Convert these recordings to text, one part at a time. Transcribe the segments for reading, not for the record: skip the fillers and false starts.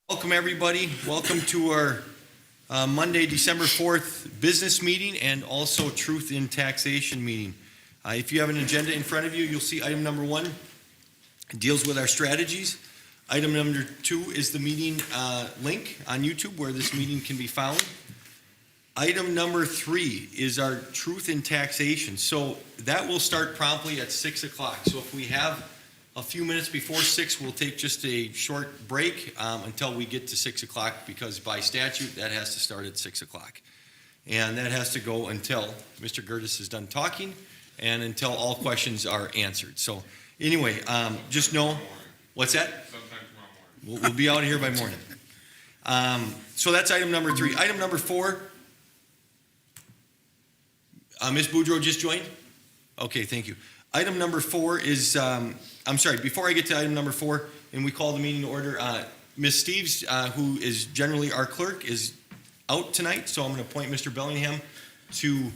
Welcome, everybody. Welcome to our Monday, December 4th business meeting and also Truth in Taxation meeting. If you have an agenda in front of you, you'll see item number 1 deals with our strategies. Item number 2 is the meeting link on YouTube where this meeting can be found. Item number 3 is our Truth in Taxation. So that will start promptly at 6 o'clock. So if we have a few minutes before 6, we'll take just a short break until we get to 6 o'clock, because by statute, that has to start at 6 o'clock. And that has to go until Mr. Gertis is done talking and until all questions are answered. So anyway, just know, what's that? Sometime tomorrow morning. We'll be out here by morning. So that's item number 3. Item number 4, Ms. Boudreau just joined? Okay, thank you. Item number 4 is, I'm sorry, before I get to item number 4, and we call the meeting to order, Ms. Steves, who is generally our clerk, is out tonight, so I'm going to appoint Mr. Bellingham to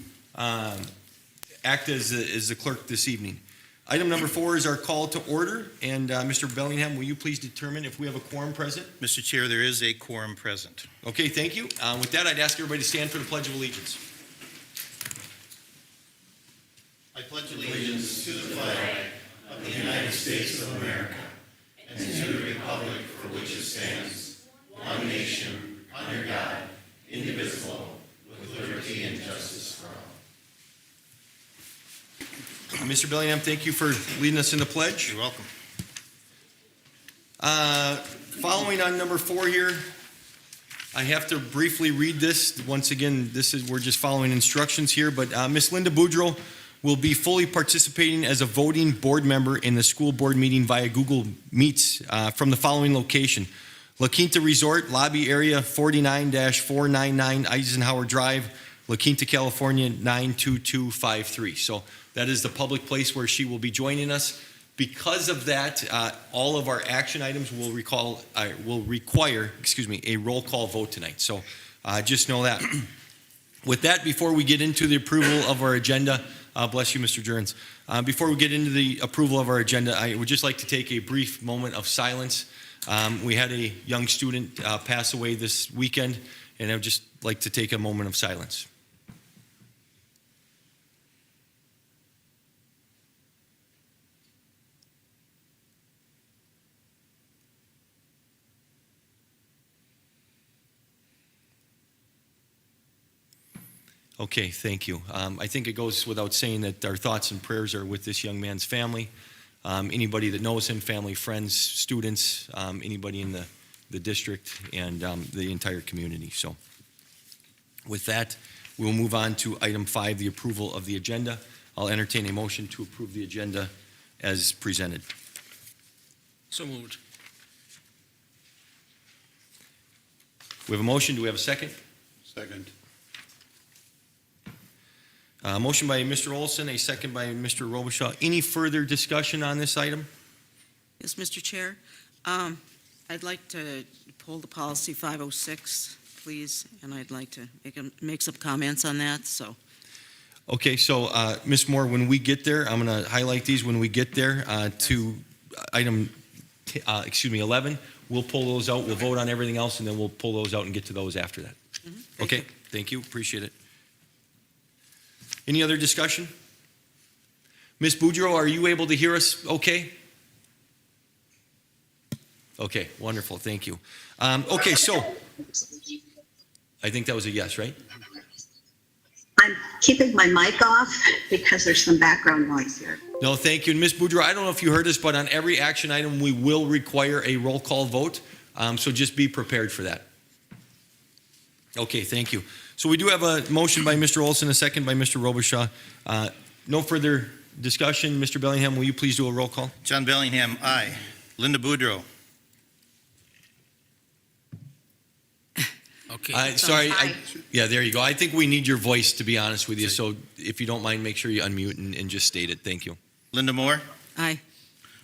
act as the clerk this evening. Item number 4 is our call to order, and Mr. Bellingham, will you please determine if we have a quorum present? Mr. Chair, there is a quorum present. Okay, thank you. With that, I'd ask everybody to stand for the Pledge of Allegiance. I pledge allegiance to the flag of the United States of America and to the republic for which it stands, one nation, under God, indivisible, with liberty and justice for all. Mr. Bellingham, thank you for leading us in the pledge. You're welcome. Following on number 4 here, I have to briefly read this. Once again, we're just following instructions here, but Ms. Linda Boudreau will be fully participating as a voting board member in the school board meeting via Google Meets from the following location: La Quinta Resort, lobby area 49-499 Eisenhower Drive, La Quinta, California 92253. So that is the public place where she will be joining us. Because of that, all of our action items will require a roll call vote tonight. So just know that. With that, before we get into the approval of our agenda, bless you, Mr. Jurens. Before we get into the approval of our agenda, I would just like to take a brief moment of silence. We had a young student pass away this weekend, and I would just like to take a moment of silence. Okay, thank you. I think it goes without saying that our thoughts and prayers are with this young man's family. Anybody that knows him, family, friends, students, anybody in the district, and the entire community. So with that, we'll move on to item 5, the approval of the agenda. I'll entertain a motion to approve the agenda as presented. So moved. We have a motion. Do we have a second? Second. Motion by Mr. Olson, a second by Mr. Robichaud. Any further discussion on this item? Yes, Mr. Chair. I'd like to pull the policy 506, please, and I'd like to make some comments on that. So, Okay, so Ms. Moore, when we get there, I'm going to highlight these. When we get there to item, 11, we'll pull those out. We'll vote on everything else, and then we'll pull those out and get to those after that. Okay, thank you. Appreciate it. Any other discussion? Ms. Boudreau, are you able to hear us okay? Okay, wonderful. Thank you. Okay, so I think that was a yes, right? I'm keeping my mic off because there's some background noise here. No, thank you. And Ms. Boudreau, I don't know if you heard us, but on every action item, we will require a roll call vote. So just be prepared for that. Okay, thank you. So we do have a motion by Mr. Olson, a second by Mr. Robichaud. No further discussion. Mr. Bellingham, will you please do a roll call? John Bellingham, aye. Linda Boudreau. Okay. Sorry. Aye. Yeah, there you go. I think we need your voice, to be honest with you. So if you don't mind, make sure you unmute and just state it. Thank you. Linda Moore. aye.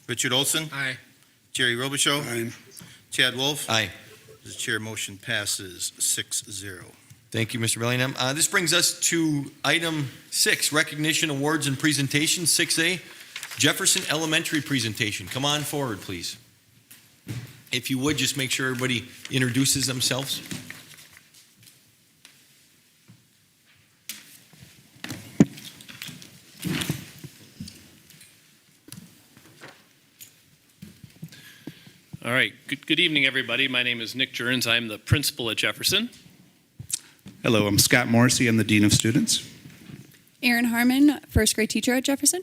Richard Olson. Aye. Jerry Robichaud. Aye. Chad Wolf. Aye. The chair motion passes 6-0. Thank you, Mr. Bellingham. This brings us to item 6, recognition, awards, and presentation. 6A, Jefferson Elementary presentation. Come on forward, please. If you would, just make sure everybody introduces themselves. All right. Good evening, everybody. My name is Nick Jurens. I'm the principal at Jefferson. Hello, I'm Scott Morrissey. I'm the Dean of Students. Erin Harmon, first grade teacher at Jefferson.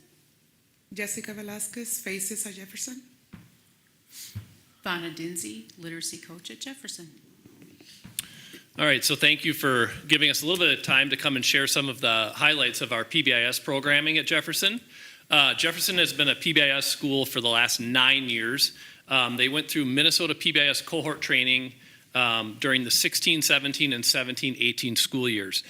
Jessica Velasquez, Faces at Jefferson. Vonna Dinsey, literacy coach at Jefferson. All right, so thank you for giving us a little bit of time to come and share some of the highlights of our PBIS programming at Jefferson. Jefferson has been a PBIS school for the last 9 years. They went through Minnesota PBIS cohort training during the 16-17 and 17-18 school years.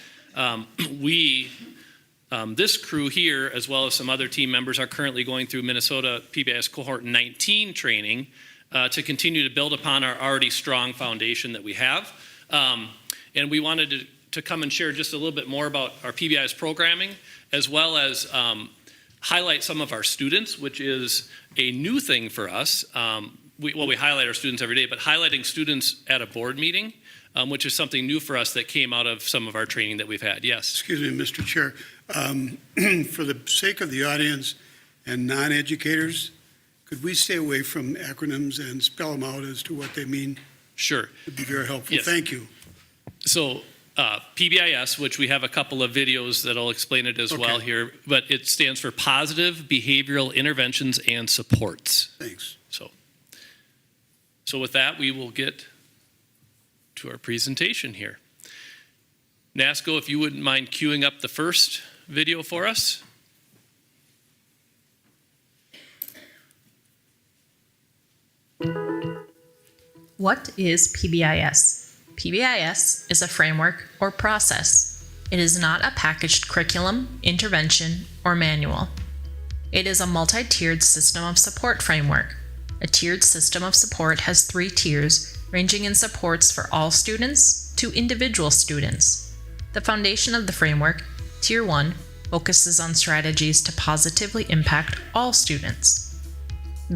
This crew here, as well as some other team members, are currently going through Minnesota PBIS cohort 19 training to continue to build upon our already strong foundation that we have. And we wanted to come and share just a little bit more about our PBIS programming, as well as highlight some of our students, which is a new thing for us. We highlight our students every day, but highlighting students at a board meeting, which is something new for us that came out of some of our training that we've had. Yes? Excuse me, Mr. Chair. For the sake of the audience and non-educators, could we stay away from acronyms and spell them out as to what they mean? Sure. It'd be very helpful. Yes. Thank you. So PBIS, which we have a couple of videos that'll explain it as well here, but it stands for Positive Behavioral Interventions and Supports. Thanks. So with that, we will get to our presentation here. NASCO, if you wouldn't mind queuing up the first video for us. What is PBIS? PBIS is a framework or process. It is not a packaged curriculum, intervention, or manual. It is a multi-tiered system of support framework. A tiered system of support has 3 tiers, ranging in supports for all students to individual students. The foundation of the framework, Tier 1, focuses on strategies to positively impact all students.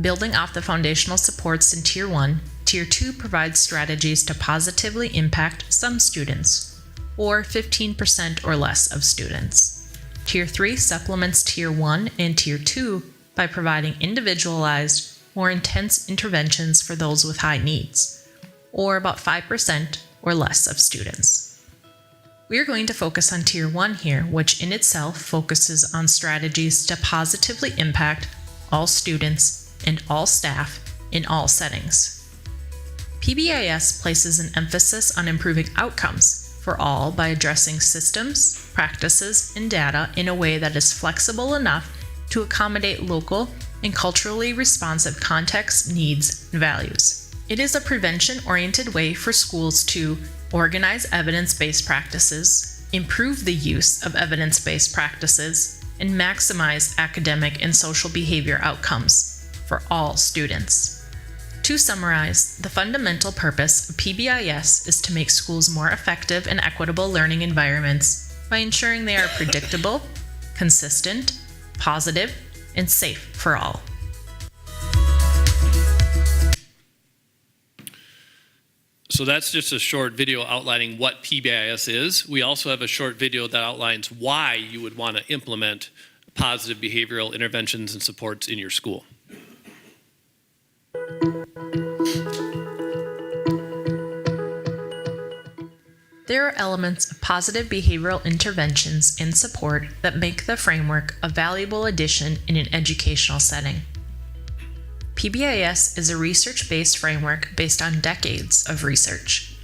Building off the foundational supports in Tier 1, Tier 2 provides strategies to positively impact some students, or 15% or less of students. Tier 3 supplements Tier 1 and Tier 2 by providing individualized, more intense interventions for those with high needs, or about 5% or less of students. We are going to focus on Tier 1 here, which in itself focuses on strategies to positively impact all students and all staff in all settings. PBIS places an emphasis on improving outcomes for all by addressing systems, practices, and data in a way that is flexible enough to accommodate local and culturally responsive contexts, needs, and values. It is a prevention-oriented way for schools to organize evidence-based practices, improve the use of evidence-based practices, and maximize academic and social behavior outcomes for all students. To summarize, the fundamental purpose of PBIS is to make schools more effective and equitable learning environments by ensuring they are predictable, consistent, positive, and safe for all. So that's just a short video outlining what PBIS is. We also have a short video that outlines why you would want to implement positive behavioral interventions and supports in your school. There are elements of positive behavioral interventions and support that make the framework a valuable addition in an educational setting. PBIS is a research-based framework based on decades of research.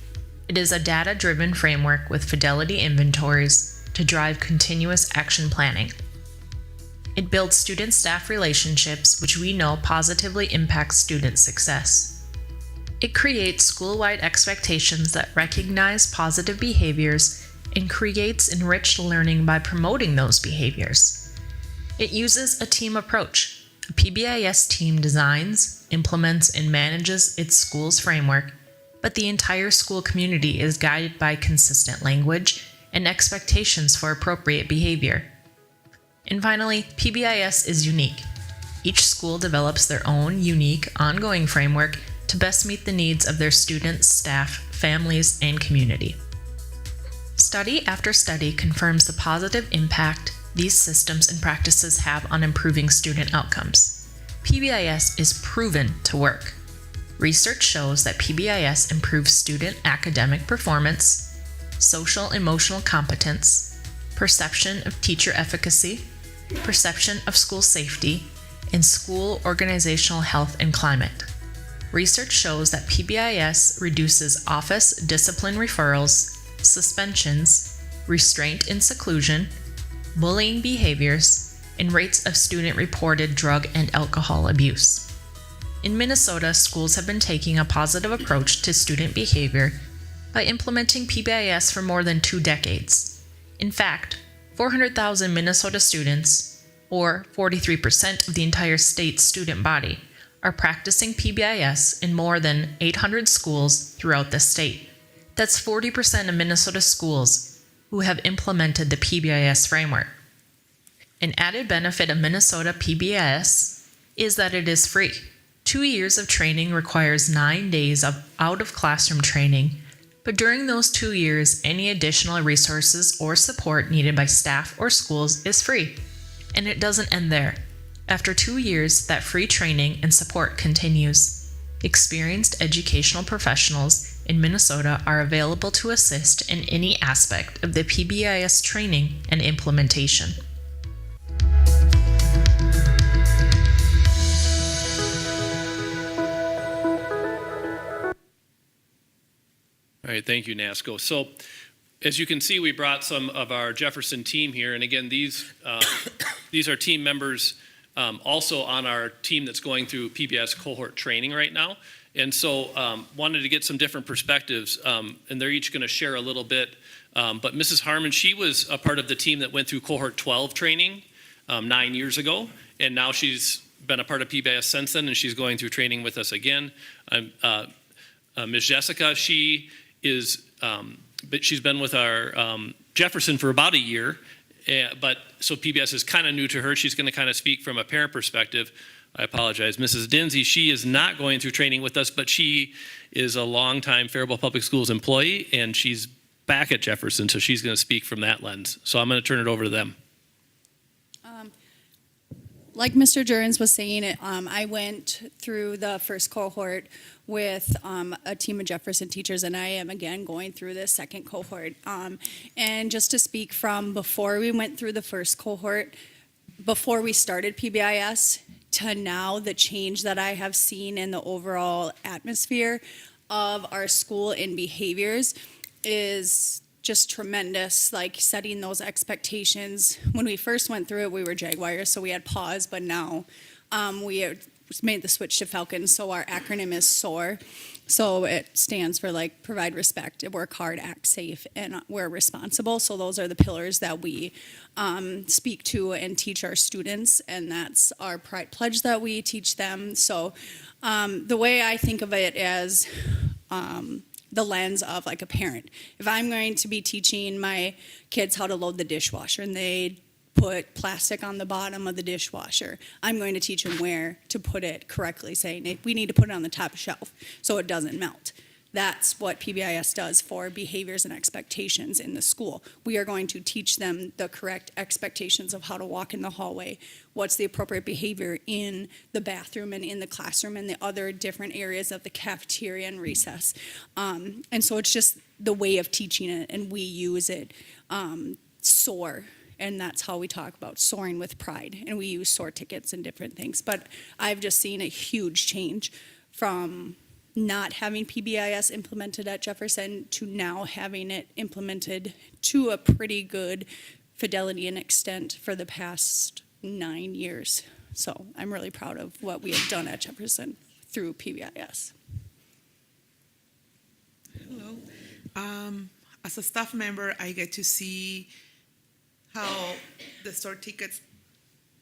It is a data-driven framework with fidelity inventories to drive continuous action planning. It builds student-staff relationships, which we know positively impact student success. It creates school-wide expectations that recognize positive behaviors and creates enriched learning by promoting those behaviors. It uses a team approach. A PBIS team designs, implements, and manages its school's framework, but the entire school community is guided by consistent language and expectations for appropriate behavior. And finally, PBIS is unique. Each school develops their own unique, ongoing framework to best meet the needs of their students, staff, families, and community. Study after study confirms the positive impact these systems and practices have on improving student outcomes. PBIS is proven to work. Research shows that PBIS improves student academic performance, social emotional competence, perception of teacher efficacy, perception of school safety, and school organizational health and climate. Research shows that PBIS reduces office discipline referrals, suspensions, restraint and seclusion, bullying behaviors, and rates of student-reported drug and alcohol abuse. In Minnesota, schools have been taking a positive approach to student behavior by implementing PBIS for more than 2 decades. In fact, 400,000 Minnesota students, or 43% of the entire state's student body, are practicing PBIS in more than 800 schools throughout the state. That's 40% of Minnesota schools who have implemented the PBIS framework. An added benefit of Minnesota PBIS is that it is free. 2 years of training requires 9 days of out-of-classroom training, but during those 2 years, any additional resources or support needed by staff or schools is free. And it doesn't end there. After 2 years, that free training and support continues. Experienced educational professionals in Minnesota are available to assist in any aspect of the PBIS training and implementation. All right, thank you, NASCO. So, as you can see, we brought some of our Jefferson team here, and again, these are team members also on our team that's going through PBIS cohort training right now, and so wanted to get some different perspectives, and they're each going to share a little bit. But Mrs. Harmon, she was a part of the team that went through cohort 12 training 9 years ago, and now she's been a part of PBIS since then, and she's going through training with us again. Ms. Jessica, but she's been with our Jefferson for about a year, but so PBIS is kind of new to her. She's going to kind of speak from a parent perspective. I apologize. Mrs. Dinsey, she is not going through training with us, but she is a longtime Faribault Public Schools employee, and she's back at Jefferson, so she's going to speak from that lens. So I'm going to turn it over to them. Like Mr. Jurens was saying, I went through the first cohort with a team of Jefferson teachers, and I am again going through the second cohort. And just to speak from before we went through the first cohort, before we started PBIS, to now, the change that I have seen in the overall atmosphere of our school and behaviors is just tremendous, like setting those expectations. When we first went through it, we were Jaguars, so we had pause, but now we made the switch to Falcons, so our acronym is SOAR. So it stands for like provide respect, work hard, act safe, and we're responsible. So those are the pillars that we speak to and teach our students, and that's our pride pledge that we teach them. So the way I think of it as the lens of like a parent. If I'm going to be teaching my kids how to load the dishwasher and they put plastic on the bottom of the dishwasher, I'm going to teach them where to put it correctly, saying we need to put it on the top shelf so it doesn't melt. That's what PBIS does for behaviors and expectations in the school. We are going to teach them the correct expectations of how to walk in the hallway, what's the appropriate behavior in the bathroom and in the classroom and the other different areas of the cafeteria and recess. And so it's just the way of teaching it, and we use it, SOAR. And that's how we talk about soaring with pride. And we use SOAR tickets and different things. But I've just seen a huge change from not having PBIS implemented at Jefferson to now having it implemented to a pretty good fidelity and extent for the past 9 years. So I'm really proud of what we have done at Jefferson through PBIS. Hello. As a staff member, I get to see how the SOAR tickets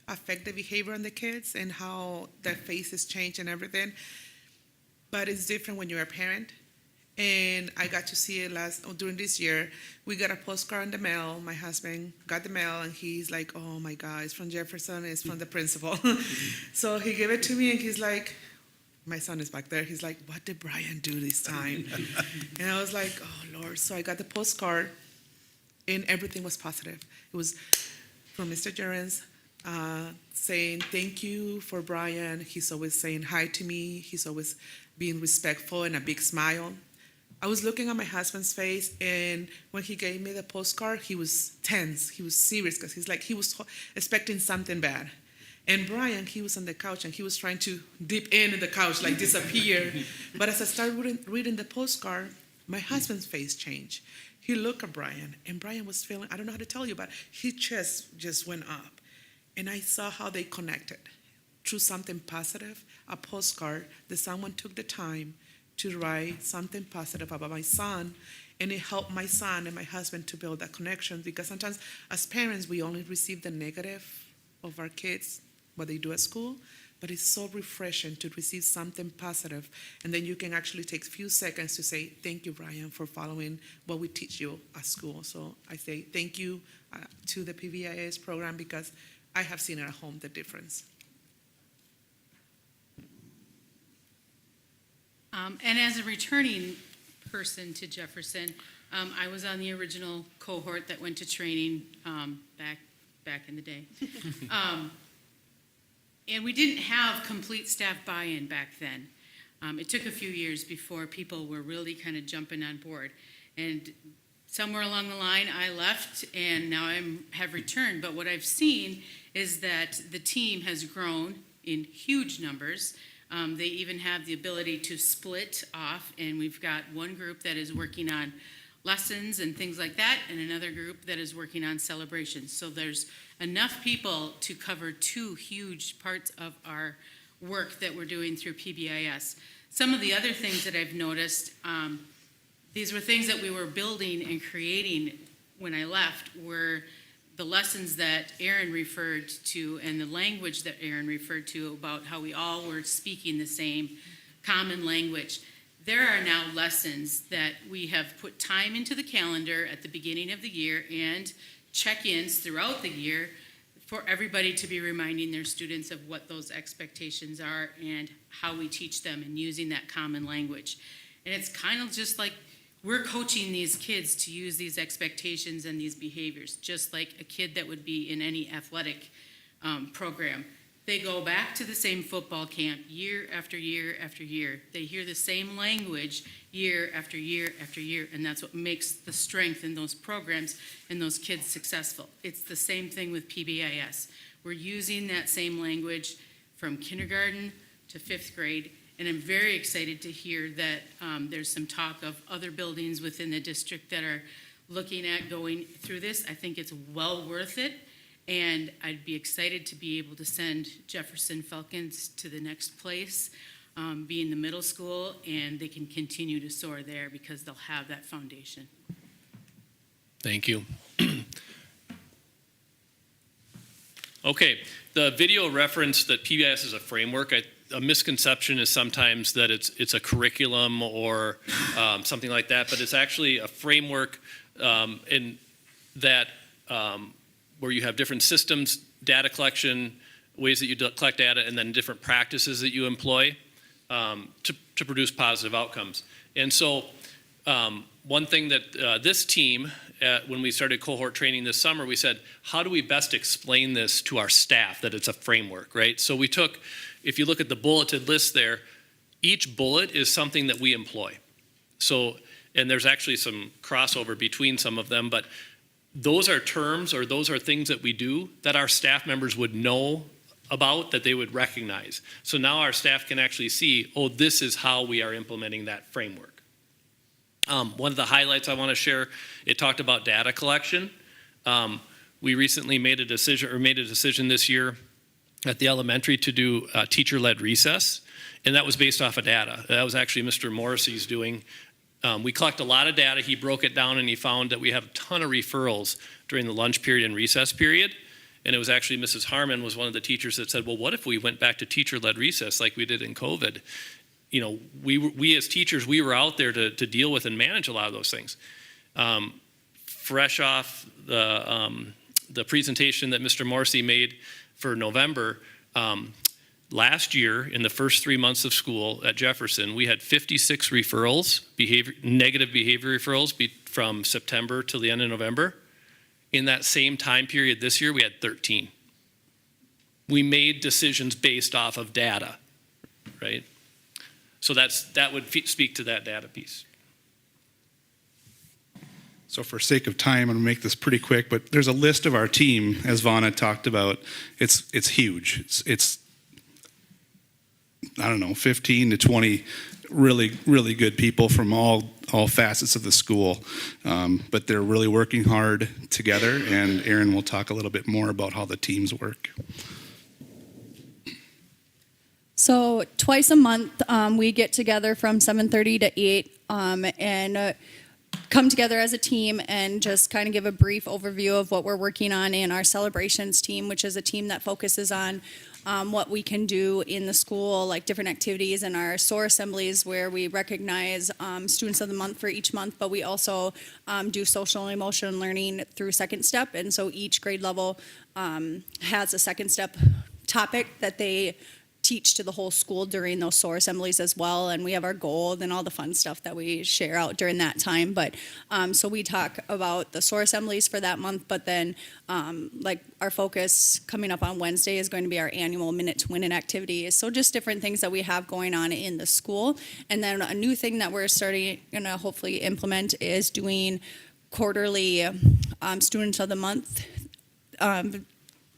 affect the behavior on the kids and how their faces change and everything. But it's different when you're a parent. And I got to see it during this year. We got a postcard in the mail. My husband got the mail, and he's like, oh my God, it's from Jefferson, it's from the principal. So he gave it to me, and he's like, My son is back there. He's like, what did Brian do this time? And I was like, oh, Lord. So I got the postcard, and everything was positive. It was from Mr. Jerens saying, thank you for Brian. He's always saying hi to me. He's always being respectful and a big smile. I was looking at my husband's face, and when he gave me the postcard, he was tense. He was serious because he was expecting something bad. And Brian, he was on the couch, and he was trying to dip in the couch, like disappear. But as I started reading the postcard, my husband's face changed. He looked at Brian, and Brian was feeling, I don't know how to tell you, but his chest just went up. And I saw how they connected through something positive, a postcard that someone took the time to write something positive about my son, and it helped my son and my husband to build that connection, because sometimes as parents, we only receive the negative of our kids, what they do at school, but it's so refreshing to receive something positive, and then you can actually take a few seconds to say, thank you, Brian, for following what we teach you at school. So I say thank you to the PBIS program, because I have seen at home the difference. And as a returning person to Jefferson, I was on the original cohort that went to training back in the day. And we didn't have complete staff buy-in back then. It took a few years before people were really kind of jumping on board. And somewhere along the line, I left, and now I have returned. But what I've seen is that the team has grown in huge numbers. They even have the ability to split off, and we've got one group that is working on lessons and things like that, and another group that is working on celebrations. So there's enough people to cover two huge parts of our work that we're doing through PBIS. Some of the other things that I've noticed, these were things that we were building and creating when I left, were the lessons that Aaron referred to and the language that Aaron referred to about how we all were speaking the same common language. There are now lessons that we have put time into the calendar at the beginning of the year and check-ins throughout the year for everybody to be reminding their students of what those expectations are and how we teach them and using that common language. And it's kind of just like we're coaching these kids to use these expectations and these behaviors, just like a kid that would be in any athletic program. They go back to the same football camp year after year after year. They hear the same language year after year after year, and that's what makes the strength in those programs and those kids successful. It's the same thing with PBIS. We're using that same language from kindergarten to 5th grade, and I'm very excited to hear that there's some talk of other buildings within the district that are looking at going through this. I think it's well worth it. And I'd be excited to be able to send Jefferson Falcons to the next place, be in the middle school, and they can continue to soar there because they'll have that foundation. Thank you. Okay, the video referenced that PBIS is a framework. A misconception is sometimes that it's a curriculum or something like that, but it's actually a framework in that where you have different systems, data collection, ways that you collect data, and then different practices that you employ to produce positive outcomes. And so one thing that this team, when we started cohort training this summer, we said, how do we best explain this to our staff, that it's a framework, right? So we took, if you look at the bulleted list there, each bullet is something that we employ. So, and there's actually some crossover between some of them, but those are terms or those are things that we do that our staff members would know about, that they would recognize. So now our staff can actually see, oh, this is how we are implementing that framework. One of the highlights I want to share, it talked about data collection. We recently made a decision this year at the elementary to do teacher-led recess, and that was based off of data. That was actually Mr. Morrissey's doing. We collect a lot of data. He broke it down and he found that we have a ton of referrals during the lunch period and recess period. And it was actually Mrs. Harmon was one of the teachers that said, well, what if we went back to teacher-led recess like we did in COVID? You know, we as teachers, we were out there to deal with and manage a lot of those things. Fresh off the presentation that Mr. Morrissey made for November, last year, in the first 3 months of school at Jefferson, we had 56 referrals, negative behavior referrals from September till the end of November. In that same time period this year, we had 13. We made decisions based off of data, right? So that would speak to that data piece. So for sake of time, I'm gonna make this pretty quick, but there's a list of our team, as Vaughn had talked about. It's huge. It's I don't know, 15 to 20 really, really good people from all facets of the school. But they're really working hard together, and Aaron will talk a little bit more about how the teams work. So twice a month, we get together from 7:30 to 8 and come together as a team and just kind of give a brief overview of what we're working on in our celebrations team, which is a team that focuses on what we can do in the school, like different activities, and our SOAR assemblies where we recognize students of the month for each month, but we also do social and emotional learning through Second Step. And so each grade level has a Second Step topic that they teach to the whole school during those SOAR assemblies as well, and we have our gold and all the fun stuff that we share out during that time. But so we talk about the SOAR assemblies for that month, but then like our focus coming up on Wednesday is going to be our annual Minute to Win It activities. So just different things that we have going on in the school. And then a new thing that we're gonna hopefully implement is doing quarterly Students of the Month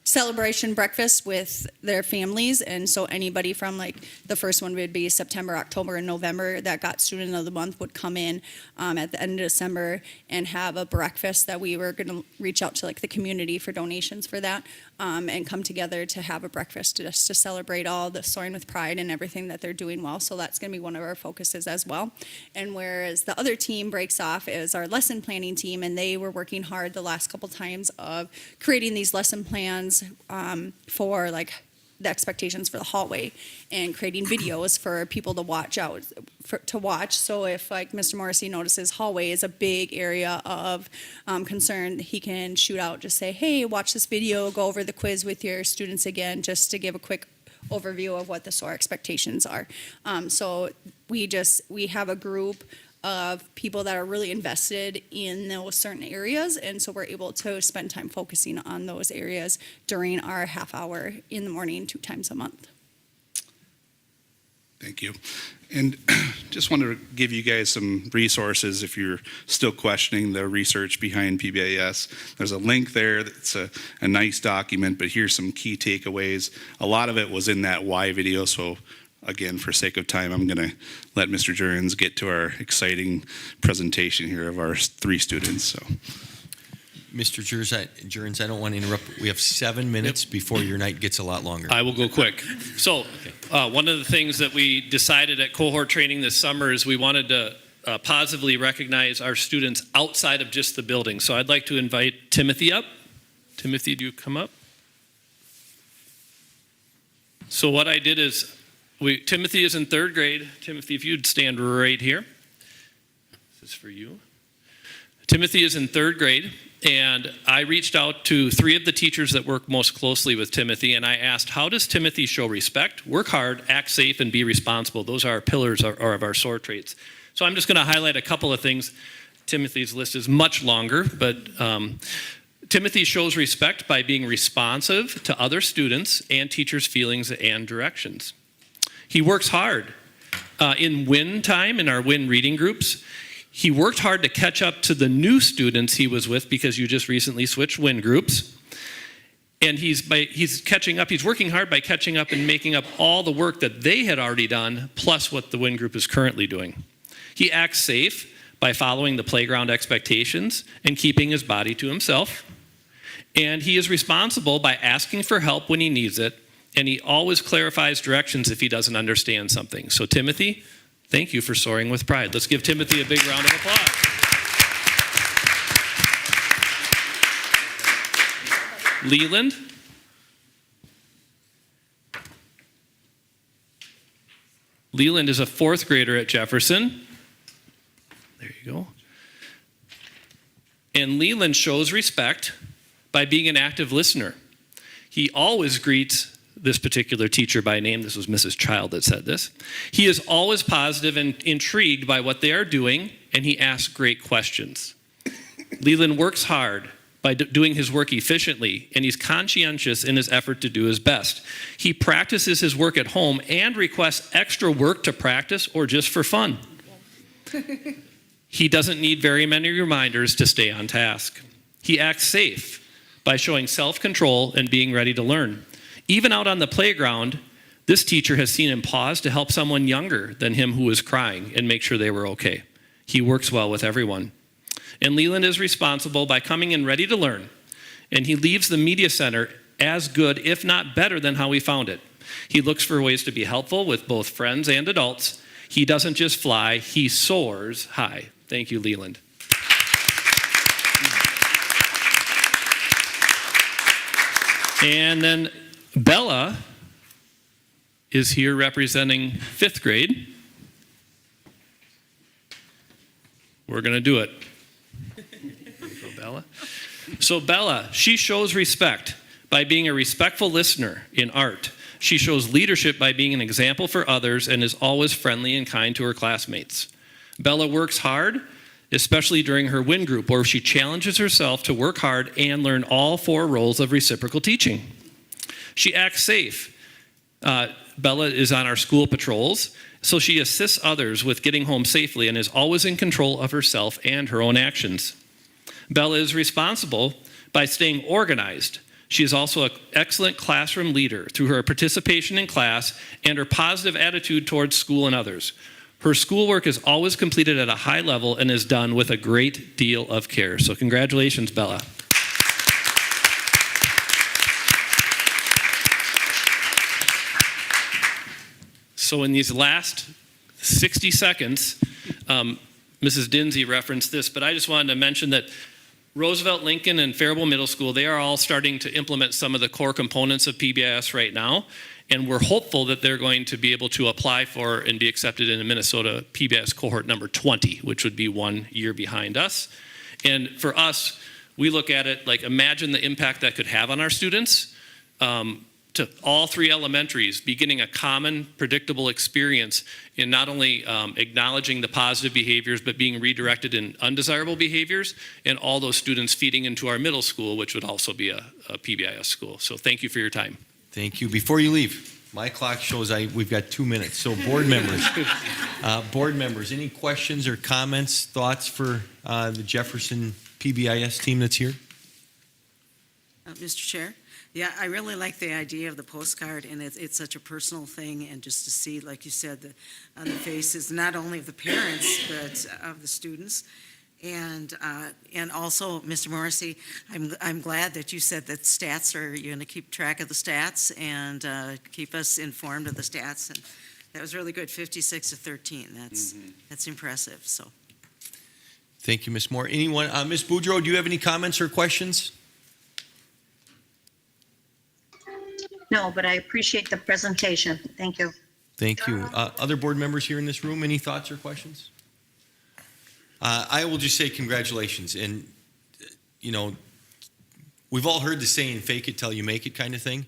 celebration breakfast with their families. And so anybody from, like, the first one would be September, October, and November that got Student of the Month would come in at the end of December and have a breakfast that we were going to reach out to, like, the community for donations for that, and come together to have a breakfast just to celebrate all the Soaring with Pride and everything that they're doing well. So that's going to be one of our focuses as well. And whereas the other team breaks off is our lesson planning team, and they were working hard the last couple times of creating these lesson plans for, like, the expectations for the hallway and creating videos for people to watch watch. So if, like, Mr. Morrissey notices hallway is a big area of concern, he can shoot out, just say, hey, watch this video, go over the quiz with your students again, just to give a quick overview of what the SOAR expectations are. So we have a group of people that are really invested in those certain areas, and so we're able to spend time focusing on those areas during our half hour in the morning 2 times a month. Thank you. And just wanted to give you guys some resources if you're still questioning the research behind PBIS. There's a link there that's a nice document, but here's some key takeaways. A lot of it was in that why video, so again, for sake of time, I'm going to let Mr. Jurgens get to our exciting presentation here of our 3 students. So, Mr. Jurgens, I don't want to interrupt. We have 7 minutes before your night gets a lot longer. I will go quick. So one of the things that we decided at cohort training this summer is we wanted to positively recognize our students outside of just the building. So I'd like to invite Timothy up. Timothy, do you come up? So what I did is, Timothy is in 3rd grade. Timothy, if you'd stand right here. This is for you. Timothy is in 3rd grade, and I reached out to 3 of the teachers that work most closely with Timothy, and I asked, how does Timothy show respect, work hard, act safe, and be responsible? Those are our pillars of our SOAR traits. So I'm just going to highlight a couple of things. Timothy's list is much longer, but Timothy shows respect by being responsive to other students and teachers' feelings and directions. He works hard. In WIN time, in our WIN reading groups, he worked hard to catch up to the new students he was with because you just recently switched WIN groups. And he's catching up. He's working hard by catching up and making up all the work that they had already done, plus what the WIN group is currently doing. He acts safe by following the playground expectations and keeping his body to himself. And he is responsible by asking for help when he needs it. And he always clarifies directions if he doesn't understand something. So Timothy, thank you for soaring with pride. Let's give Timothy a big round of applause. Leland. Leland is a 4th grader at Jefferson. There you go. And Leland shows respect by being an active listener. He always greets this particular teacher by name. This was Mrs. Child that said this. He is always positive and intrigued by what they are doing, and he asks great questions. Leland works hard by doing his work efficiently, and he's conscientious in his effort to do his best. He practices his work at home and requests extra work to practice or just for fun. He doesn't need very many reminders to stay on task. He acts safe by showing self-control and being ready to learn. Even out on the playground, this teacher has seen him pause to help someone younger than him who was crying and make sure they were okay. He works well with everyone. And Leland is responsible by coming in ready to learn. And he leaves the media center as good, if not better, than how he found it. He looks for ways to be helpful with both friends and adults. He doesn't just fly, he soars high. Thank you, Leland. And then Bella is here representing 5th grade. We're going to do it. Bella. So Bella, she shows respect by being a respectful listener in art. She shows leadership by being an example for others and is always friendly and kind to her classmates. Bella works hard, especially during her WIN group, where she challenges herself to work hard and learn all 4 roles of reciprocal teaching. She acts safe. Bella is on our school patrols, so she assists others with getting home safely and is always in control of herself and her own actions. Bella is responsible by staying organized. She is also an excellent classroom leader through her participation in class and her positive attitude towards school and others. Her schoolwork is always completed at a high level and is done with a great deal of care. So congratulations, Bella. So in these last 60 seconds, Mrs. Dinsey referenced this, but I just wanted to mention that Roosevelt, Lincoln, and Faribault Middle School, they are all starting to implement some of the core components of PBIS right now, and we're hopeful that they're going to be able to apply for and be accepted in a Minnesota PBIS cohort number 20, which would be 1 year behind us. And for us, we look at it like, imagine the impact that could have on our students. To all 3 elementaries, beginning a common, predictable experience in not only acknowledging the positive behaviors, but being redirected in undesirable behaviors, and all those students feeding into our middle school, which would also be a PBIS school. So thank you for your time. Thank you. Before you leave, my clock shows we've got 2 minutes. So board members, any questions or comments, thoughts for the Jefferson PBIS team that's here? Mr. Chair? Yeah, I really like the idea of the postcard, and it's such a personal thing, and just to see, like you said, on the faces, not only of the parents, but of the students. And also, Mr. Morrissey, I'm glad that you said that you're going to keep track of the stats and keep us informed of the stats. And that was really good, 56-13. That's impressive. So, Thank you, Ms. Moore. Anyone, Ms. Boudreau, do you have any comments or questions? No, but I appreciate the presentation. Thank you. Thank you. Other board members here in this room, any thoughts or questions? I will just say congratulations. And, we've all heard the saying, fake it till you make it kind of thing.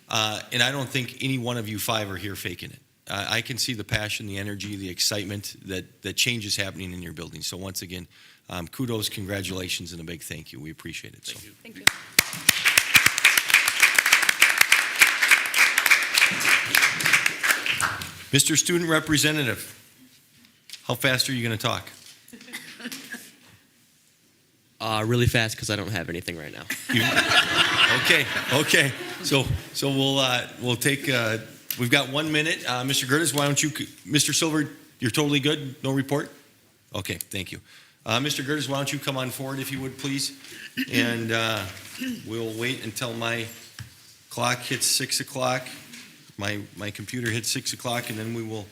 And I don't think any one of you 5 are here faking it. I can see the passion, the energy, the excitement that change is happening in your building. So once again, kudos, congratulations, and a big thank you. We appreciate it. Thank you. Thank you. Mr. Student Representative, how fast are you going to talk? Really fast because I don't have anything right now. Okay. So we'll take. We've got 1 minute. Mr. Gerdes, why don't you? Mr. Silver, you're totally good. No report. Okay, thank you. Mr. Gerdes, why don't you come on forward if you would, please? And we'll wait until my clock hits 6 o'clock. My computer hits 6 o'clock, and then we will,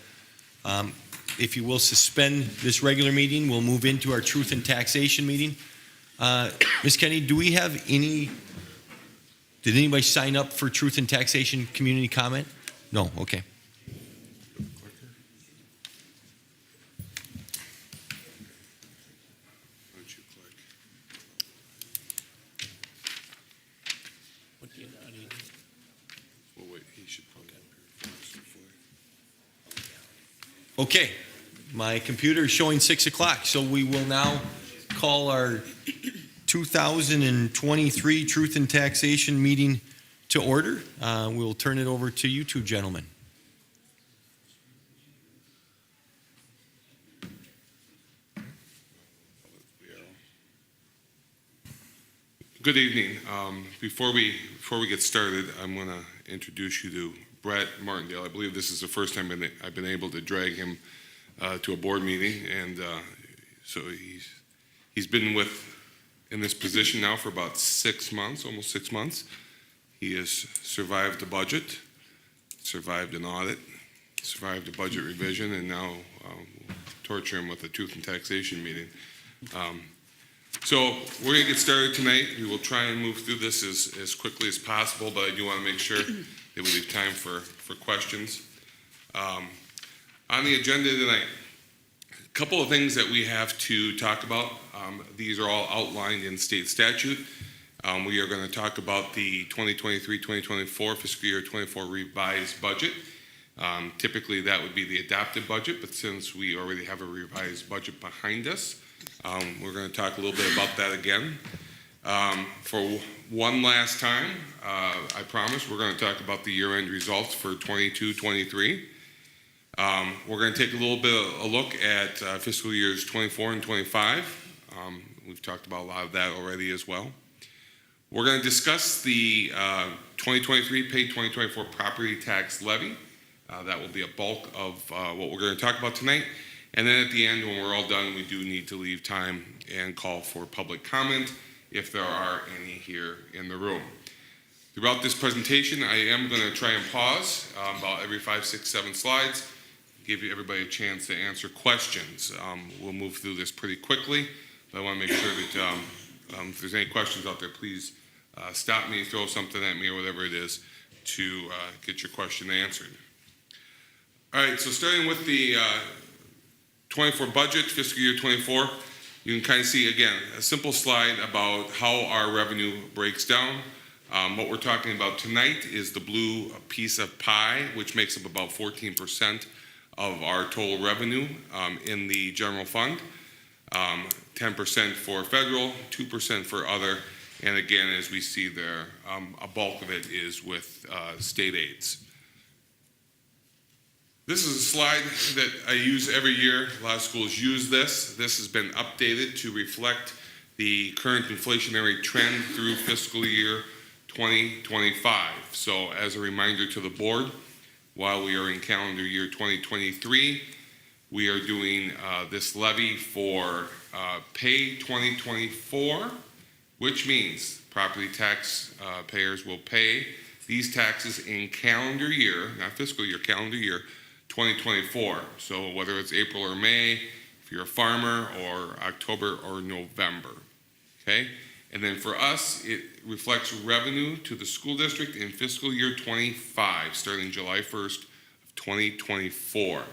if you will, suspend this regular meeting. We'll move into our Truth and Taxation meeting. Ms. Kenny, do we have did anybody sign up for Truth and Taxation community comment? No, okay. Okay, my computer is showing 6 o'clock, so we will now call our 2023 Truth and Taxation meeting to order. We'll turn it over to you two gentlemen. Good evening. Before we get started, I'm going to introduce you to Brett Martindale. I believe this is the first time I've been able to drag him to a board meeting, and so he's been in this position now for about 6 months, almost 6 months. He has survived a budget, survived an audit, survived a budget revision, and now torture him with a Truth and Taxation meeting. So we're going to get started tonight. We will try and move through this as quickly as possible, but I do want to make sure that we leave time for questions. On the agenda tonight, a couple of things that we have to talk about. These are all outlined in state statute. We are going to talk about the 2023-2024 fiscal year 24 revised budget. Typically, that would be the adopted budget, but since we already have a revised budget behind us, we're going to talk a little bit about that again. For one last time, I promise, we're going to talk about the year-end results for 22-23. We're going to take a little bit of a look at fiscal years 24 and 25. We've talked about a lot of that already as well. We're going to discuss the 2023 paid 2024 property tax levy. That will be a bulk of what we're going to talk about tonight. And then at the end, when we're all done, we do need to leave time and call for public comment if there are any here in the room. Throughout this presentation, I am going to try and pause about every 5, 6, 7 slides, give everybody a chance to answer questions. We'll move through this pretty quickly, but I want to make sure that if there's any questions out there, please stop me, throw something at me or whatever it is to get your question answered. All right, so starting with the 24 budget, fiscal year 24, you can kind of see, again, a simple slide about how our revenue breaks down. What we're talking about tonight is the blue piece of pie, which makes up about 14% of our total revenue in the general fund. 10% for federal, 2% for other, and again, as we see there, a bulk of it is with state aids. This is a slide that I use every year. A lot of schools use this. This has been updated to reflect the current inflationary trend through fiscal year 2025. So as a reminder to the board, while we are in calendar year 2023, we are doing this levy for pay 2024, which means property tax payers will pay these taxes in calendar year, not fiscal year, calendar year 2024. So whether it's April or May, if you're a farmer, or October or November, okay? And then for us, it reflects revenue to the school district in fiscal year 25, starting July 1st of 2024.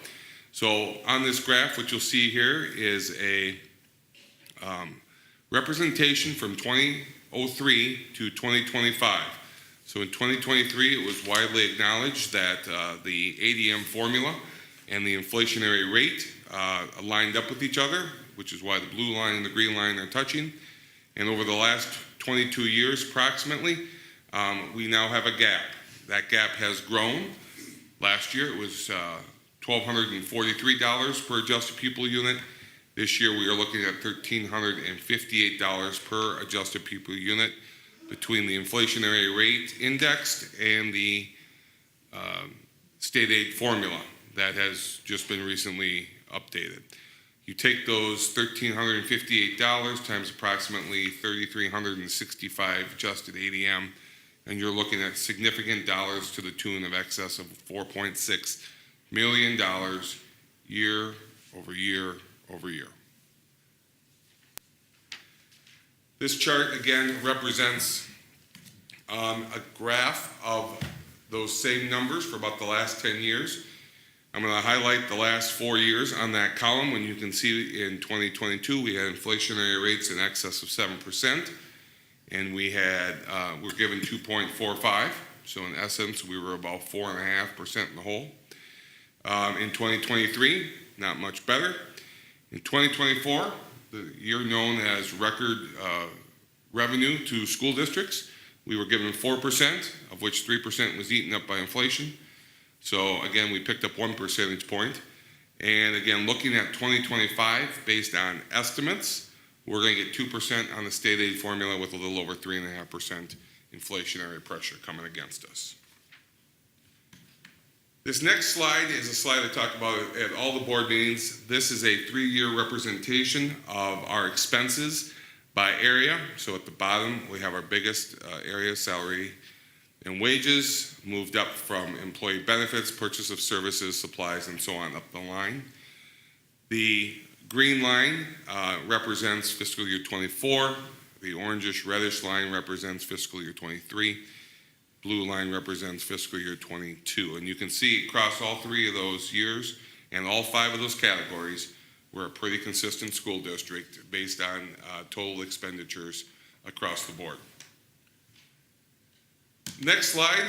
So on this graph, what you'll see here is a representation from 2003 to 2025. So in 2023, it was widely acknowledged that the ADM formula and the inflationary rate lined up with each other, which is why the blue line and the green line are touching. And over the last 22 years, approximately, we now have a gap. That gap has grown. Last year, it was $1,243 per adjusted pupil unit. This year, we are looking at $1,358 per adjusted pupil unit between the inflationary rate indexed and the state aid formula that has just been recently updated. You take those $1,358 times approximately 3,365 adjusted ADM, and you're looking at significant dollars to the tune of excess of $4.6 million year over year over year. This chart, again, represents a graph of those same numbers for about the last 10 years. I'm going to highlight the last 4 years on that column. When you can see in 2022, we had inflationary rates in excess of 7%, and we were given 2.45. So in essence, we were about 4.5% in the hole. In 2023, not much better. In 2024, the year known as record revenue to school districts, we were given 4%, of which 3% was eaten up by inflation. So again, we picked up 1 percentage point. And again, looking at 2025, based on estimates, we're going to get 2% on the state aid formula with a little over 3.5% inflationary pressure coming against us. This next slide is a slide I talk about at all the board meetings. This is a 3-year representation of our expenses by area. So at the bottom, we have our biggest area, salary and wages, moved up from employee benefits, purchase of services, supplies, and so on up the line. The green line represents fiscal year 24. The orangish reddish line represents fiscal year 23. Blue line represents fiscal year 22. And you can see across all 3 of those years and all 5 of those categories, we're a pretty consistent school district based on total expenditures across the board. Next slide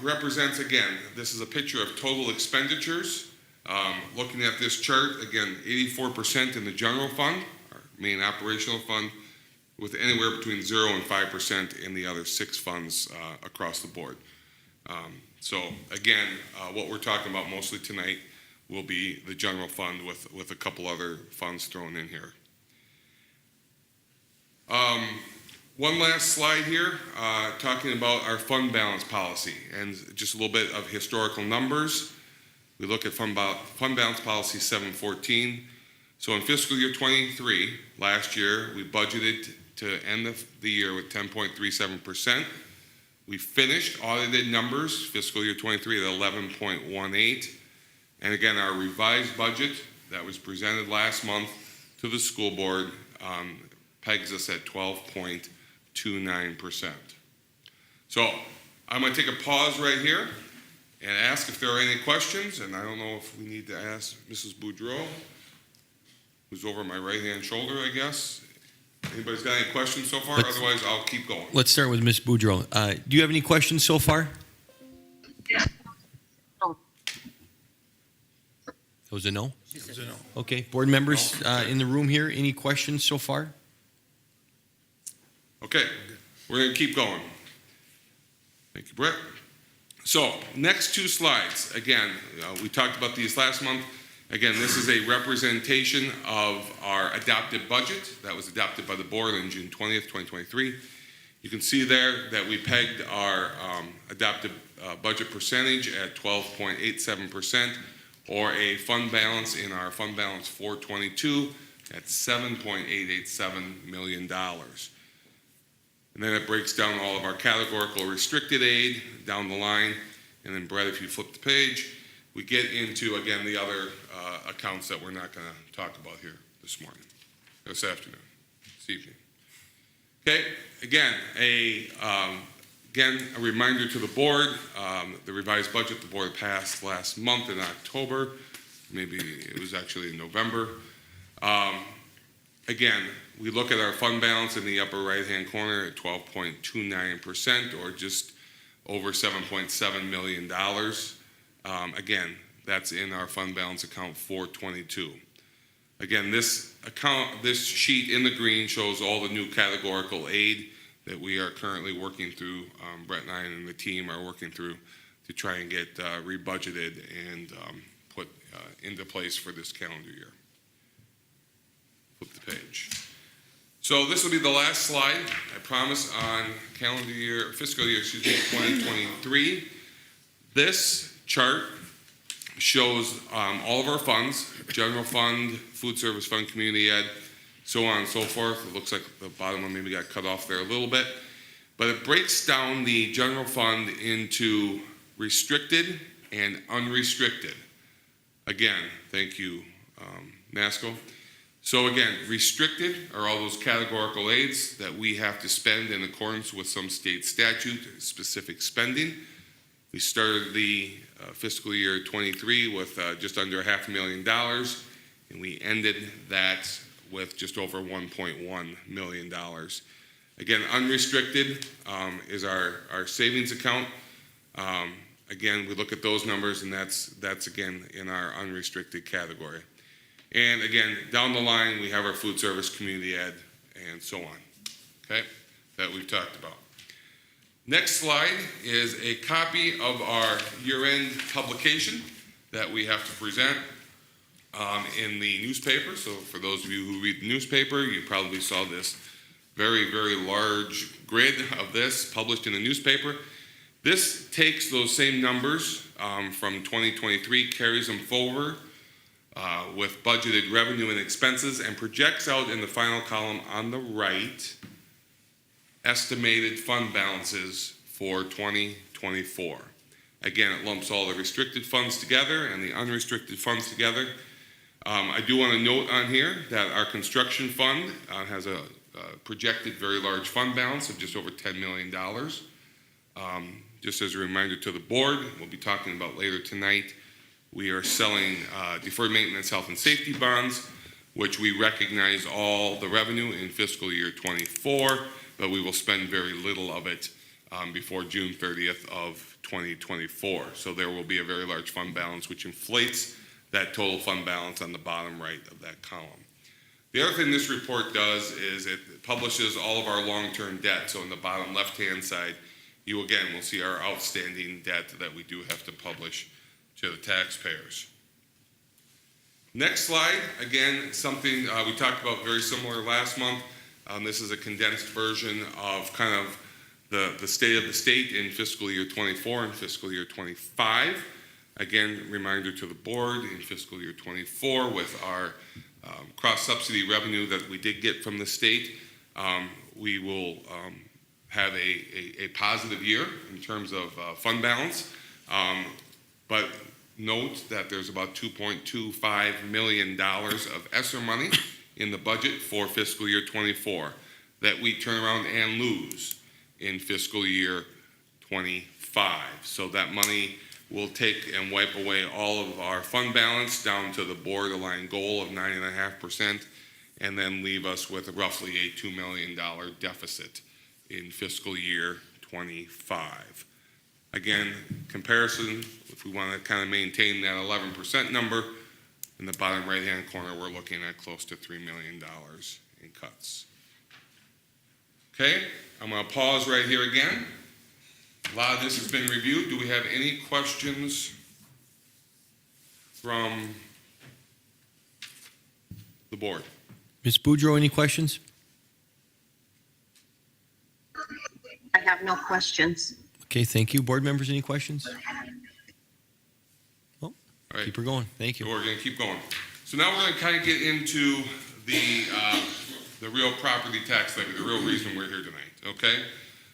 represents, again, this is a picture of total expenditures. Looking at this chart, again, 84% in the general fund, our main operational fund, with anywhere between 0 and 5% in the other 6 funds across the board. So again, what we're talking about mostly tonight will be the general fund with a couple other funds thrown in here. One last slide here, talking about our fund balance policy and just a little bit of historical numbers. We look at fund balance policy 714. So in fiscal year 23, last year, we budgeted to end the year with 10.37%. We finished audited numbers, fiscal year 23 at 11.18. And again, our revised budget that was presented last month to the school board pegs us at 12.29%. So I'm going to take a pause right here and ask if there are any questions. And I don't know if we need to ask Mrs. Boudreau, who's over my right-hand shoulder, I guess. Anybody's got any questions so far? Otherwise, I'll keep going. Let's start with Ms. Boudreau. Do you have any questions so far? Yeah. That was a no? It was a no. Okay, board members in the room here, any questions so far? Okay, we're going to keep going. Thank you, Brett. So, next 2 slides. Again, we talked about these last month. Again, this is a representation of our adopted budget that was adopted by the board on June 20th, 2023. You can see there that we pegged our adopted budget percentage at 12.87%, or a fund balance in our fund balance 422 at $7.887 million. And then it breaks down all of our categorical restricted aid down the line. And then, Brett, if you flip the page, we get into, again, the other accounts that we're not going to talk about here this afternoon, this evening. Okay, again, a reminder to the board, the revised budget the board passed last month in October. Maybe it was actually in November. Again, we look at our fund balance in the upper right-hand corner at 12.29%, or just over $7.7 million. Again, that's in our fund balance account 422. Again, this sheet in the green shows all the new categorical aid that we are currently working through. Brett and I and the team are working through to try and get rebudgeted and put into place for this calendar year. Flip the page. So this will be the last slide, I promise, on fiscal year 2023. This chart shows all of our funds, general fund, food service fund, community ed, so on and so forth. It looks like the bottom one maybe got cut off there a little bit. But it breaks down the general fund into restricted and unrestricted. Again, thank you, NASCO. So again, restricted are all those categorical aids that we have to spend in accordance with some state statute, specific spending. We started the fiscal year 23 with just under $500,000, and we ended that with just over $1.1 million. Again, unrestricted is our savings account. Again, we look at those numbers, and that's again in our unrestricted category. And again, down the line, we have our food service, community ed, and so on, okay, that we've talked about. Next slide is a copy of our year-end publication that we have to present in the newspaper. So for those of you who read the newspaper, you probably saw this very, very large grid of this published in the newspaper. This takes those same numbers from 2023, carries them forward with budgeted revenue and expenses, and projects out in the final column on the right estimated fund balances for 2024. Again, it lumps all the restricted funds together and the unrestricted funds together. I do want to note on here that our construction fund has a projected very large fund balance of just over $10 million. Just as a reminder to the board, we'll be talking about later tonight, we are selling deferred maintenance health and safety bonds, which we recognize all the revenue in fiscal year 24, but we will spend very little of it before June 30th of 2024. So there will be a very large fund balance, which inflates that total fund balance on the bottom right of that column. The other thing this report does is it publishes all of our long-term debt. So in the bottom left-hand side, you again will see our outstanding debt that we do have to publish to the taxpayers. Next slide, again, something we talked about very similar last month. This is a condensed version of kind of the state of the state in fiscal year 24 and fiscal year 25. Again, reminder to the board, in fiscal year 24, with our cross-subsidy revenue that we did get from the state, we will have a positive year in terms of fund balance. But note that there's about $2.25 million of ESSER money in the budget for fiscal year 24 that we turn around and lose in fiscal year 25. So that money will take and wipe away all of our fund balance down to the borderline goal of 9.5%, and then leave us with roughly a $2 million deficit in fiscal year 25. Again, comparison, if we want to kind of maintain that 11% number, in the bottom right-hand corner, we're looking at close to $3 million in cuts. Okay, I'm going to pause right here again. A lot of this has been reviewed. Do we have any questions from the board? Ms. Boudreau, any questions? I have no questions. Okay, thank you. Board members, any questions? All right. Keep her going. Thank you. We're going to keep going. So now we're going to kind of get into the real property tax levy, the real reason we're here tonight, okay?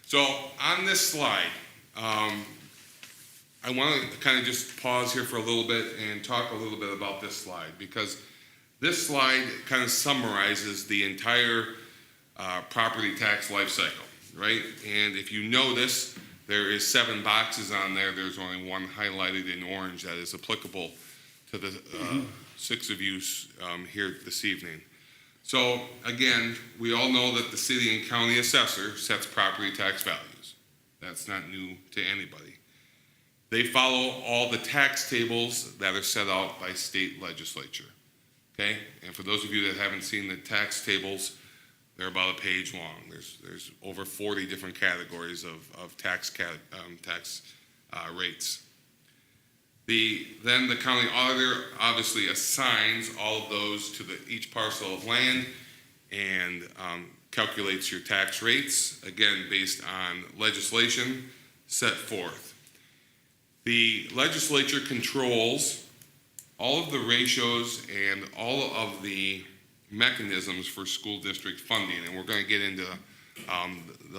So on this slide, I want to kind of just pause here for a little bit and talk a little bit about this slide, because this slide kind of summarizes the entire property tax life cycle, right? And if you notice, there is 7 boxes on there. There's only one highlighted in orange that is applicable to the 6 of you here this evening. So again, we all know that the city and county assessor sets property tax values. That's not new to anybody. They follow all the tax tables that are set out by state legislature, okay? And for those of you that haven't seen the tax tables, they're about a page long. There's over 40 different categories of tax rates. Then the county auditor obviously assigns all of those to each parcel of land and calculates your tax rates, again, based on legislation set forth. The legislature controls all of the ratios and all of the mechanisms for school district funding, and we're going to get into a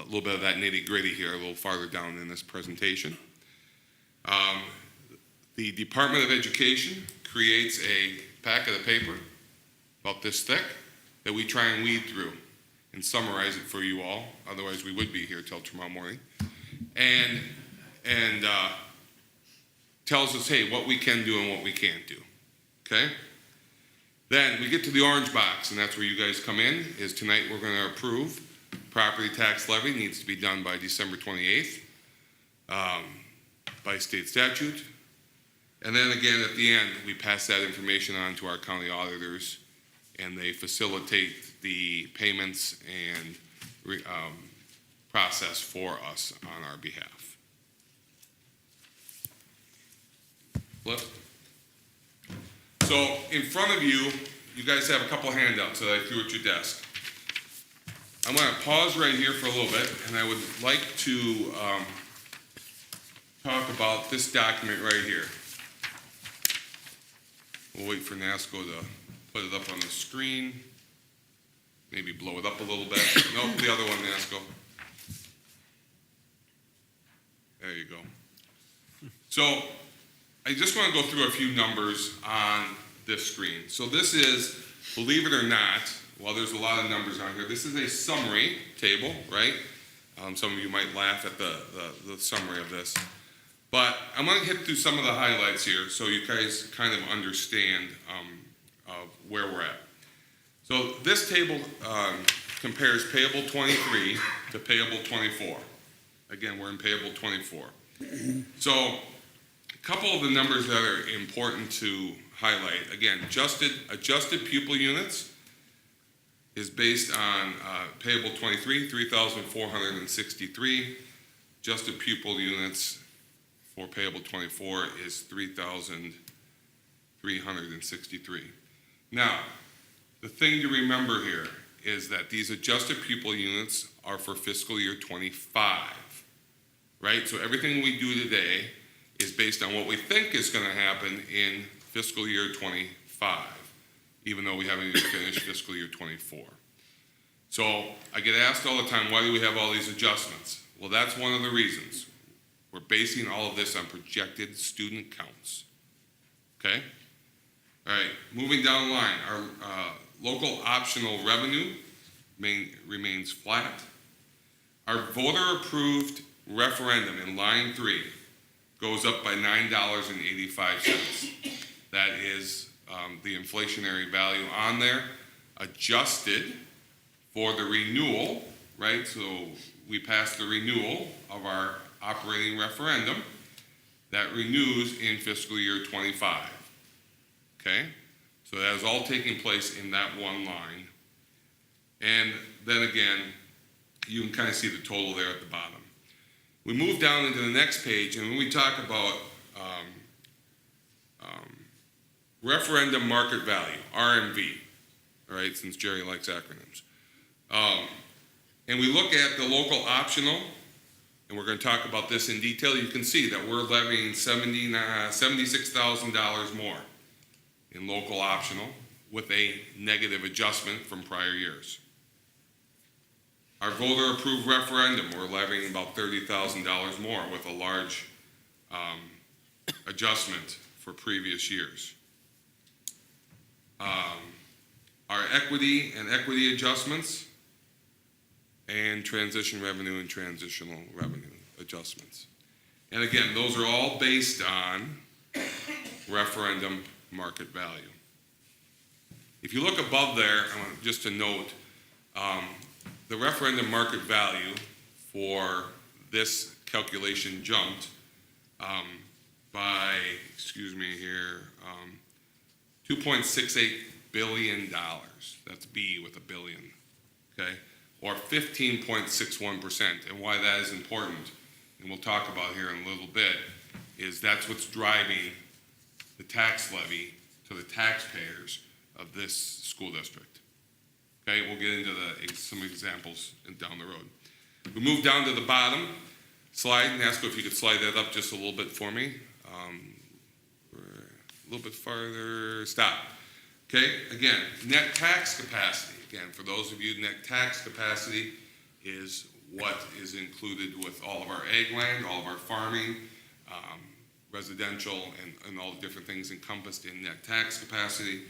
little bit of that nitty-gritty here a little farther down in this presentation. The Department of Education creates a packet of paper about this thick that we try and weed through and summarize it for you all. Otherwise, we would be here till tomorrow morning. And tells us, hey, what we can do and what we can't do. Okay? Then we get to the orange box, and that's where you guys come in, is tonight we're going to approve property tax levy. Needs to be done by December 28th. by state statute. And then again, at the end, we pass that information on to our county auditors, and they facilitate the payments and process for us on our behalf. Flip. So in front of you, you guys have a couple handouts that I threw at your desk. I'm going to pause right here for a little bit, and I would like to talk about this document right here. We'll wait for NASCO to put it up on the screen. Maybe blow it up a little bit. Nope, the other one, NASCO. There you go. So I just want to go through a few numbers on this screen. So this is, believe it or not, while there's a lot of numbers on here, this is a summary table, right? Some of you might laugh at the summary of this. But I'm going to hit through some of the highlights here so you guys kind of understand where we're at. So this table compares payable 23 to payable 24. Again, we're in payable 24. So a couple of the numbers that are important to highlight. Again, adjusted pupil units is based on payable 23, 3,463. Adjusted pupil units for payable 24 is 3,363. Now, the thing to remember here is that these adjusted pupil units are for fiscal year 25, right? So everything we do today is based on what we think is going to happen in fiscal year 25, even though we haven't even finished fiscal year 24. So I get asked all the time, why do we have all these adjustments? Well, that's one of the reasons. We're basing all of this on projected student counts. Okay? All right, moving down the line, our local optional revenue remains flat. Our voter-approved referendum in line 3 goes up by $9.85. That is the inflationary value on there, adjusted for the renewal, right? So we passed the renewal of our operating referendum that renews in fiscal year 25. Okay? So that is all taking place in that one line. And then again, you can kind of see the total there at the bottom. We move down into the next page, and when we talk about referendum market value, RMV, all right, since Jerry likes acronyms. And we look at the local optional, and we're going to talk about this in detail. You can see that we're levying $76,000 more in local optional with a negative adjustment from prior years. Our voter-approved referendum, we're levying about $30,000 more with a large adjustment for previous years. Our equity and equity adjustments and transition revenue and transitional revenue adjustments. And again, those are all based on referendum market value. If you look above there, I want just to note, the referendum market value for this calculation jumped by, $2.68 billion. That's B with a billion, okay? Or 15.61%. And why that is important, and we'll talk about here in a little bit, is that's what's driving the tax levy to the taxpayers of this school district. Okay, we'll get into some examples down the road. We move down to the bottom slide, and ask if you could slide that up just a little bit for me. A little bit farther, stop. Okay, again, net tax capacity. Again, for those of you, net tax capacity is what is included with all of our ag land, all of our farming, residential, and all the different things encompassed in net tax capacity,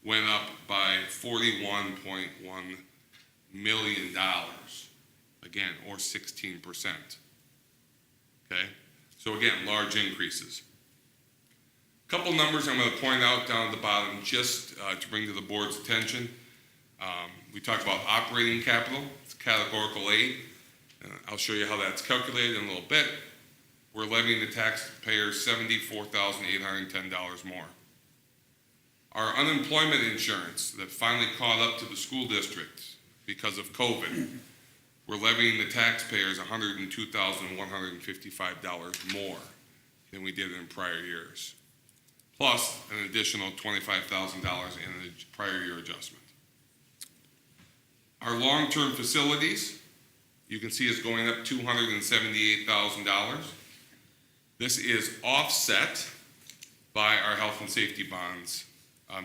went up by $41.1 million, again, or 16%. Okay, so again, large increases. A couple numbers I'm going to point out down at the bottom just to bring to the board's attention. We talked about operating capital. It's categorical aid. I'll show you how that's calculated in a little bit. we're levying the taxpayers $74,810 more. Our unemployment insurance that finally caught up to the school districts because of COVID, we're levying the taxpayers $102,155 more than we did in prior years, plus an additional $25,000 in the prior year adjustment. Our long-term facilities, you can see is going up $278,000. This is offset by our health and safety bonds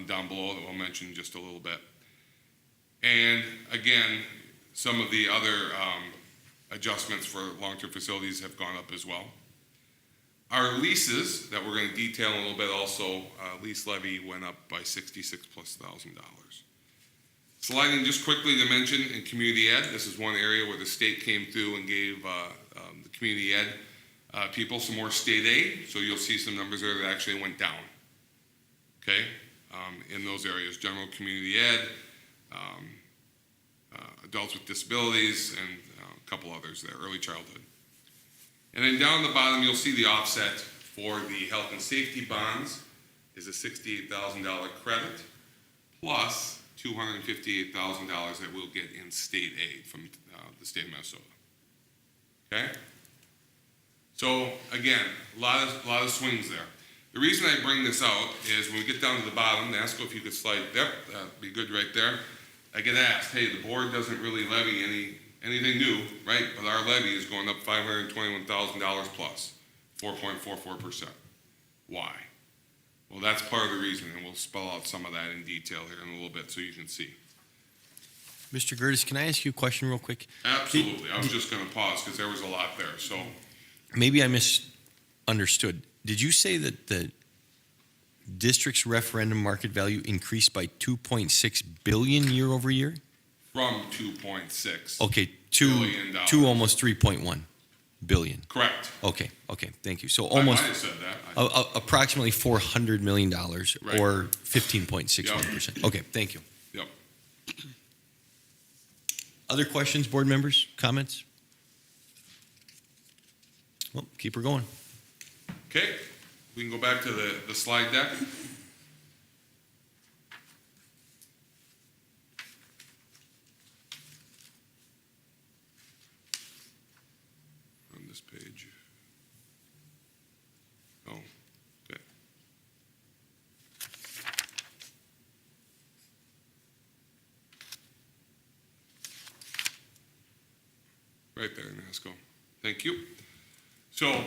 down below that we'll mention in just a little bit. And again, some of the other adjustments for long-term facilities have gone up as well. Our leases that we're going to detail in a little bit also, lease levy went up by $66,000+. Sliding just quickly to mention in community ed, this is one area where the state came through and gave the community ed people some more state aid. So you'll see some numbers there that actually went down. Okay, in those areas, general community ed, adults with disabilities, and a couple others there, early childhood. And then down the bottom, you'll see the offset for the health and safety bonds is a $68,000 credit plus $258,000 that we'll get in state aid from the state of Minnesota. Okay? So again, a lot of swings there. The reason I bring this out is when we get down to the bottom, Nasco, if you could slide, yep, that'd be good right there. I get asked, hey, the board doesn't really levy anything new, right? But our levy is going up $521,000 plus, 4.44%. Why? Well, that's part of the reason, and we'll spell out some of that in detail here in a little bit so you can see. Mr. Gertis, can I ask you a question real quick? Absolutely. I was just going to pause because there was a lot there. So Maybe I misunderstood. Did you say that the district's referendum market value increased by $2.6 billion year over year? from 2.6. Okay, billion to almost 3.1 billion. Correct. Okay, thank you. So I almost might have said that. approximately $400 million Right. or 15.61%. Okay, thank you. Yep. Other questions, board members, comments? Well, keep her going. Okay, we can go back to the slide deck. On this page. Oh, okay. Right there, Nasco. Thank you. So,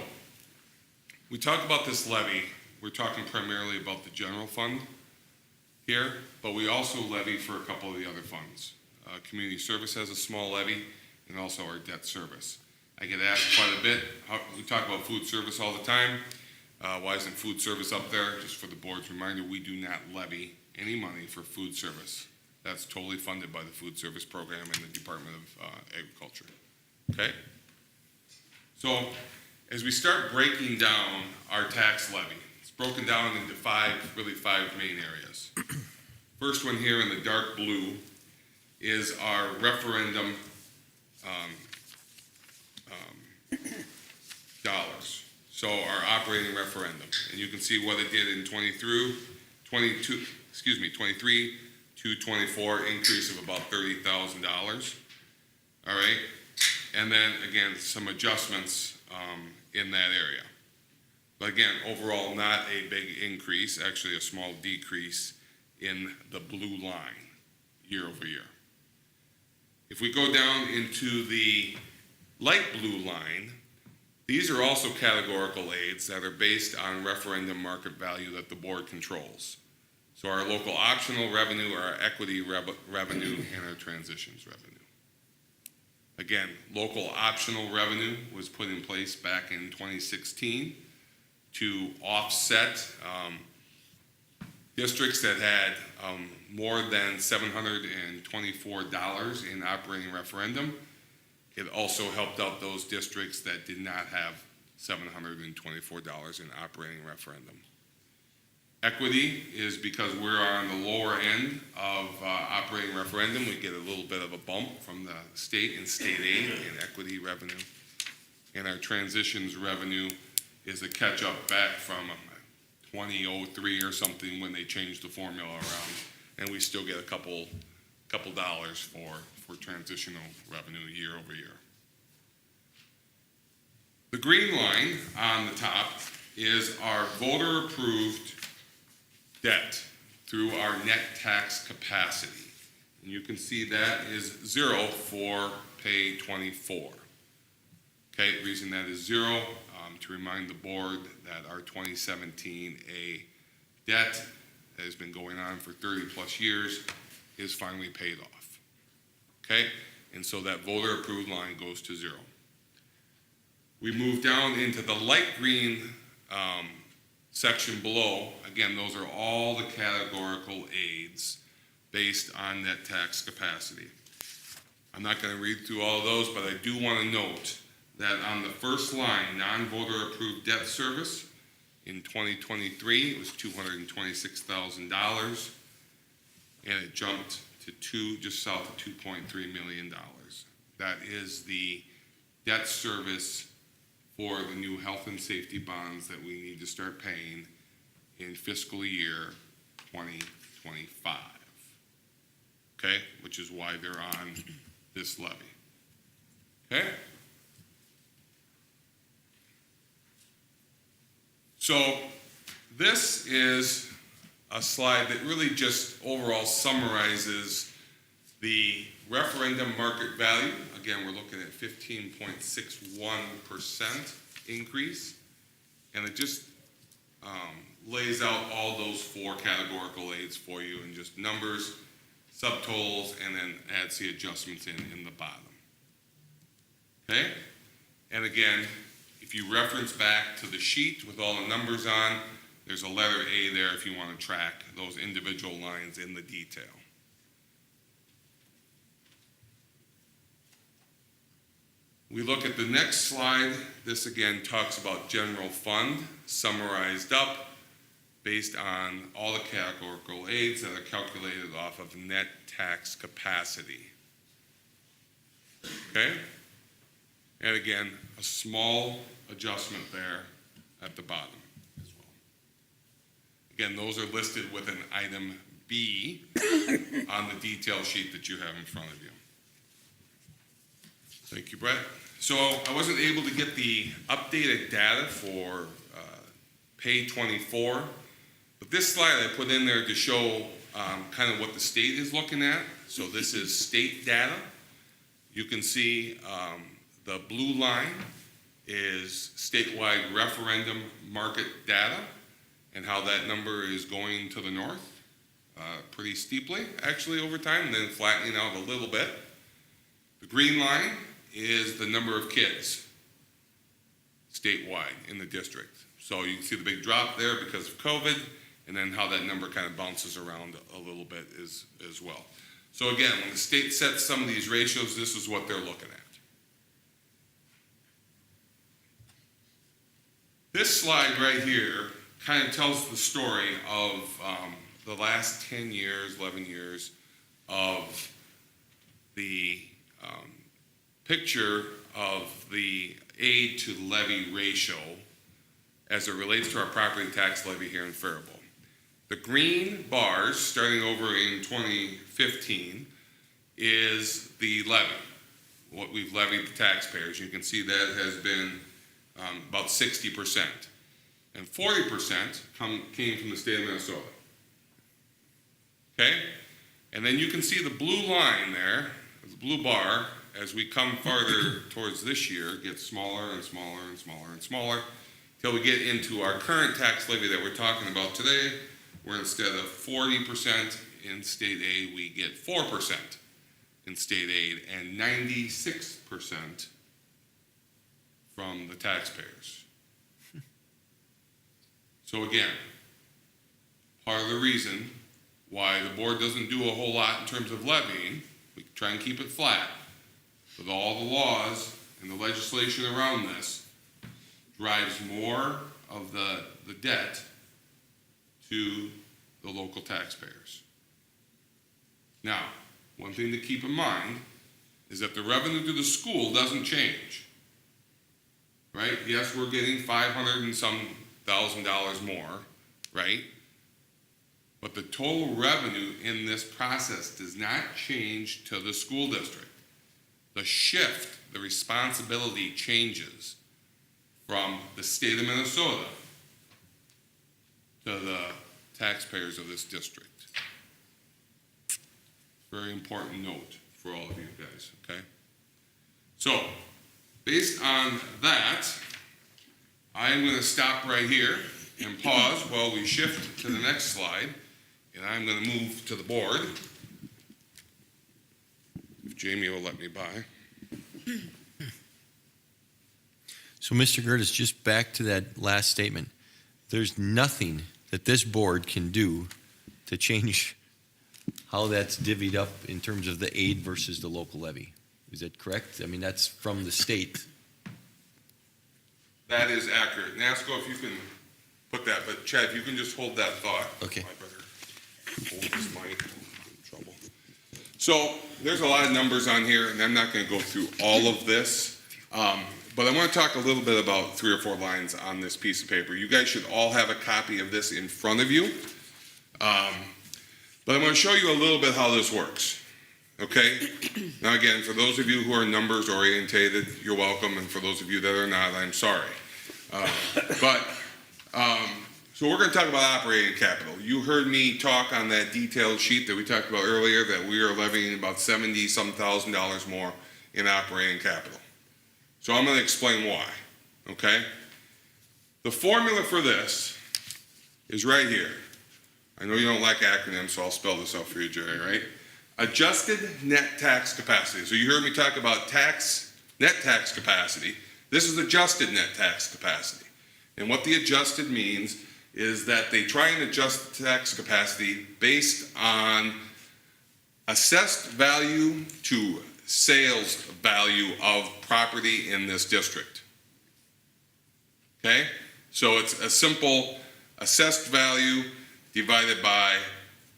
we talk about this levy, we're talking primarily about the general fund here, but we also levy for a couple of the other funds. Community service has a small levy, and also our debt service. I get asked quite a bit, we talk about food service all the time. Why isn't food service up there? Just for the board's reminder, we do not levy any money for food service. That's totally funded by the food service program in the Department of Agriculture. Okay? So, as we start breaking down our tax levy, it's broken down into five main areas. First one here in the dark blue is our referendum dollars. So our operating referendum. And you can see what it did in 23 to 24, increase of about $30,000. All right? And then, again, some adjustments in that area. But again, overall, not a big increase, actually a small decrease in the blue line year over year. If we go down into the light blue line, these are also categorical aids that are based on referendum market value that the board controls. So our local optional revenue, our equity revenue, and our transitions revenue. Again, local optional revenue was put in place back in 2016 to offset districts that had more than $724 in operating referendum. It also helped out those districts that did not have $724 in operating referendum. Equity is because we're on the lower end of operating referendum. We get a little bit of a bump from the state and state aid and equity revenue. And our transitions revenue is a catch-up back from 2003 or something when they changed the formula around, and we still get a couple dollars for transitional revenue year over year. The green line on the top is our voter-approved debt through our net tax capacity. And you can see that is 0 for pay 24. Okay, the reason that is 0, to remind the board that our 2017 A debt that has been going on for 30 plus years is finally paid off. Okay, and so that voter approved line goes to 0. We move down into the light green section below. Again, those are all the categorical aids based on net tax capacity. I'm not going to read through all of those, but I do want to note that on the first line, non-voter approved debt service, in 2023, it was $226,000, and it jumped to just south of $2.3 million. That is the debt service for the new health and safety bonds that we need to start paying in fiscal year 2025. Okay, which is why they're on this levy. Okay? So this is a slide that really just overall summarizes the referendum market value. Again, we're looking at 15.61% increase, and it just lays out all those 4 categorical aids for you in just numbers, subtotals, and then adds the adjustments in the bottom. Okay? And again, if you reference back to the sheet with all the numbers on, there's a letter A there if you want to track those individual lines in the detail. We look at the next slide. This again talks about general fund, summarized up based on all the categorical aids that are calculated off of net tax capacity. Okay? And again, a small adjustment there at the bottom as well. Again, those are listed with an item B on the detail sheet that you have in front of you. Thank you, Brett. So I wasn't able to get the updated data for pay 24, but this slide I put in there to show kind of what the state is looking at. So this is state data. You can see the blue line is statewide referendum market data and how that number is going to the north pretty steeply, actually, over time, and then flattening out a little bit. The green line is the number of kids statewide in the district. So you can see the big drop there because of COVID, and then how that number kind of bounces around a little bit as well. So again, when the state sets some of these ratios, this is what they're looking at. This slide right here kind of tells the story of the last 10 years, 11 years of the picture of the aid to levy ratio as it relates to our property tax levy here in Faribault. The green bars, starting over in 2015, is the levy, what we've levied the taxpayers. You can see that has been about 60%. And 40% came from the state of Minnesota. Okay? And then you can see the blue line there, the blue bar, as we come farther towards this year, gets smaller and smaller and smaller and smaller, till we get into our current tax levy that we're talking about today, where instead of 40% in state aid, we get 4% in state aid and 96% from the taxpayers. So again, part of the reason why the board doesn't do a whole lot in terms of levying, we try and keep it flat, but all the laws and the legislation around this drives more of the debt to the local taxpayers. Now, one thing to keep in mind is that the revenue to the school doesn't change. right? Yes, we're getting 500 and some $1,000 more, right? But the total revenue in this process does not change to the school district. The shift, the responsibility changes from the state of Minnesota to the taxpayers of this district. Very important note for all of you guys, okay? So, based on that, I'm going to stop right here and pause while we shift to the next slide, and I'm going to move to the board. If Jamie will let me by. So, Mr. Gertis, just back to that last statement. There's nothing that this board can do to change how that's divvied up in terms of the aid versus the local levy. Is that correct? I mean, that's from the state. That is accurate. NASCO, if you can put that, but Chad, if you can just hold that thought. Okay. I better hold this mic. I'm in trouble. So there's a lot of numbers on here, and I'm not going to go through all of this. But I want to talk a little bit about 3 or 4 lines on this piece of paper. You guys should all have a copy of this in front of you. But I'm going to show you a little bit how this works. Okay? Now again, for those of you who are numbers orientated, you're welcome. And for those of you that are not, I'm sorry. So we're going to talk about operating capital. You heard me talk on that detailed sheet that we talked about earlier that we are levying about $70-some thousand more in operating capital. So I'm going to explain why, okay? The formula for this is right here. I know you don't like acronyms, so I'll spell this out for you, Jerry, right? Adjusted net tax capacity. So you heard me talk about net tax capacity. This is adjusted net tax capacity. And what the adjusted means is that they try and adjust tax capacity based on assessed value to sales value of property in this district. Okay? So it's a simple assessed value divided by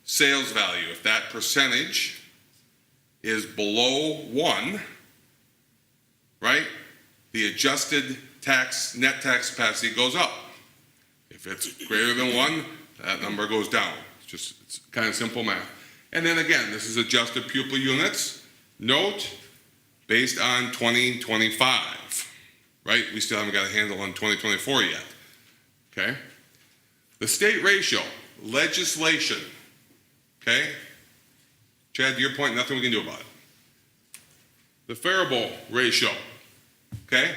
sales value. If that percentage is below 1, right, the adjusted net tax capacity goes up. If it's greater than 1, that number goes down. It's kind of simple math. And then again, this is adjusted pupil units. Note, based on 2025, right? We still haven't got a handle on 2024 yet, okay? The state ratio, legislation, okay? Chad, to your point, nothing we can do about it. The Faribault ratio, okay?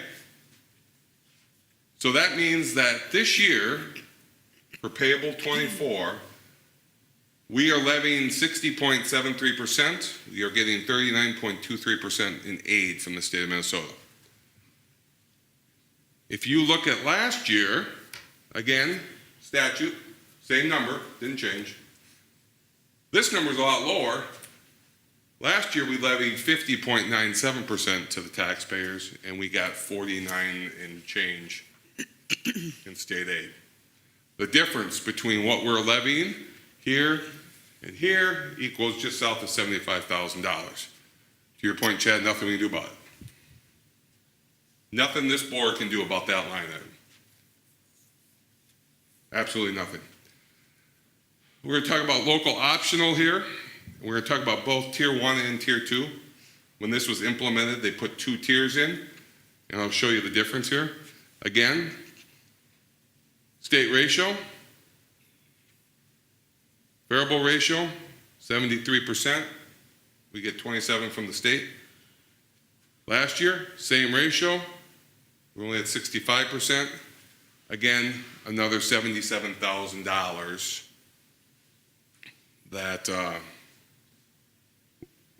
So that means that this year, for payable 24, we are levying 60.73%. We are getting 39.23% in aid from the state of Minnesota. If you look at last year, again, statute, same number, didn't change. This number is a lot lower. Last year we levied 50.97% to the taxpayers, and we got 49 and change in state aid. The difference between what we're levying here and here equals just south of $75,000. To your point, Chad, nothing we can do about it. Nothing this board can do about that line item. Absolutely nothing. We're going to talk about local optional here. We're going to talk about both Tier 1 and Tier 2. When this was implemented, they put 2 tiers in, and I'll show you the difference here. Again, state ratio, variable ratio, 73%. We get 27 from the state. Last year, same ratio. We only had 65%. Again, another $77,000 that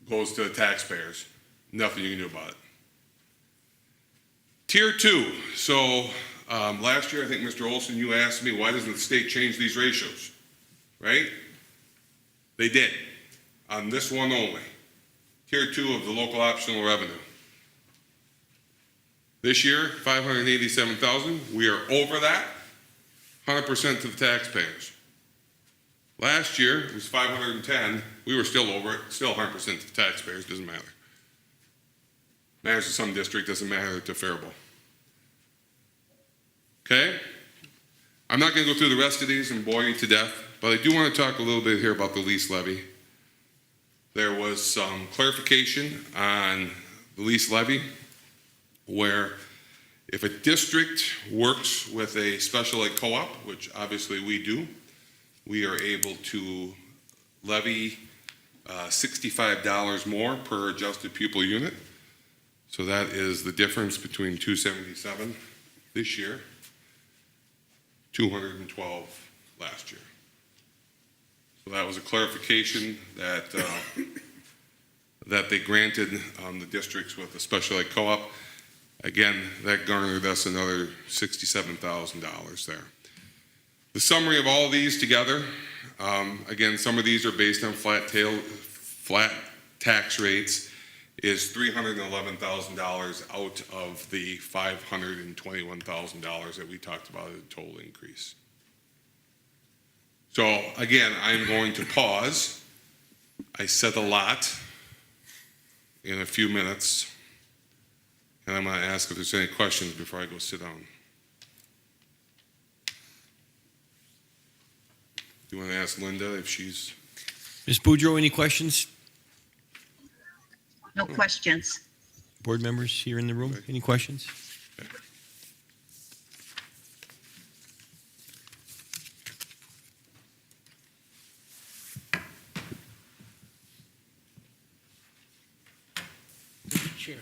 goes to the taxpayers. Nothing you can do about it. Tier 2. So last year, I think, Mr. Olson, you asked me, why doesn't the state change these ratios? Right? They did, on this one only. Tier 2 of the local optional revenue. This year, $587,000. We are over that, 100% to the taxpayers. Last year, it was $510,000. We were still over it, still 100% to the taxpayers, doesn't matter. Matters to some district, doesn't matter to Faribault. Okay? I'm not going to go through the rest of these and bore you to death, but I do want to talk a little bit here about the lease levy. There was some clarification on the lease levy where if a district works with a special ed co-op, which obviously we do, we are able to levy $65 more per adjusted pupil unit. So that is the difference between $277 this year, $212 last year. So that was a clarification that that they granted the districts with a special ed co-op. Again, that garnered us another $67,000 there. The summary of all these together, again, some of these are based on flat tax rates, is $311,000 out of the $521,000 that we talked about as a total increase. So again, I'm going to pause. I said a lot in a few minutes, and I'm going to ask if there's any questions before I go sit down. Do you want to ask Linda if she's... Ms. Boudreau, any questions? No questions. Board members here in the room, any questions? Chair.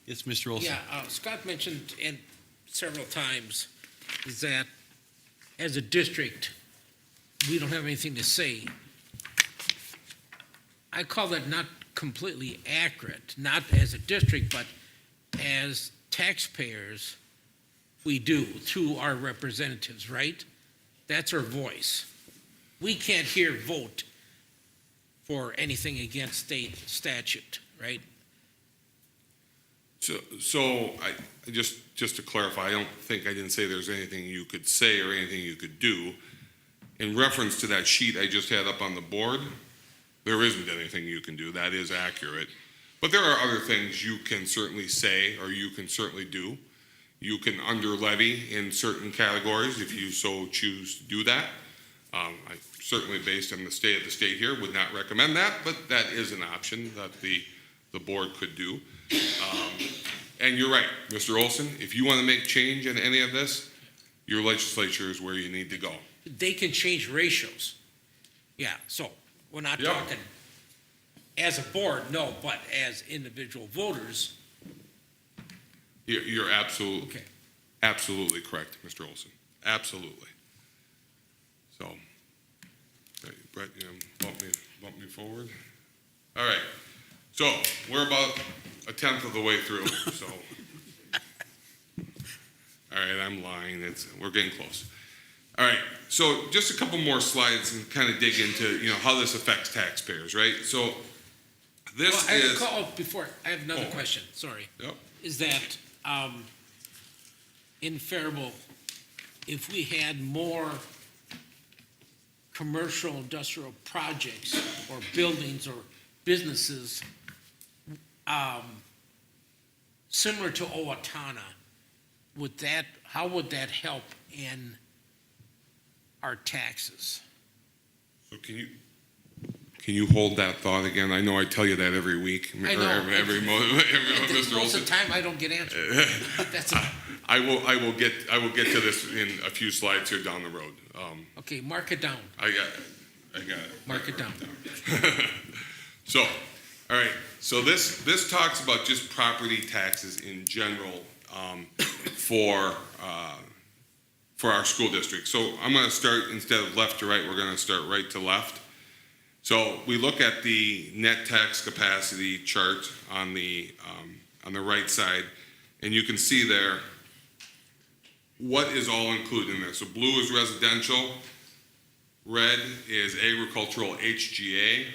Yes, Mr. Olson. Yeah, Scott mentioned and several times is that as a district, we don't have anything to say. I call that not completely accurate, not as a district, but as taxpayers, we do through our representatives, right? That's our voice. We can't here vote for anything against state statute, right? So I just to clarify, I don't think I didn't say there's anything you could say or anything you could do. In reference to that sheet I just had up on the board, there isn't anything you can do. That is accurate. But there are other things you can certainly say or you can certainly do. You can under levy in certain categories if you so choose to do that. I certainly, based on the state of the state here, would not recommend that, but that is an option that the board could do. And you're right, Mr. Olson, if you want to make change in any of this, your legislature is where you need to go. They can change ratios. Yeah, so we're not talking as a board, no, but as individual voters. You're absolutely correct, Mr. Olson. Absolutely. So, Brett, you know, bump me forward. All right. So we're about a tenth of the way through. So, all right, I'm lying. We're getting close. All right. So just a couple more slides and kind of dig into how this affects taxpayers, right? So this is. Before I have another question. Sorry. Yep. Is that in Faribault, if we had more commercial industrial projects or buildings or businesses similar to Owatonna, how would that help in our taxes? So can you hold that thought again? I know I tell you that every week. I know. Every Mr. Most Olson. of the time I don't get answered. That's it. I will get to this in a few slides here down the road. Okay, mark it down. I got it. Mark it down. So, all right. So this talks about just property taxes in general for our school district. So I'm going to start, instead of left to right, we're going to start right to left. So we look at the net tax capacity chart on the right side, and you can see there what is all included in there. So blue is residential, red is agricultural HGA.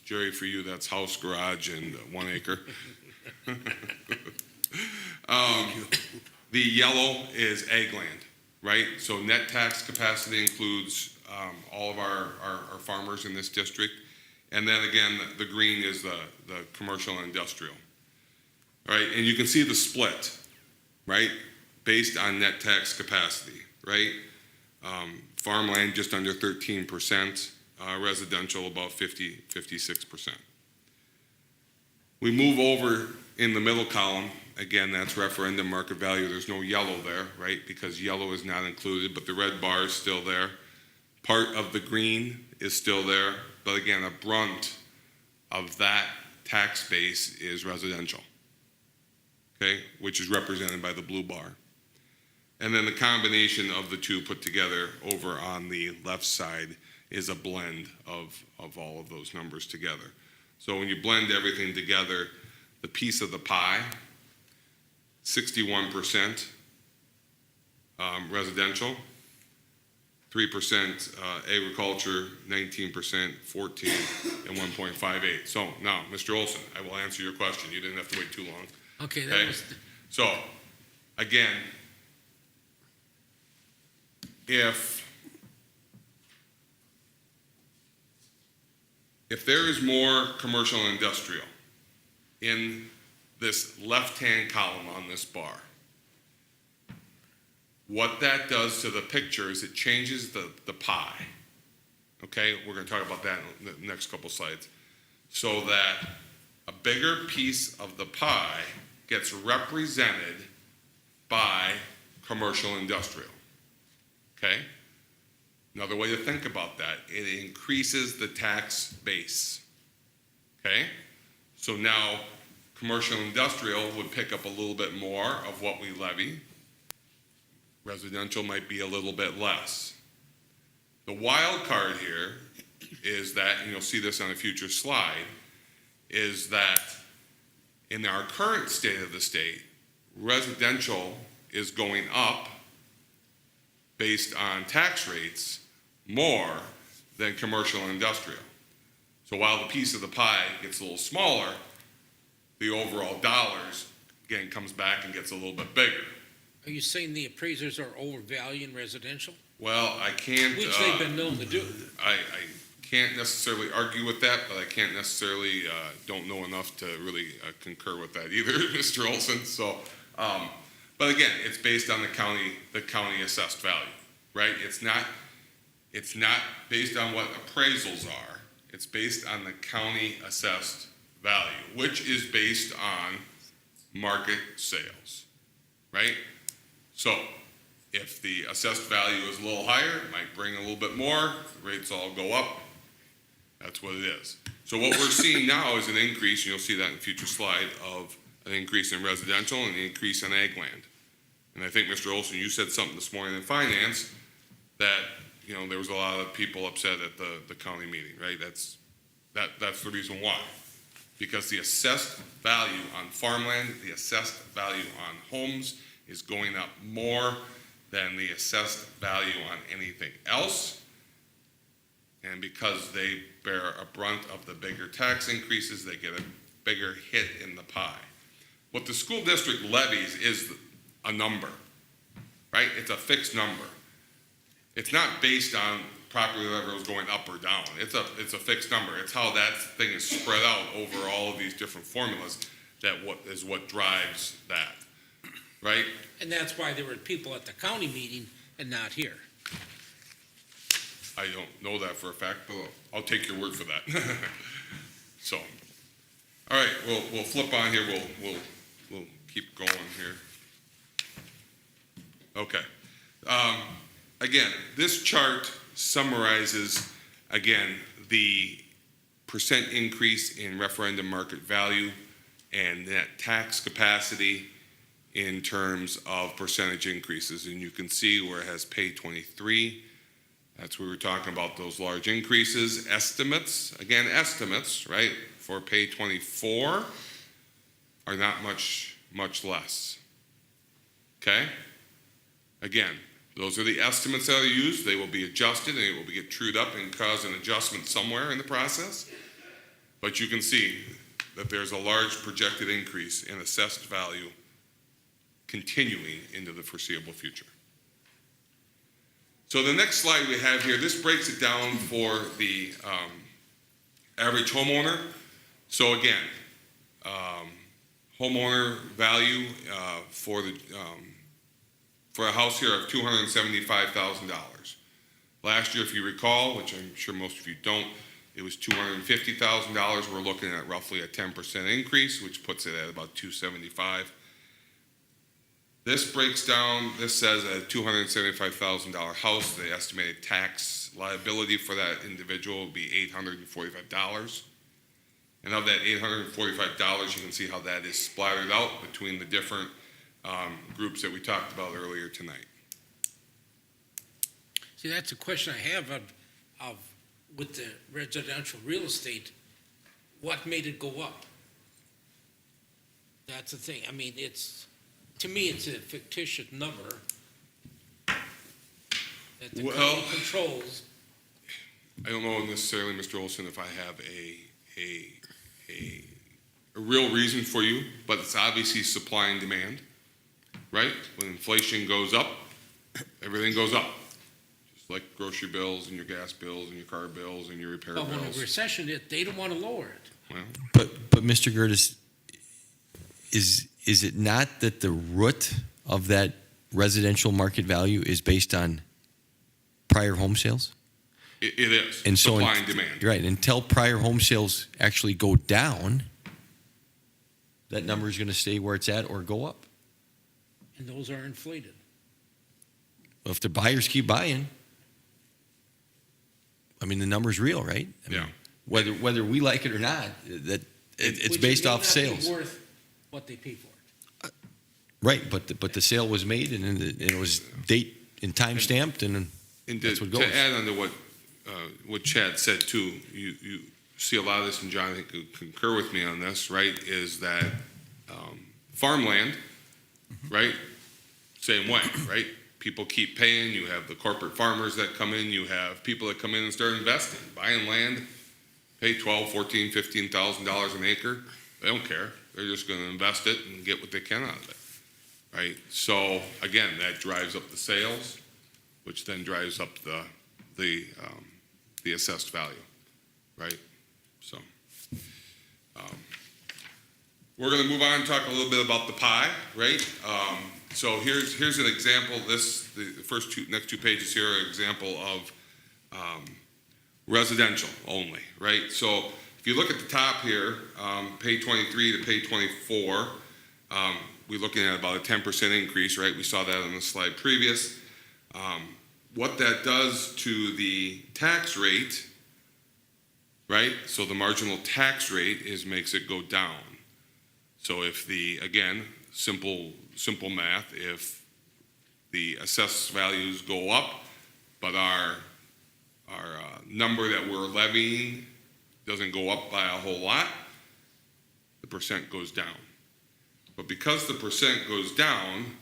Jerry, for you, that's house, garage, and 1 acre. The yellow is ag land, right? So net tax capacity includes all of our farmers in this district. And then again, the green is the commercial and industrial. All right, and you can see the split, right? based on net tax capacity, right? Farmland just under 13%, residential about 56%. We move over in the middle column. Again, that's referendum market value. There's no yellow there, right? Because yellow is not included, but the red bar is still there. Part of the green is still there, but again, a brunt of that tax base is residential, okay, which is represented by the blue bar. And then the combination of the two put together over on the left side is a blend of all of those numbers together. So when you blend everything together, the piece of the pie, 61% residential, 3% agriculture, 19%, 14, and 1.58. So now, Mr. Olson, I will answer your question. You didn't have to wait too long. Okay, Okay? So, again, if there is more commercial and industrial in this left-hand column on this bar, what that does to the picture is it changes the pie. Okay, we're going to talk about that in the next couple slides. So that a bigger piece of the pie gets represented by commercial industrial. Okay? Another way to think about that, it increases the tax base. Okay? So now commercial industrial would pick up a little bit more of what we levy. Residential might be a little bit less. The wild card here is that, and you'll see this on a future slide, is that in our current state of the state, residential is going up based on tax rates more than commercial and industrial. So while the piece of the pie gets a little smaller, the overall dollars, again, comes back and gets a little bit bigger. Are you saying the appraisers are overvaluing residential? Well, I can't. Which they've been known to do. I can't necessarily argue with that, but I can't necessarily, don't know enough to really concur with that either, Mr. Olson. So, but again, it's based on the county assessed value, right? It's not based on what appraisals are. It's based on the county assessed value, which is based on market sales, right? So if the assessed value is a little higher, it might bring a little bit more, the rates all go up. That's what it is. So what we're seeing now is an increase, and you'll see that in a future slide, of an increase in residential and an increase in ag land. And I think, Mr. Olson, you said something this morning in finance that, you know, there was a lot of people upset at the county meeting, right? That's the reason why. Because the assessed value on farmland, the assessed value on homes is going up more than the assessed value on anything else. And because they bear a brunt of the bigger tax increases, they get a bigger hit in the pie. What the school district levies is a number, right? It's a fixed number. It's not based on property levels going up or down. It's a fixed number. It's how that thing is spread out over all of these different formulas what drives that, right? And that's why there were people at the county meeting and not here. I don't know that for a fact, but I'll take your word for that. So, all right, we'll flip on here. We'll keep going here. Okay. Again, this chart summarizes, again, the percent increase in referendum market value and net tax capacity in terms of percentage increases. And you can see where it has pay 23. That's where we're talking about those large increases. Estimates, again, estimates, right, for pay 24 are not much less. Okay? Again, those are the estimates that are used. They will be adjusted and they will get trued up and cause an adjustment somewhere in the process. But you can see that there's a large projected increase in assessed value continuing into the foreseeable future. So the next slide we have here, this breaks it down for the average homeowner. So again, homeowner value for the for a house here of $275,000. Last year, if you recall, which I'm sure most of you don't, it was $250,000. We're looking at roughly a 10% increase, which puts it at about $275,000. This breaks down, this says a $275,000 house, the estimated tax liability for that individual will be $845. And of that $845, you can see how that is splattered out between the different groups that we talked about earlier tonight. See, that's a question I have of with the residential real estate, what made it go up? That's the thing. I mean, to me, it's a fictitious number that the county controls. I don't know necessarily, Mr. Olson, if I have a real reason for you, but it's obviously supply and demand, right? When inflation goes up, everything goes up. Just like grocery bills and your gas bills and your car bills and your repair But bills. when a recession hit, they don't want to lower it. Well, But Mr. Gertis, is it not that the root of that residential market value is based on prior home sales? it is, And so, supply and demand. right, until prior home sales actually go down, that number is going to stay where it's at or go up. And those are inflated. If the buyers keep buying, I mean, the number's real, right? I mean, Yeah. Whether we like it or not, it's Which based may off not be sales. worth what they pay for it. Right, but the sale was made and it was date and time stamped and And that's what goes. to add on to what Chad said too, you see a lot of this, and John, I think could concur with me on this, right, is that farmland, right, same way, right? People keep paying, you have the corporate farmers that come in, you have people that come in and start investing, buying land, pay $12,000, $14,000, $15,000 an acre, they don't care, they're just gonna invest it and get what they can out of it, right? So, again, that drives up the sales, which then drives up the assessed value, right? So, we're going to move on and talk a little bit about the pie, right? So here's an example. The next two pages here are an example of residential only, right? So if you look at the top here, page 23 to page 24, we're looking at about a 10% increase, right? We saw that on the slide previous. What that does to the tax rate, right? So the marginal tax rate makes it go down. So if again, simple math, if the assessed values go up, but our number that we're levying doesn't go up by a whole lot, the percent goes down. But because the percent goes down,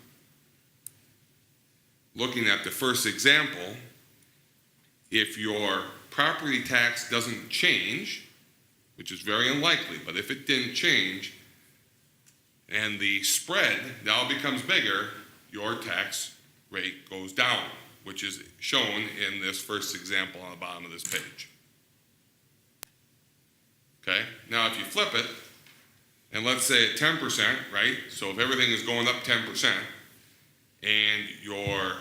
looking at the first example, if your property tax doesn't change, which is very unlikely, but if it didn't change, and the spread now becomes bigger, your tax rate goes down, which is shown in this first example on the bottom of this page. Okay, now if you flip it, and let's say at 10%, right? So if everything is going up 10%, and your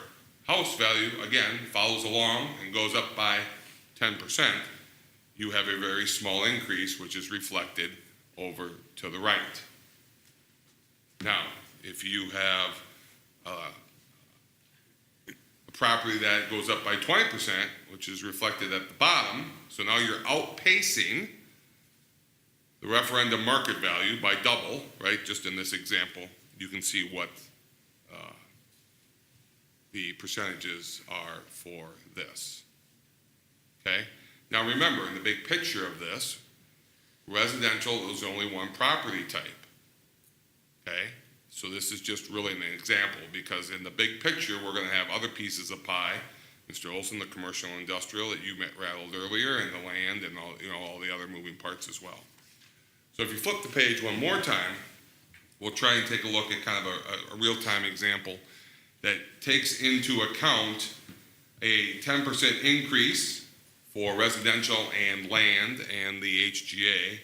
house value, again, follows along and goes up by 10%, you have a very small increase, which is reflected over to the right. Now, if you have a property that goes up by 20%, which is reflected at the bottom, so now you're outpacing the referendum market value by double, right? Just in this example, you can see what the percentages are for this. Okay? Now remember, in the big picture of this, residential is only one property type. Okay? So this is just really an example, because in the big picture, we're going to have other pieces of pie. Mr. Olson, the commercial and industrial that you rattled earlier, and the land and all the other moving parts as well. So if you flip the page one more time, we'll try and take a look at kind of a real-time example that takes into account a 10% increase for residential and land and the HGA,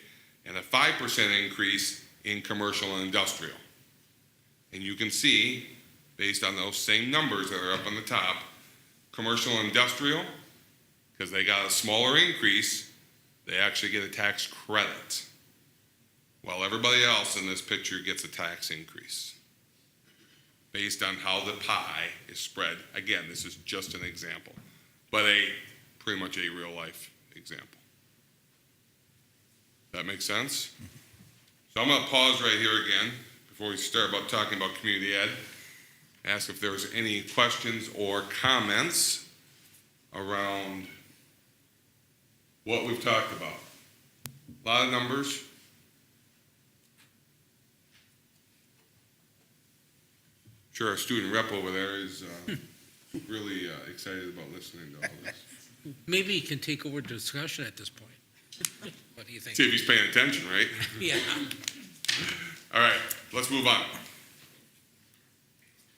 and a 5% increase in commercial and industrial. And you can see based on those same numbers that are up on the top. Commercial and industrial, because they got a smaller increase, they actually get a tax credit, while everybody else in this picture gets a tax increase, based on how the pie is spread. Again, this is just an example, but pretty much a real-life example. That makes sense? So I'm going to pause right here again before we start talking about community ed. Ask if there's any questions or comments around what we've talked about. A lot of numbers. Sure, our student rep over there is really excited about listening to all this. Maybe you can take over the discussion at this point. What do you think? See if he's paying attention, right? Yeah. All right, let's move on.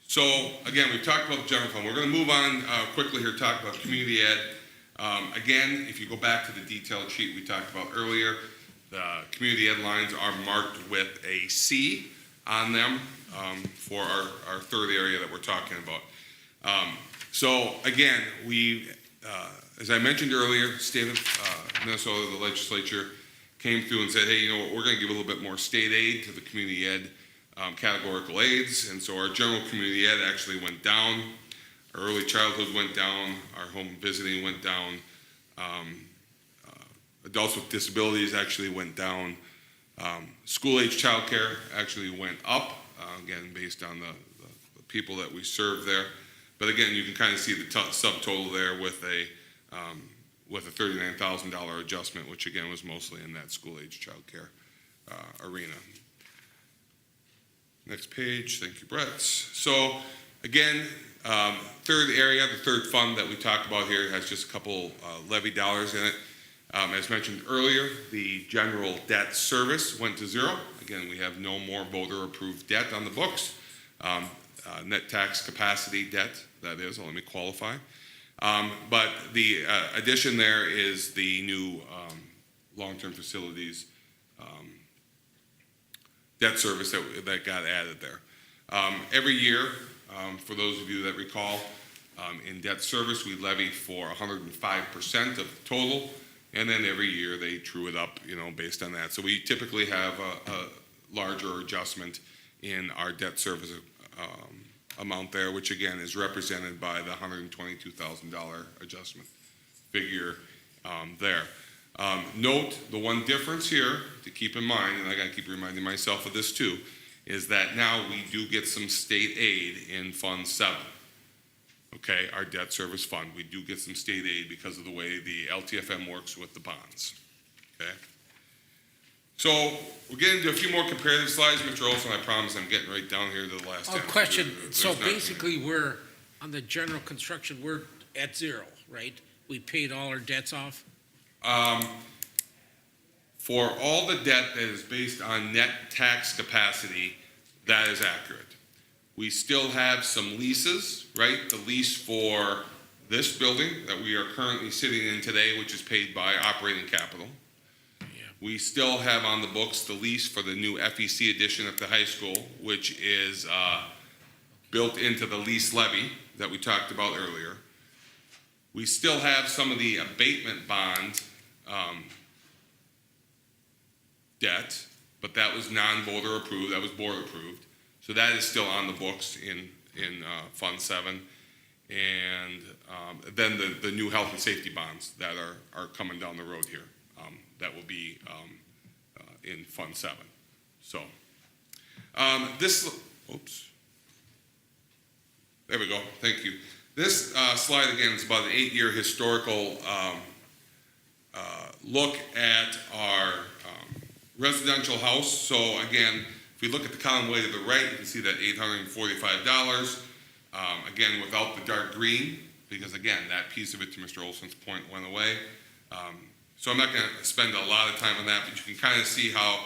So, again, we've talked about the general fund. We're going to move on quickly here, talk about community ed. Again, if you go back to the detailed sheet we talked about earlier, the community ed lines are marked with a C on them for our third area that we're talking about. So, again, as I mentioned earlier, state of Minnesota, the legislature came through and said, hey, you know what, we're going to give a little bit more state aid to the community ed categorical aids, and so our general community ed actually went down. Our early childhood went down, our home visiting went down, adults with disabilities actually went down, school-age childcare actually went up, again, based on the people that we serve there. But again, you can kind of see the subtotal there with a $39,000 adjustment, which again was mostly in that school-age childcare arena. Next page, thank you, Brett. So again, third area, the third fund that we talked about here has just a couple levy dollars in it. As mentioned earlier, the general debt service went to zero. Again, we have no more voter-approved debt on the books. Net tax capacity debt, that is, let me qualify. But the addition there is the new long-term facilities debt service that got added there. Every year, for those of you that recall, in debt service, we levy for 105% of the total, and then every year they true it up, based on that. So we typically have a larger adjustment in our debt service amount there, which again is represented by the $122,000 adjustment figure there. Note the one difference here to keep in mind, and I got to keep reminding myself of this too, is that now we do get some state aid in Fund 7. Okay, our debt service fund, we do get some state aid because of the way the LTFM works with the bonds. Okay, so we're getting into a few more comparative slides, Mr. Olson. I promise I'm getting right down here to the last. Question. So basically, we're on the general construction. We're at zero, right? We paid all our debts off. For all the debt that is based on net tax capacity, that is accurate. We still have some leases, right? The lease for this building that we are currently sitting in today, which is paid by operating capital. Yeah. We still have on the books the lease for the new FEC addition at the high school, which is built into the lease levy that we talked about earlier. We still have some of the abatement bond debt, but that was non-voter approved, that was board approved. So that is still on the books in Fund 7. And then the new health and safety bonds that are coming down the road here, that will be in Fund 7. So oops. There we go, thank you. This slide again is about an 8-year historical look at our residential house. So again, if we look at the column way to the right, you can see that $845. Again, without the dark green, because again, that piece of it, to Mr. Olson's point, went away. So I'm not going to spend a lot of time on that, but you can kind of see how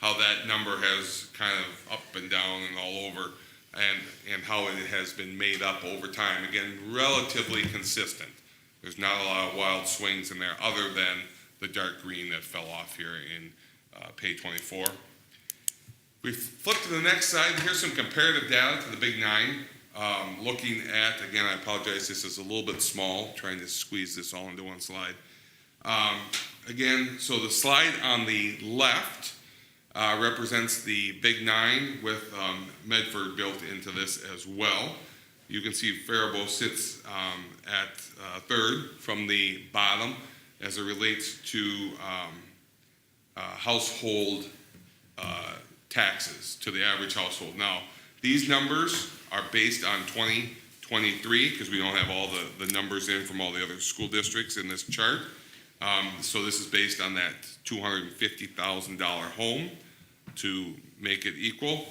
that number has kind of up and down and all over, and how it has been made up over time. Again, relatively consistent. There's not a lot of wild swings in there other than the dark green that fell off here in page 24. We flip to the next slide. Here's some comparative data to the Big 9. looking at, again, I apologize, this is a little bit small, trying to squeeze this all into one slide. Again, so the slide on the left represents the Big Nine with Medford built into this as well. You can see Faribault sits at third from the bottom as it relates to household taxes to the average household. Now, these numbers are based on 2023 because we don't have all the numbers in from all the other school districts in this chart. So this is based on that $250,000 home to make it equal.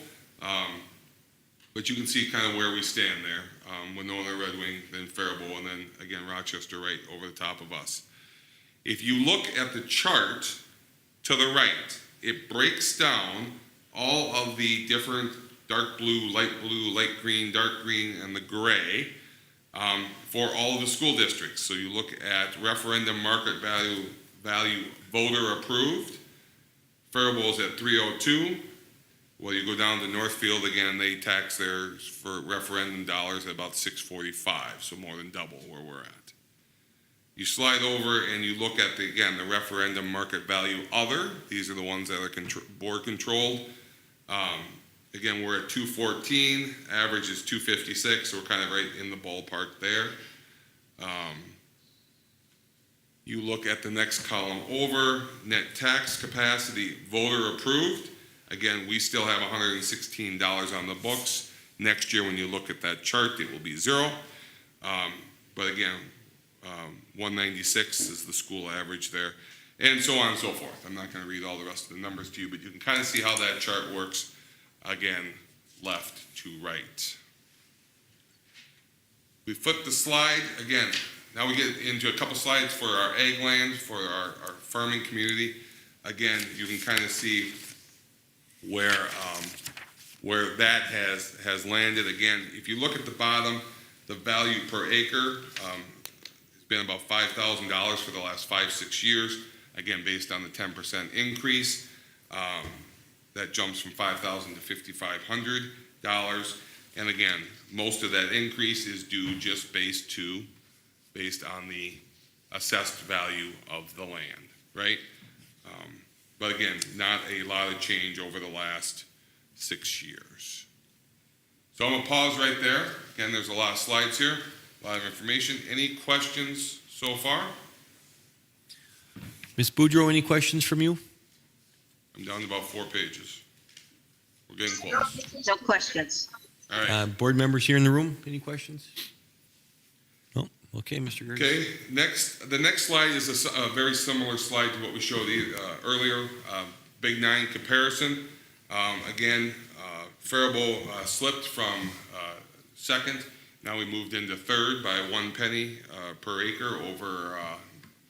But you can see kind of where we stand there. Winona, Red Wing, then Faribault, and then again Rochester right over the top of us. If you look at the chart to the right, it breaks down all of the different dark blue, light green, dark green, and the gray for all of the school districts. So you look at referendum market value voter approved. Faribault's at 302. Well, you go down to Northfield again, they tax theirs for referendum dollars at about 645, so more than double where we're at. You slide over and you look at the referendum market value other. These are the ones that are board controlled. Again, we're at 214, average is 256, so we're kind of right in the ballpark there. You look at the next column over, net tax capacity, voter approved. Again, we still have $116 on the books. Next year, when you look at that chart, it will be zero. But again, 196 is the school average there, and so on and so forth. I'm not going to read all the rest of the numbers to you, but you can kind of see how that chart works, again, left to right. We flip the slide, again, now we get into a couple slides for our ag land, for our farming community. Again, you can kind of see where that has landed. Again, if you look at the bottom, the value per acre has been about $5,000 for the last 5-6 years. Again, based on the 10% increase, that jumps from $5,000 to $5,500. And again, most of that increase is due just based on the assessed value of the land, right? But again, not a lot of change over the last 6 years. So I'm gonna pause right there. Again, there's a lot of slides here, a lot of information. Any questions so far? Ms. Boudreau, any questions from you? I'm down to about 4 pages. We're getting close. No questions. All right. Board members here in the room, any questions? No? Okay, Mr. Gertz. Okay, the next slide is a very similar slide to what we showed earlier, Big Nine comparison. Again, Faribault slipped from second. Now we moved into third by 1 penny per acre over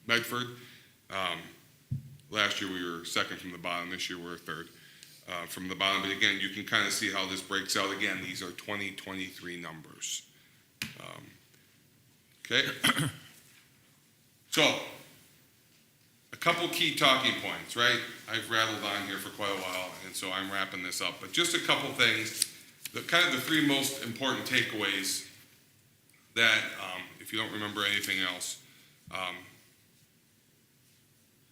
Medford. Last year we were second from the bottom. This year we're third from the bottom. But again, you can kind of see how this breaks out. Again, these are 2023 numbers. Okay. So, a couple key talking points, right? I've rattled on here for quite a while, and so I'm wrapping this up. But just a couple things, the 3 most important takeaways that, if you don't remember anything else,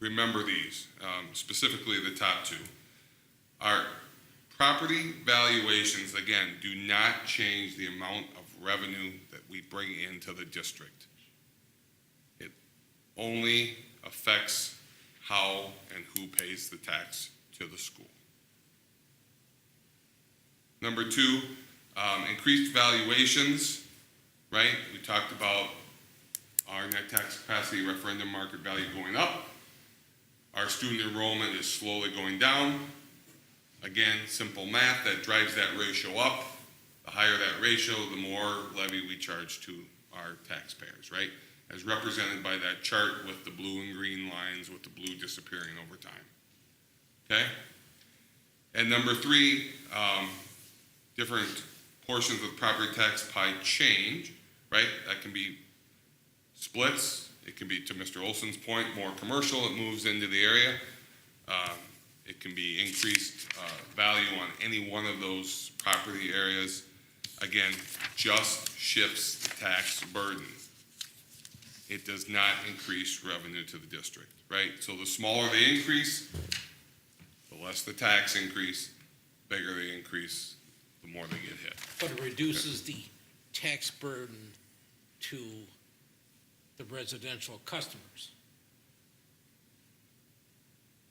remember these, specifically the top 2. Our property valuations, again, do not change the amount of revenue that we bring into the district. It only affects how and who pays the tax to the school. Number 2, increased valuations, right? We talked about our net tax capacity referendum market value going up. Our student enrollment is slowly going down. Again, simple math, that drives that ratio up. The higher that ratio, the more levy we charge to our taxpayers, right? As represented by that chart with the blue and green lines, with the blue disappearing over time. Okay? And number 3, different portions of the property tax pie change, right? That can be splits. It can be, to Mr. Olson's point, more commercial. It moves into the area. It can be increased value on any one of those property areas. again, just shifts the tax burden. It does not increase revenue to the district, right? So the smaller the increase, the less the tax increase, bigger the increase, the more they get hit. But it reduces the tax burden to the residential customers.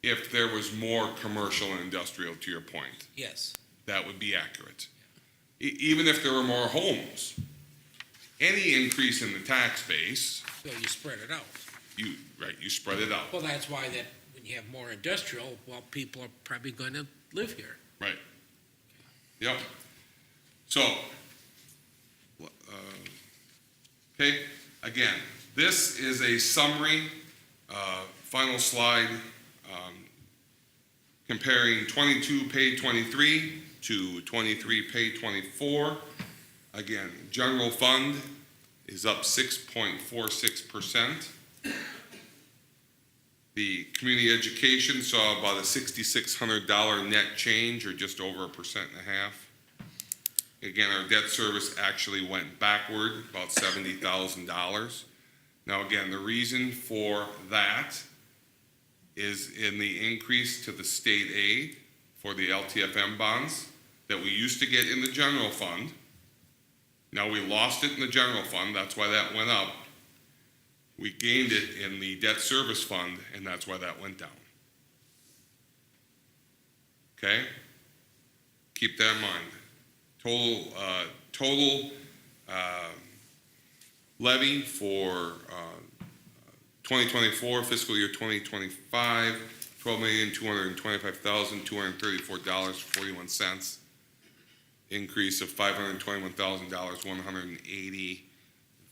If there was more commercial and industrial, to your point, Yes. that would be accurate. Even if there were more homes, any increase in the tax base, So you spread it out. you spread it out. Well, that's why that when you have more industrial, well, people are probably going to live here. Right. Yep. So, okay, again, this is a summary, final slide, comparing 22 pay 23 to 23 pay 24. Again, general fund is up 6.46%. The community education saw about a $6,600 net change, or just over 1.5%. Again, our debt service actually went backward about $70,000. Now, again, the reason for that is in the increase to the state aid for the LTFM bonds that we used to get in the general fund. Now we lost it in the general fund, that's why that went up. We gained it in the debt service fund, and that's why that went down. Okay? Keep that in mind. Total levy for 2024, fiscal year 2025, $12,225,234.41. Increase of $521,000,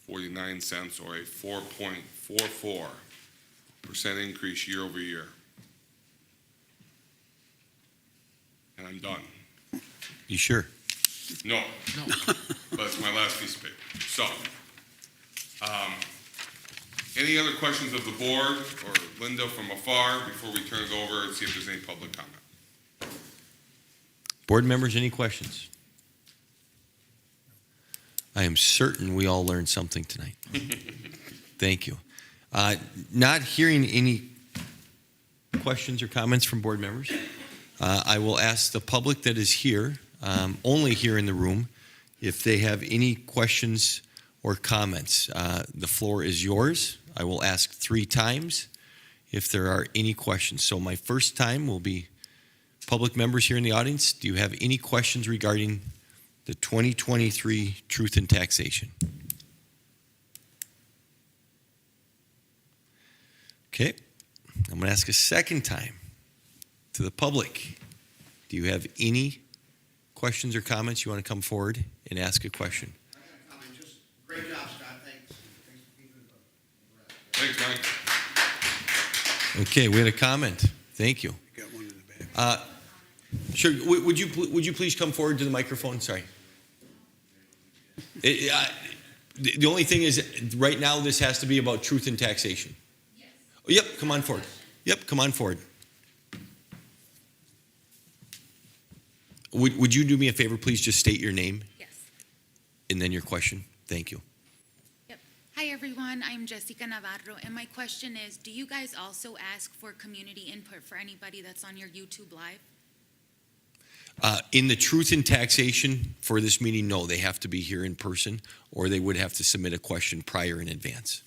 180.49 cents, or a 4.44% increase year over year. And I'm done. You sure? No. But it's my last piece of paper. So, any other questions of the board or Linda from afar before we turn it over and see if there's any public comment? Board members, any questions? I am certain we all learned something tonight. Thank you. Not hearing any questions or comments from board members, I will ask the public that is here, only here in the room, if they have any questions or comments. The floor is yours. I will ask 3 times if there are any questions. So my first time will be public members here in the audience. Do you have any questions regarding the 2023 Truth in Taxation? Okay. I'm going to ask a second time to the public. Do you have any questions or comments? You want to come forward and ask a question? Great job, Scott. Thanks. Thanks, Mike. Okay, we had a comment. Thank you. Got one in the back. Sure. Would you please come forward to the microphone? Sorry. The only thing is, right now, this has to be about truth in taxation. Yes. Yep, come on forward. Yep, come on forward. Would you do me a favor, please? Just state your name. Yes. And then your question. Thank you. Yep. Hi, everyone. I'm Jessica Navarro, and my question is, do you guys also ask for community input for anybody that's on your YouTube Live? In the truth in taxation for this meeting, no, they have to be here in person, or they would have to submit a question prior in advance.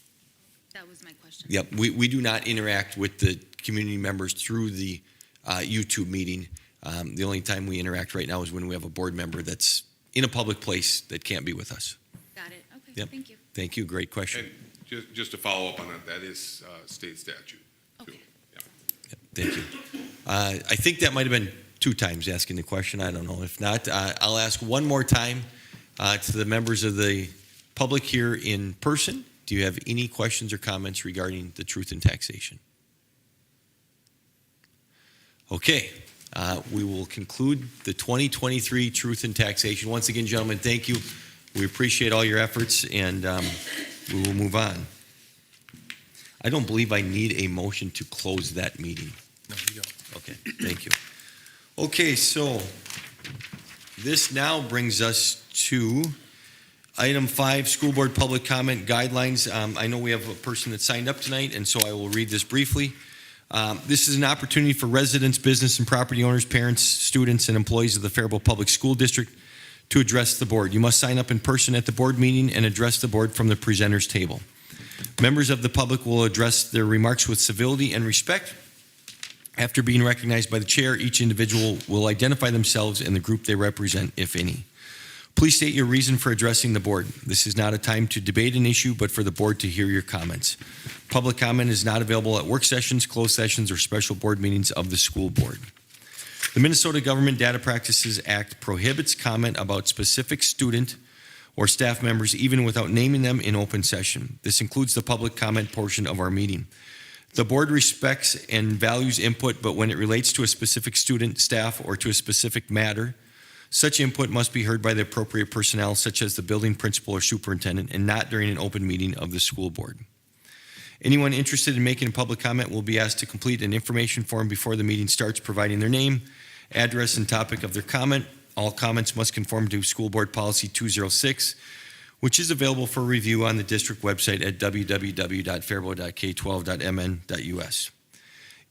That was my question. Yep, we do not interact with the community members through the YouTube meeting. The only time we interact right now is when we have a board member that's in a public place that can't be with us. Got it. Okay. Yep. Thank you. Thank you. Great question. And just to follow up on that, that is state statute. Too. Okay. Yeah. Yep, thank you. I think that might have been 2 times asking the question. I don't know. If not, I'll ask one more time to the members of the public here in person. Do you have any questions or comments regarding the truth in taxation? Okay. We will conclude the 2023 Truth in Taxation. Once again, gentlemen, thank you. We appreciate all your efforts, and we will move on. I don't believe I need a motion to close that meeting. No, you don't. Okay, thank you. Okay, so this now brings us to item 5, school board public comment guidelines. I know we have a person that signed up tonight, and so I will read this briefly. This is an opportunity for residents, business and property owners, parents, students, and employees of the Faribault Public School District to address the board. You must sign up in person at the board meeting and address the board from the presenter's table. Members of the public will address their remarks with civility and respect. After being recognized by the chair, each individual will identify themselves and the group they represent, if any. Please state your reason for addressing the board. This is not a time to debate an issue, but for the board to hear your comments. Public comment is not available at work sessions, closed sessions, or special board meetings of the school board. The Minnesota Government Data Practices Act prohibits comment about specific student or staff members even without naming them in open session. This includes the public comment portion of our meeting. The board respects and values input, but when it relates to a specific student, staff, or to a specific matter, such input must be heard by the appropriate personnel, such as the building principal or superintendent, and not during an open meeting of the school board. Anyone interested in making a public comment will be asked to complete an information form before the meeting starts, providing their name, address, and topic of their comment. All comments must conform to School Board Policy 206, which is available for review on the district website at www.faribault.k12.mn.us.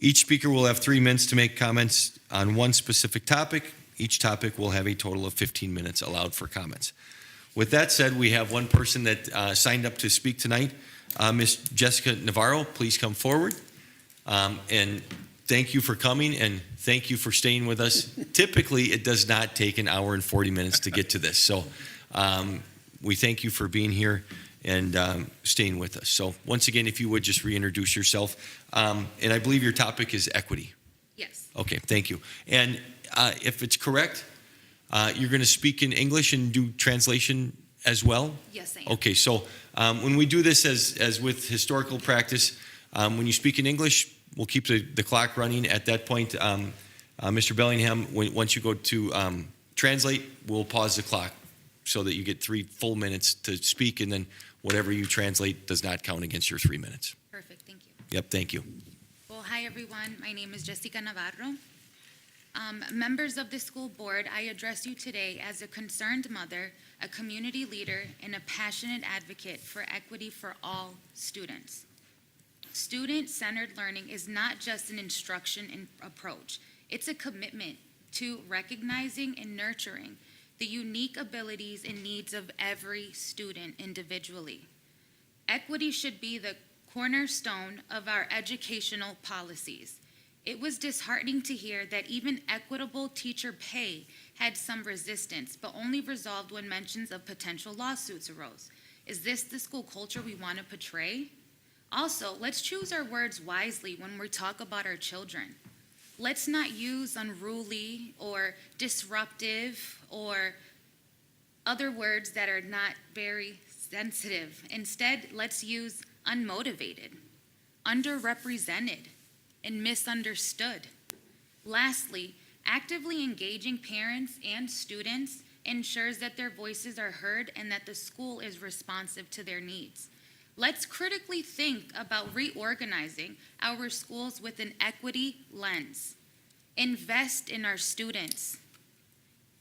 Each speaker will have 3 minutes to make comments on one specific topic. Each topic will have a total of 15 minutes allowed for comments. With that said, we have one person that signed up to speak tonight. Ms. Jessica Navarro, please come forward. And thank you for coming, and thank you for staying with us. Typically, it does not take an hour and 40 minutes to get to this. So we thank you for being here and staying with us. So once again, if you would just reintroduce yourself. And I believe your topic is equity. Yes. Okay, thank you. And if it's correct, you're going to speak in English and do translation as well? Yes, I am. Okay, so when we do this as with historical practice, when you speak in English, we'll keep the clock running. At that point, Mr. Bellingham, once you go to translate, we'll pause the clock so that you get 3 full minutes to speak, and then whatever you translate does not count against your 3 minutes. Perfect, thank you. Yep, thank you. Well, hi everyone. My name is Jessica Navarro. Members of the school board, I address you today as a concerned mother, a community leader, and a passionate advocate for equity for all students. Student-centered learning is not just an instruction approach. It's a commitment to recognizing and nurturing the unique abilities and needs of every student individually. Equity should be the cornerstone of our educational policies. It was disheartening to hear that even equitable teacher pay had some resistance, but only resolved when mentions of potential lawsuits arose. Is this the school culture we want to portray? Also, let's choose our words wisely when we talk about our children. Let's not use unruly or disruptive or other words that are not very sensitive. Instead, let's use unmotivated, underrepresented, and misunderstood. Lastly, actively engaging parents and students ensures that their voices are heard and that the school is responsive to their needs. Let's critically think about reorganizing our schools with an equity lens. Invest in our students.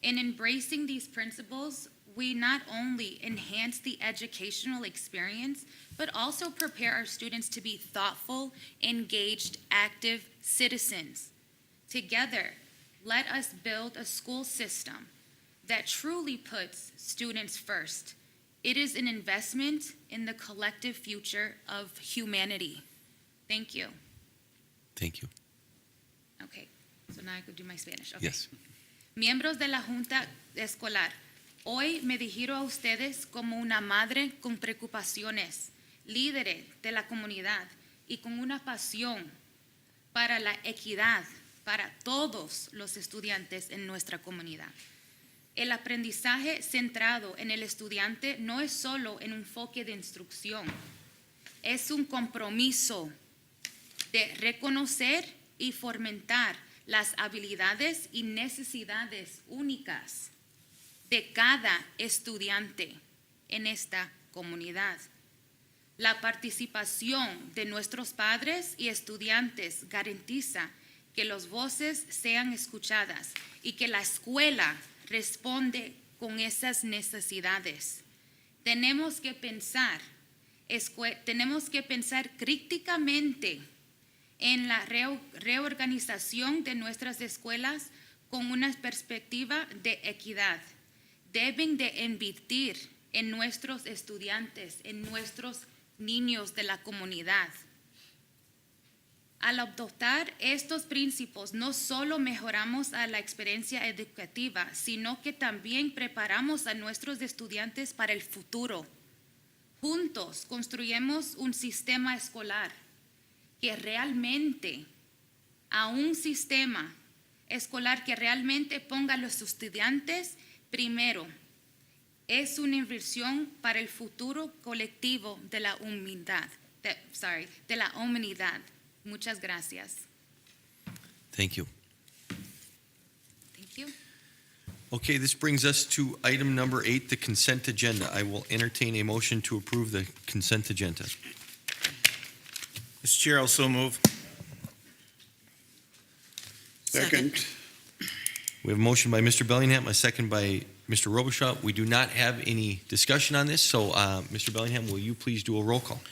In embracing these principles, we not only enhance the educational experience, but also prepare our students to be thoughtful, engaged, active citizens. Together, let us build a school system that truly puts students first. It is an investment in the collective future of humanity. Thank you. Thank you. Okay, so now I could do my Spanish. Okay. Yes. Miembros de la Junta Escolar, hoy me dirijo a ustedes como una madre con preocupaciones, líderes de la comunidad y con una pasión para la equidad para todos los estudiantes en nuestra comunidad. El aprendizaje centrado en el estudiante no es solo un enfoque de instrucción, es un compromiso de reconocer y fomentar las habilidades y necesidades únicas de cada estudiante en esta comunidad. La participación de nuestros padres y estudiantes garantiza que las voces sean escuchadas y que la escuela responde con esas necesidades. Tenemos que pensar críticamente en la reorganización de nuestras escuelas con una perspectiva de equidad. Deben de invertir en nuestros estudiantes, en nuestros niños de la comunidad. Al adoptar estos principios, no solo mejoramos a la experiencia educativa, sino que también preparamos a nuestros estudiantes para el futuro. Juntos construyemos un sistema escolar que realmente, un sistema escolar que realmente ponga a los estudiantes primero. Es una inversión para el futuro colectivo de la humanidad. De la humanidad. Muchas gracias. Thank you. Thank you. Okay, this brings us to item number 8, the consent agenda. I will entertain a motion to approve the consent agenda. Mr. Chair, I'll so move. Second. We have a motion by Mr. Bellingham, a second by Mr. Robichaud. We do not have any discussion on this, so Mr. Bellingham, will you please do a roll call?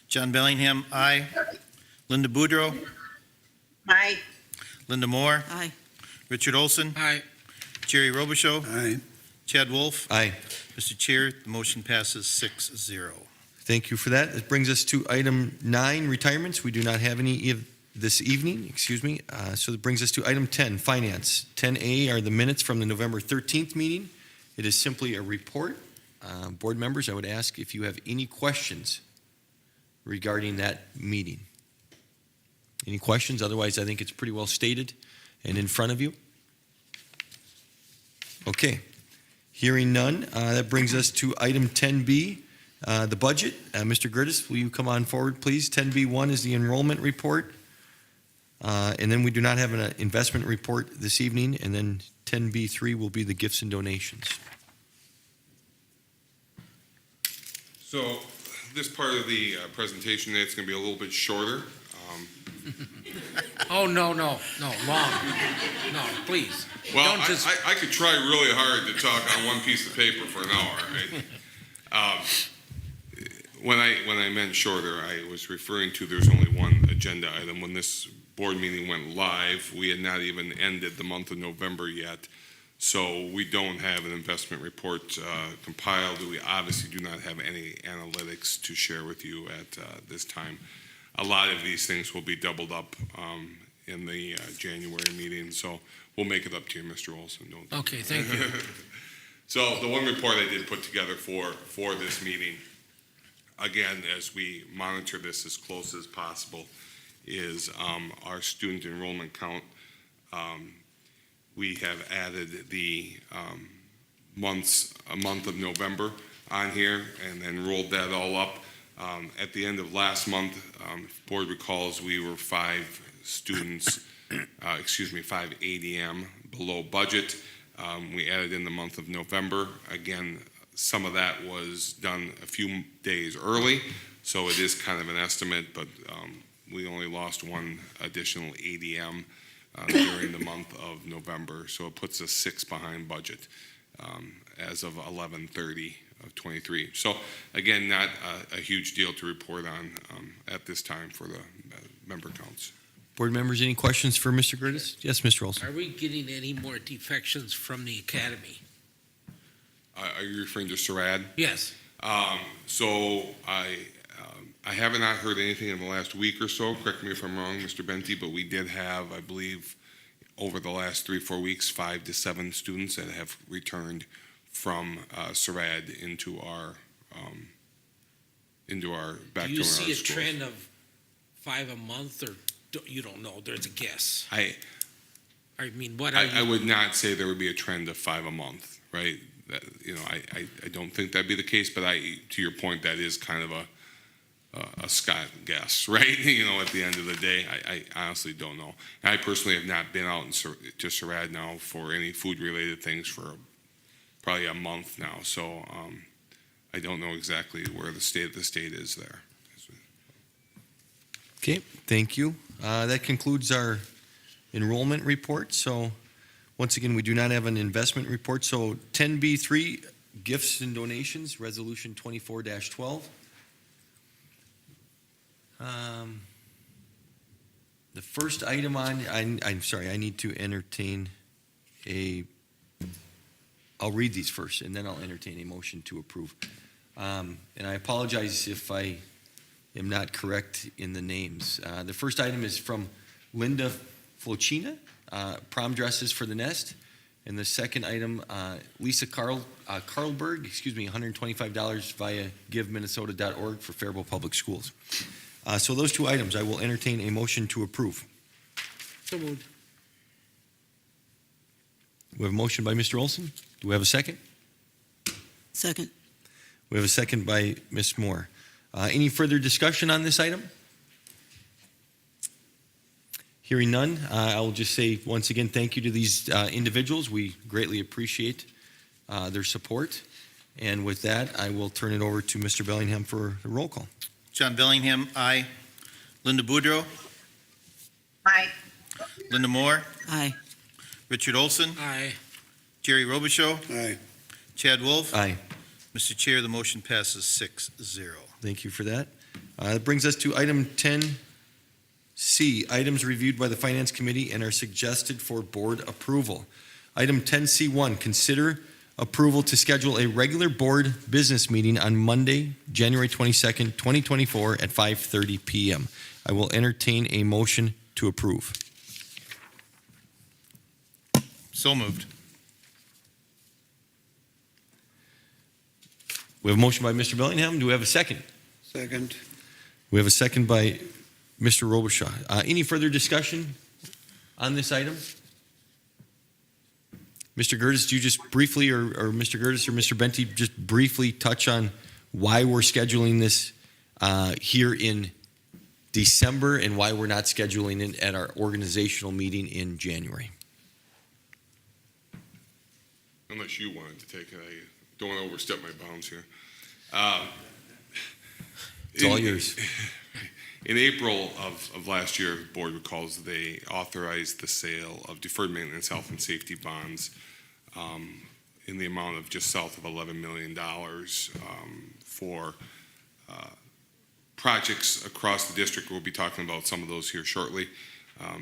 John Bellingham, aye. Linda Boudreau, Aye. Linda Moore, Aye. Richard Olson, Aye. Jerry Robichaud, Aye. Chad Wolf. Aye. Mr. Chair, the motion passes 6-0. Thank you for that. This brings us to item 9, retirements. We do not have any this evening, so that brings us to item 10, finance. 10A are the minutes from the November 13th meeting. It is simply a report. Board members, I would ask if you have any questions regarding that meeting. Any questions? Otherwise, I think it's pretty well stated and in front of you. Okay. Hearing none, that brings us to item 10B, the budget. Mr. Gertis, will you come on forward, please? 10B1 is the enrollment report. And then we do not have an investment report this evening. And then 10B3 will be the gifts and donations. So this part of the presentation today, it's going to be a little bit shorter. Oh, no, long. No, please. Well, Don't just- I could try really hard to talk on one piece of paper for an hour, right? When I meant shorter, I was referring to there's only one agenda item. When this board meeting went live, we had not even ended the month of November yet. So we don't have an investment report compiled. We obviously do not have any analytics to share with you at this time. A lot of these things will be doubled up in the January meeting, so we'll make it up to you, Mr. Olson. Okay, thank you. So the one report I did put together for this meeting, again, as we monitor this as close as possible, is our student enrollment count. We have added the month of November on here and then rolled that all up. At the end of last month, if board recalls, we were 5 ADM below budget. We added in the month of November. Again, some of that was done a few days early, so it is kind of an estimate, but we only lost 1 additional ADM during the month of November, so it puts us 6 behind budget as of 11/30 of 23. So again, not a huge deal to report on at this time for the member counts. Board members, any questions for Mr. Gertis? Yes, Mr. Olson. Are we getting any more defections from the academy? Are you referring to Sarad? Yes. So I have not heard anything in the last week or so. Correct me if I'm wrong, Mr. Benty, but we did have, I believe, over the last 3-4 weeks, 5 to 7 students that have returned from Sarad into our back Do to you our see a schools. trend of 5 a month, or you don't know? There's a guess. I mean, what are you? I would not say there would be a trend of 5 a month, right? That, I don't think that'd be the case, but to your point, that is kind of a Scott guess, right? At the end of the day, I honestly don't know. And I personally have not been out to Sarad now for any food-related things for probably a month now, so I don't know exactly where the state is there. Okay, thank you. That concludes our enrollment report. So Once again, we do not have an investment report, so 10B3, gifts and donations, Resolution 24-12. The first item on, I'm sorry, I need to entertain I'll read these first, and then I'll entertain a motion to approve. And I apologize if I am not correct in the names. The first item is from Linda Flocina, prom dresses for the Nest. And the second item, Lisa Carlberg, $125 via giveminnesota.org for Faribault Public Schools. So those two items, I will entertain a motion to approve. So moved. We have a motion by Mr. Olson. Do we have a second? Second. We have a second by Ms. Moore. Any further discussion on this item? Hearing none, I will just say once again, thank you to these individuals. We greatly appreciate their support. And with that, I will turn it over to Mr. Bellingham for the roll call. John Bellingham, aye. Linda Boudreau, Aye. Linda Moore, Aye. Richard Olson, Aye. Jerry Robichaud, Aye. Chad Wolf. Aye. Mr. Chair, the motion passes 6-0. Thank you for that. That brings us to item 10C, items reviewed by the Finance Committee and are suggested for board approval. Item 10C1, consider approval to schedule a regular board business meeting on Monday, January 22nd, 2024 at 5:30 p.m. I will entertain a motion to approve. So moved. We have a motion by Mr. Bellingham. Do we have a second? Second. We have a second by Mr. Robichaud. Any further discussion on this item? Mr. Gertis, do you just briefly, or Mr. Gertis or Mr. Benty, just briefly touch on why we're scheduling this here in December and why we're not scheduling it at our organizational meeting in January? Unless you wanted to take it, I don't want to overstep my bounds here. It's all yours. In April of last year, board recalls, they authorized the sale of deferred maintenance, health, and safety bonds in the amount of just south of $11 million for projects across the district. We'll be talking about some of those here shortly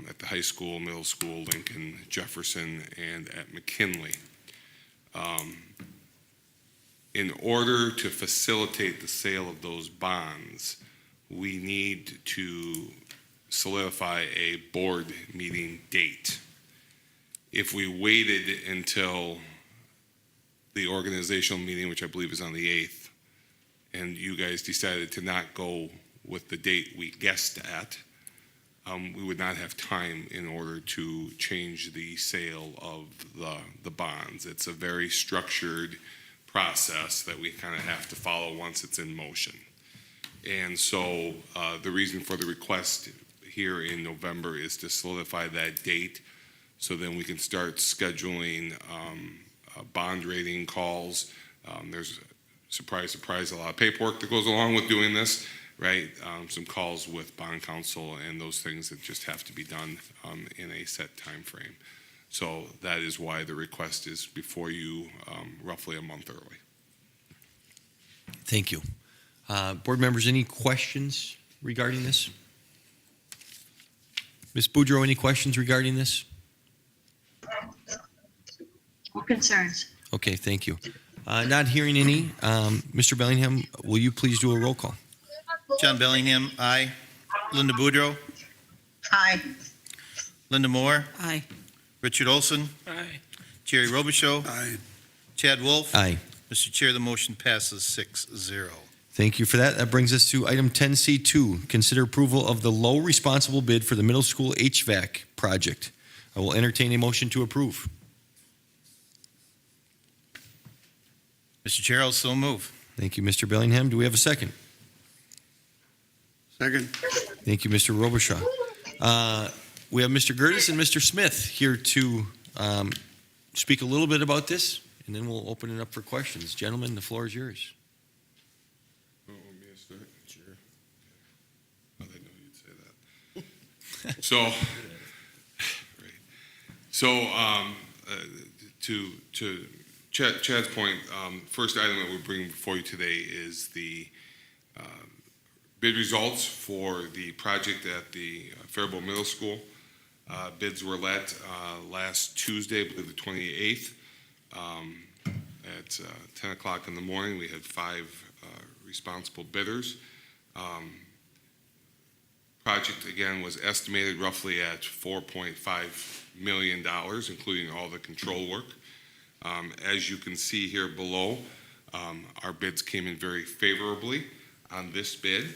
at the high school, middle school, Lincoln, Jefferson, and at McKinley. In order to facilitate the sale of those bonds, we need to solidify a board meeting date. If we waited until the organizational meeting, which I believe is on the 8th, and you guys decided to not go with the date we guessed at, we would not have time in order to change the sale of the bonds. It's a very structured process that we kind of have to follow once it's in motion. And so the reason for the request here in November is to solidify that date so then we can start scheduling bond rating calls. There's, surprise, surprise, a lot of paperwork that goes along with doing this, right? Some calls with bond counsel and those things that just have to be done in a set time frame. So that is why the request is before you roughly a month early. Thank you. Board members, any questions regarding this? Ms. Boudreau, any questions regarding this? No concerns. Okay, thank you. Not hearing any. Mr. Bellingham, will you please do a roll call? John Bellingham, aye. Linda Boudreau, Aye. Linda Moore, Aye. Richard Olson, Aye. Jerry Robichaud, Aye. Chad Wolf. Aye. Mr. Chair, the motion passes 6-0. Thank you for that. That brings us to item 10C2, consider approval of the low responsible bid for the middle school HVAC project. I will entertain a motion to approve. Mr. Chair, I'll so move. Thank you, Mr. Bellingham. Do we have a second? Second. Thank you, Mr. Robichaud. We have Mr. Gertis and Mr. Smith here to speak a little bit about this, and then we'll open it up for questions. Gentlemen, the floor is yours. Oh, want me to start? Sure. I didn't know you'd say that. So to Chad's point, first item that we're bringing before you today is the bid results for the project at the Faribault Middle School. Bids were let last Tuesday, I believe the 28th, at 10 o'clock in the morning. We had 5 responsible bidders. Project, again, was estimated roughly at $4.5 million, including all the control work. As you can see here below, our bids came in very favorably on this bid.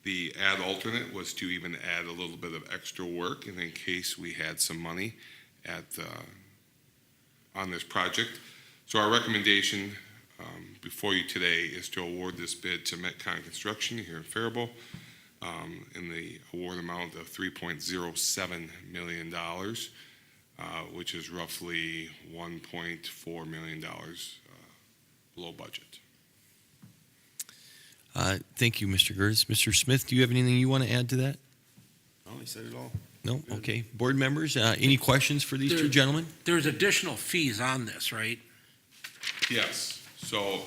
The add alternate was to even add a little bit of extra work in case we had some money on this project. So our recommendation before you today is to award this bid to Metcon Construction here in Faribault in the award amount of $3.07 million, which is roughly $1.4 million below budget. Thank you, Mr. Gertis. Mr. Smith, do you have anything you want to add to that? No, he said it all. No? Okay. Board members, any questions for these two gentlemen? There's additional fees on this, right? Yes. So,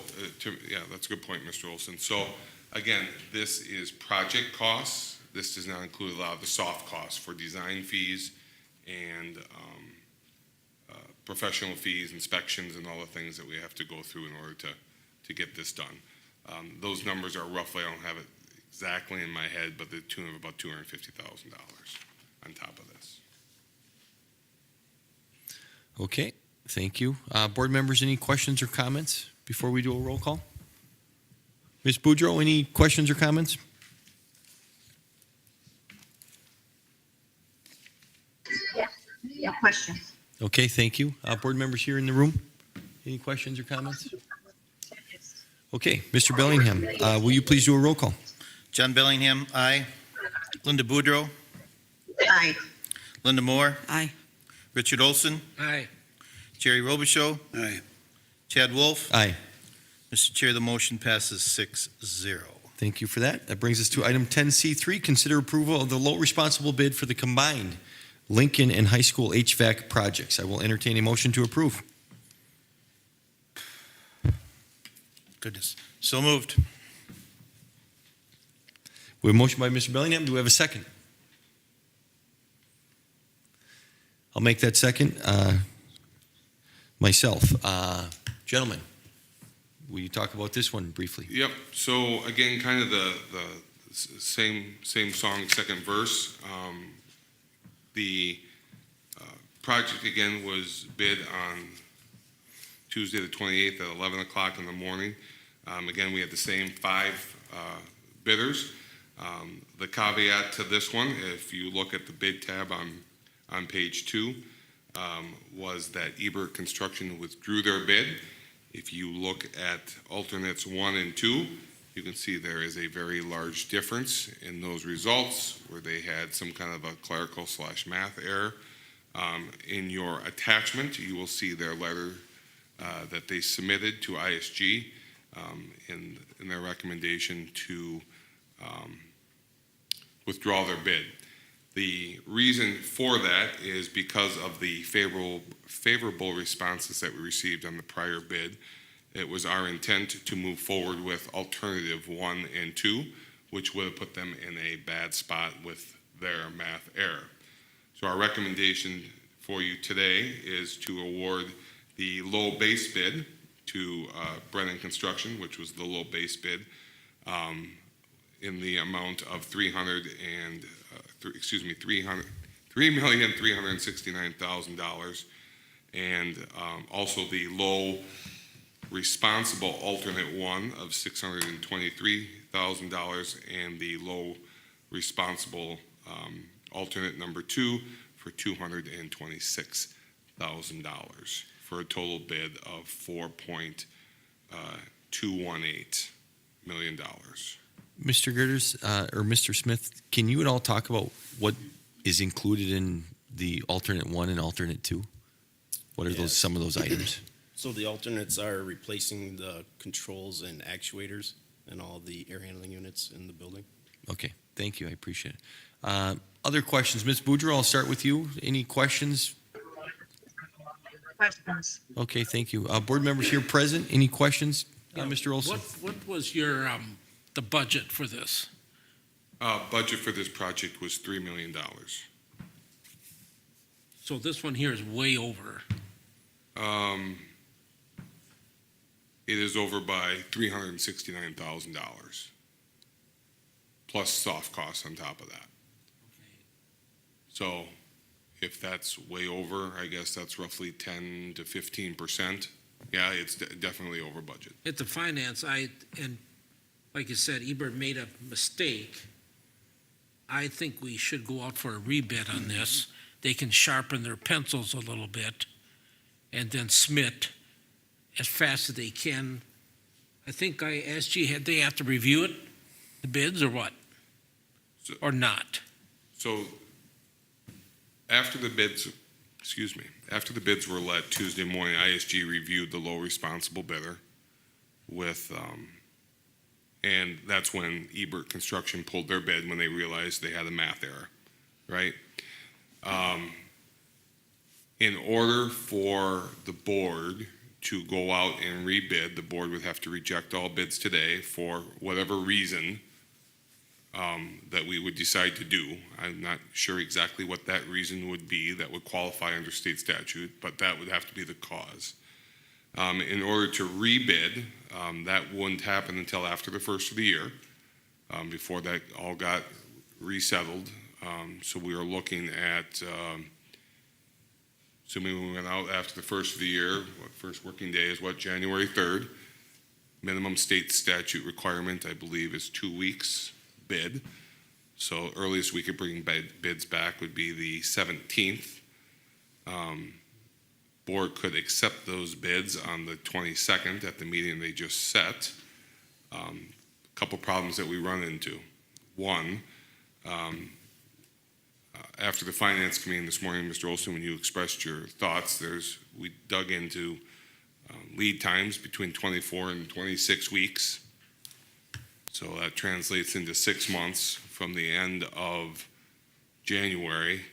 yeah, that's a good point, Mr. Olson. So, again, this is project costs. This does not include a lot of the soft costs for design fees and professional fees, inspections, and all the things that we have to go through in order to get this done. Those numbers are roughly, I don't have it exactly in my head, but the tune of about $250,000 on top of this. Okay. Thank you. Board members, any questions or comments before we do a roll call? Ms. Boudreau, any questions or comments? Yeah, question. Okay, thank you. Board members here in the room, any questions or comments? Okay, Mr. Bellingham, will you please do a roll call? John Bellingham, aye. Linda Boudreau, Aye. Linda Moore, Aye. Richard Olson, Aye. Jerry Robichaud, Aye. Chad Wolf. Aye. Mr. Chair, the motion passes 6-0. Thank you for that. That brings us to item 10C3, consider approval of the low responsible bid for the combined Lincoln and high school HVAC projects. I will entertain a motion to approve. Goodness. So moved. We have a motion by Mr. Bellingham. Do we have a second? I'll make that second myself. Gentlemen, will you talk about this one briefly? Yep. So again, kind of the same song, second verse. The project again was bid on Tuesday the 28th at 11 o'clock in the morning. Again, we had the same 5 bidders. The caveat to this one, if you look at the bid tab on page 2, was that Ebert Construction withdrew their bid. If you look at alternates 1 and 2, you can see there is a very large difference in those results where they had some kind of a clerical/math error. In your attachment, you will see their letter that they submitted to ISG in their recommendation to withdraw their bid. The reason for that is because of the favorable responses that we received on the prior bid. It was our intent to move forward with alternative 1 and 2, which would have put them in a bad spot with their math error. So our recommendation for you today is to award the low base bid to Brennan Construction, which was the low base bid, in the amount of $3,369,000, and also the low responsible alternate 1 of $623,000, and the low responsible alternate number 2 for $226,000, for a total bid of $4.218 million. Mr. Girders or Mr. Smith, can you at all talk about what is included in the alternate 1 and alternate 2? What are those, some of those items? So the alternates are replacing the controls and actuators and all the air handling units in the building. Okay, thank you. I appreciate it. Other questions? Ms. Boudreau, I'll start with you. Any questions? questions. Okay, thank you. Board members here present, any questions? Mr. Olson? What was your, the budget for this? Budget for this project was $3 million. So this one here is way over. It is over by $369,000, plus soft costs on top of that. So if that's way over, I guess that's roughly 10 to 15%. Yeah, it's definitely over budget. At the finance, and like you said, Ebert made a mistake. I think we should go out for a rebid on this. They can sharpen their pencils a little bit and then submit as fast as they can. I think I asked you, they have to review it, the bids, or what? Or not? So after the bids were let Tuesday morning, ISG reviewed the low responsible bidder with, and that's when Ebert Construction pulled their bid when they realized they had a math error, right? In order for the board to go out and rebid, the board would have to reject all bids today for whatever reason that we would decide to do. I'm not sure exactly what that reason would be that would qualify under state statute, but that would have to be the cause. In order to rebid, that wouldn't happen until after the first of the year, before that all got resettled. So we are looking at, assuming we went out after the first of the year, first working day is January 3rd. Minimum state statute requirement, I believe, is 2 weeks bid. So earliest we could bring bids back would be the 17th. Board could accept those bids on the 22nd at the meeting they just set. Couple problems that we run into. One, after the finance committee this morning, Mr. Olson, when you expressed your thoughts, we dug into lead times between 24 and 26 weeks. So that translates into 6 months from the end of January.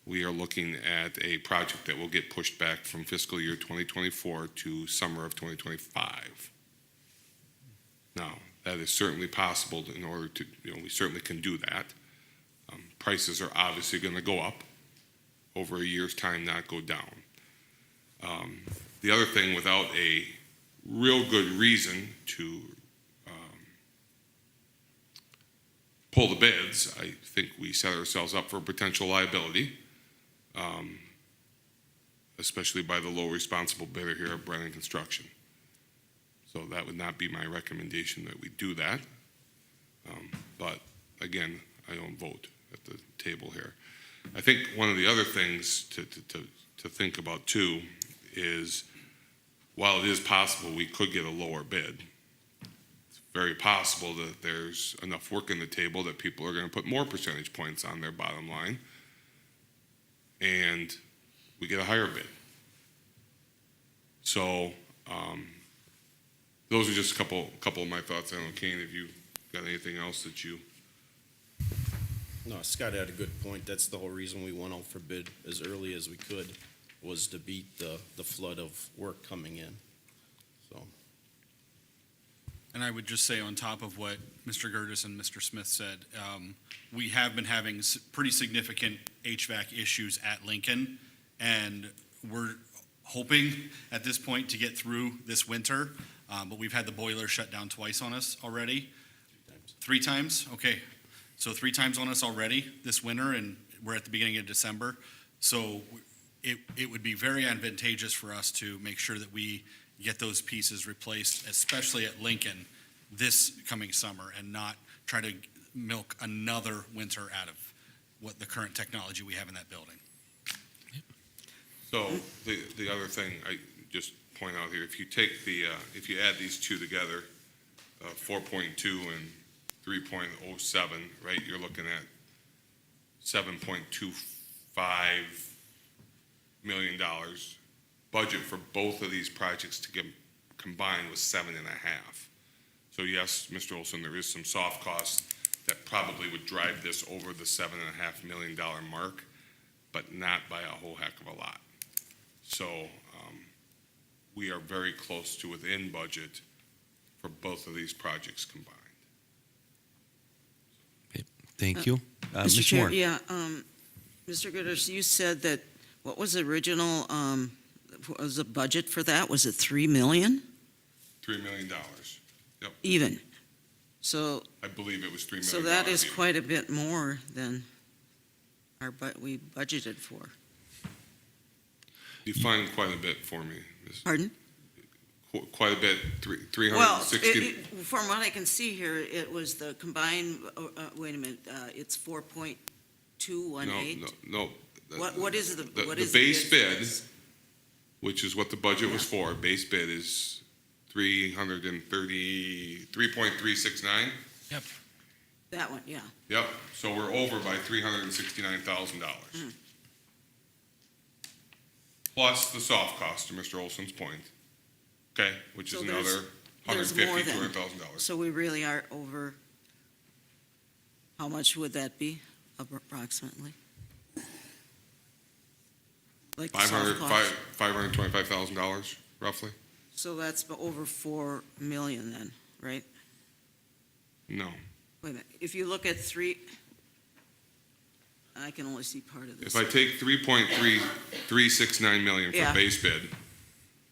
We are looking at a project that will get pushed back from fiscal year 2024 to summer of 2025. Now, that is certainly possible in order to, we certainly can do that. Prices are obviously going to go up over a year's time, not go down. The other thing, without a real good reason to pull the bids, I think we set ourselves up for potential liability, especially by the low responsible bidder here at Brennan Construction. So that would not be my recommendation that we do that. But again, I don't vote at the table here. I think one of the other things to think about too is, while it is possible we could get a lower bid, it's very possible that there's enough work in the table that people are going to put more percentage points on their bottom line, and we get a higher bid. So those are just a couple of my thoughts. I don't know, Kane, if you got anything else that you... No, Scott had a good point. That's the whole reason we went out for bid as early as we could, was to beat the flood of work coming in. So. And I would just say, on top of what Mr. Gertis and Mr. Smith said, we have been having pretty significant HVAC issues at Lincoln, and we're hoping at this point to get through this winter, but we've had the boiler shut down twice on us already. 3 times? Okay. So 3 times on us already this winter, and we're at the beginning of December. So it would be very advantageous for us to make sure that we get those pieces replaced, especially at Lincoln this coming summer, and not try to milk another winter out of what the current technology we have in that building. So the other thing I just point out here, if you take if you add these two together, 4.2 and 3.07, right, you're looking at $7.25 million. Budget for both of these projects to get combined was 7.5. So yes, Mr. Olson, there is some soft costs that probably would drive this over the $7.5 million mark, but not by a whole heck of a lot. So we are very close to within budget for both of these projects combined. Thank you. Mr. Ms. Chair, Moore? yeah, Mr. Gooders, you said that, what was the original, was the budget for that? Was it 3 million $3 million. Yep, even? So, I believe it was $3 million. so that is even. quite a bit more than we budgeted for. Define quite a bit for me. Pardon? Quite a bit, Well, 360. from what I can see here, it was the combined, wait a minute, it's 4.218? No. What is the, what The is base bid, which is what the budget was for, base bid is 333.369. That one, yeah. Yep, so we're over by $369,000. Plus the soft cost, to Mr. Olson's point, okay, which is So another there's more $150,000, than- $200,000. So we really are over, how much would that be approximately? Like the soft cost? $525,000 roughly? So that's over 4 million then, right? No, Wait a minute, if you look at I can only see part of this. if I take 3.369 million Yeah. for base bid,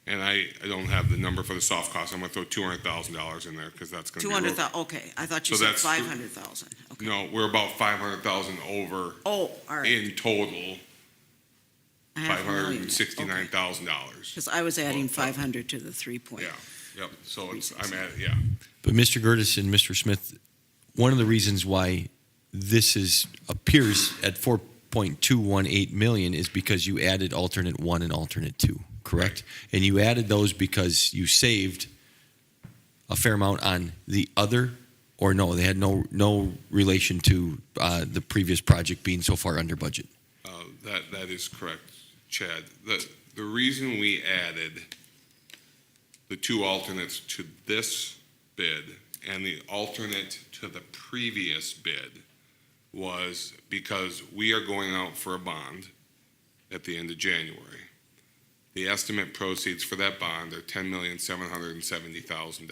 and I don't have the number for the soft cost, I'm gonna throw $200,000 in there, because that's gonna be. 200,000, okay, I thought you So said that's 500,000. Okay. No, we're about 500,000 over Oh, all right. in total, $500,000. $569,000. Because I was adding 500 to the 3 point. Yeah, yep, so I'm at, yeah. But Mr. Gertis and Mr. Smith, one of the reasons why this appears at 4.218 million is because you added alternate 1 and alternate 2, correct? And you added those because you saved a fair amount on the other, or no, they had no relation to the previous project being so far under budget. That is correct, Chad. The reason we added the 2 alternates to this bid and the alternate to the previous bid was because we are going out for a bond at the end of January. The estimate proceeds for that bond are $10,770,000.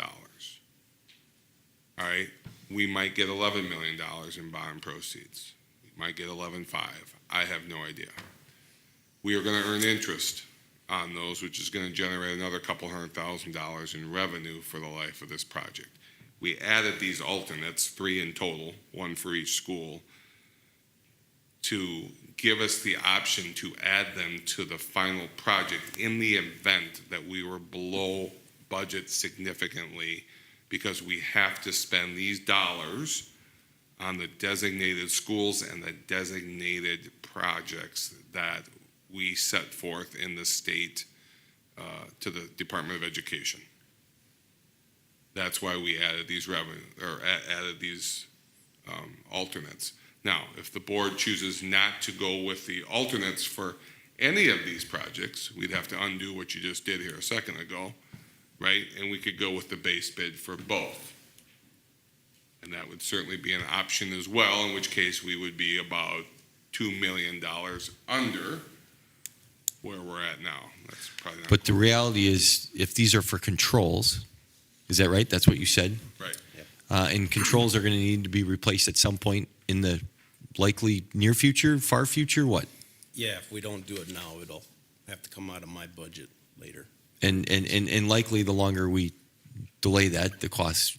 All right, we might get $11 million in bond proceeds. We might get 11.5. I have no idea. We are going to earn interest on those, which is going to generate another couple $100,000 in revenue for the life of this project. We added these alternates, 3 in total, 1 for each school, to give us the option to add them to the final project in the event that we were below budget significantly, because we have to spend these dollars on the designated schools and the designated projects that we set forth in the state to the Department of Education. That's why we added these added these alternates. Now, if the board chooses not to go with the alternates for any of these projects, we'd have to undo what you just did here a second ago, right? And we could go with the base bid for both. And that would certainly be an option as well, in which case we would be about $2 million under where we're at now. That's probably not. But the reality is, if these are for controls, is that right? That's what you said? Right. And controls are going to need to be replaced at some point in the likely near future, far future, what? Yeah, if we don't do it now, it'll have to come out of my budget later. And likely the longer we delay that, the costs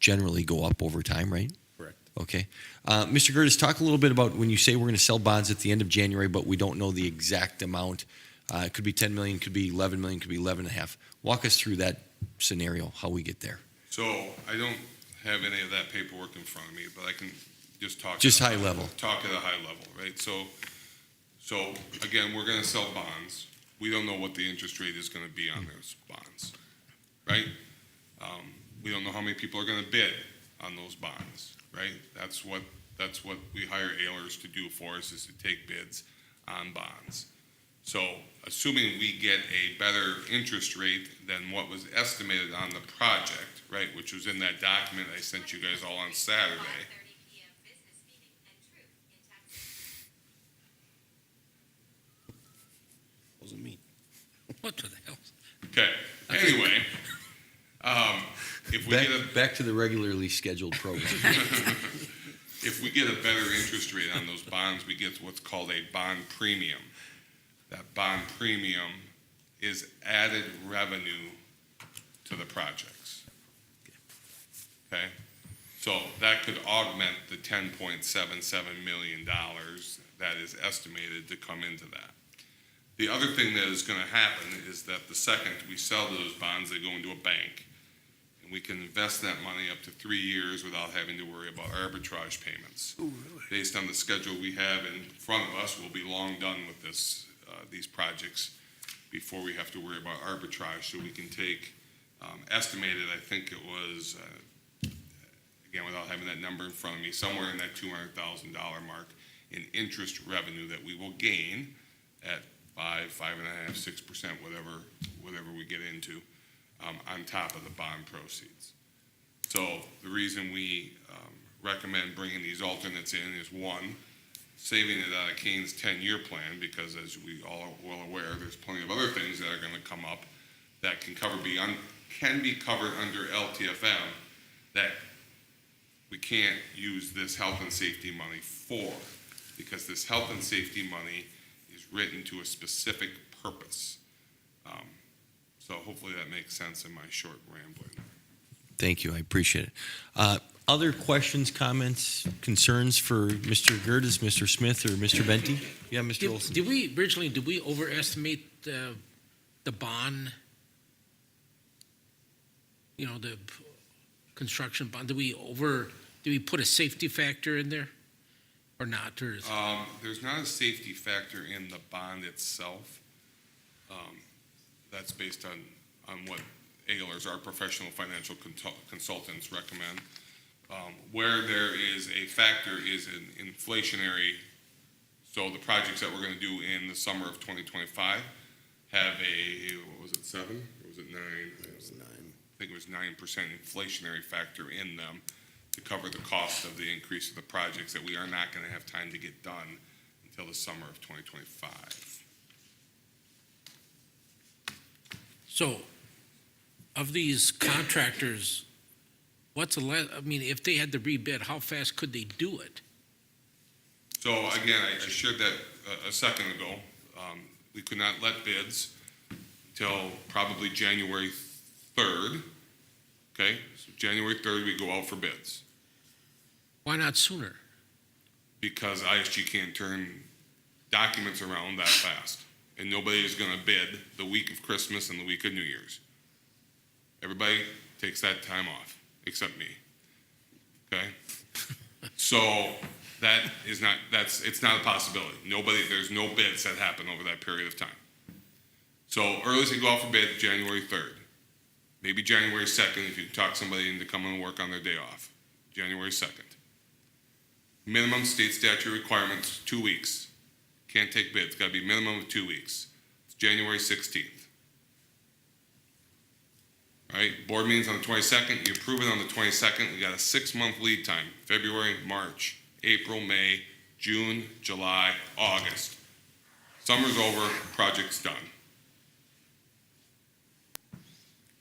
generally go up over time, right? Correct. Okay. Mr. Gertis, talk a little bit about when you say we're going to sell bonds at the end of January, but we don't know the exact amount. It could be 10 million, could be 11 million, could be 11.5. Walk us through that scenario, how we get there. So I don't have any of that paperwork in front of me, but I can just talk. Just high level. Talk at a high level, right? So again, we're going to sell bonds. We don't know what the interest rate is going to be on those bonds, right? We don't know how many people are going to bid on those bonds, right? That's what we hire Ehlers to do for us, is to take bids on bonds. So assuming we get a better interest rate than what was estimated on the project, right, which was in that document I sent you guys all on Saturday. Wasn't me. What the hell? Okay, anyway, if we get a, Back to the regularly scheduled program. if we get a better interest rate on those bonds, we get what's called a bond premium. That bond premium is added revenue to the projects. Okay? So that could augment the $10.77 million that is estimated to come into that. The other thing that is going to happen is that the second we sell those bonds, they go into a bank. And we can invest that money up to 3 years without having to worry about arbitrage payments. Oh, really? Based on the schedule we have in front of us, we'll be long done with these projects before we have to worry about arbitrage. So we can take, estimated, I think it was, again, without having that number in front of me, somewhere in that $200,000 mark in interest revenue that we will gain at 5.5%, 6%, whatever we get into, on top of the bond proceeds. So the reason we recommend bringing these alternates in is, one, saving it out of Kane's 10-year plan, because as we all are well aware, there's plenty of other things that are going to come up that can be covered under LTFM that we can't use this health and safety money for, because this health and safety money is written to a specific purpose. So hopefully that makes sense in my short rambling. Thank you, I appreciate it. Other questions, comments, concerns for Mr. Gerdes, Mr. Smith, or Mr. Benty? Yeah, Mr. Olson. Did we overestimate the bond? You know, the construction bond, did we put a safety factor in there or not? Or There's not a safety factor in the bond itself. That's based on what Ehlers, our professional financial consultants, recommend. Where there is a factor is an inflationary. So the projects that we're going to do in the summer of 2025 have what was it, 7 or was it 9? It was 9. I think it was 9% inflationary factor in them to cover the cost of the increase of the projects that we are not going to have time to get done until the summer of 2025. So, of these contractors, if they had to rebid, how fast could they do it? So again, I shared that a second ago. We could not let bids until probably January 3rd. Okay, so January 3rd, we go out for bids. Why not sooner? Because ISG can't turn documents around that fast. And nobody is going to bid the week of Christmas and the week of New Year's. Everybody takes that time off, except me. Okay? So it's not a possibility. There's no bids that happen over that period of time. So earliest they go out for bid, January 3rd. Maybe January 2nd if you can talk somebody into coming and work on their day off. January 2nd. Minimum state statute requirements, 2 weeks. Can't take bids, got to be minimum of 2 weeks. It's January 16th. All right, board meetings on the 22nd, you approve it on the 22nd, we got a 6-month lead time, February, March, April, May, June, July, August. Summer's over, project's done.